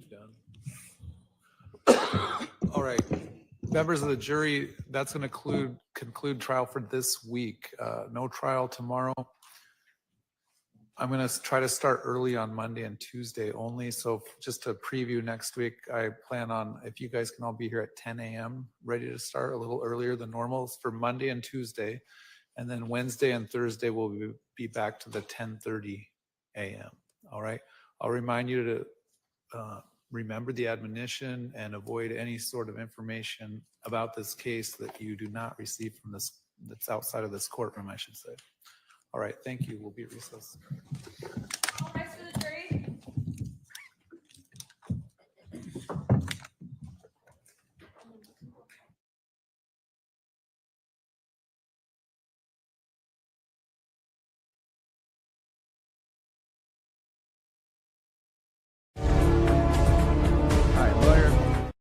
[SPEAKER 1] Done. All right, members of the jury, that's going to conclude trial for this week. No trial tomorrow. I'm going to try to start early on Monday and Tuesday only. So just to preview next week, I plan on, if you guys can all be here at 10 a.m., ready to start a little earlier than normal for Monday and Tuesday. And then Wednesday and Thursday, we'll be back to the 10:30 a.m. All right. I'll remind you to remember the admonition and avoid any sort of information about this case that you do not receive from this, that's outside of this courtroom, I should say. All right, thank you. We'll be at recess.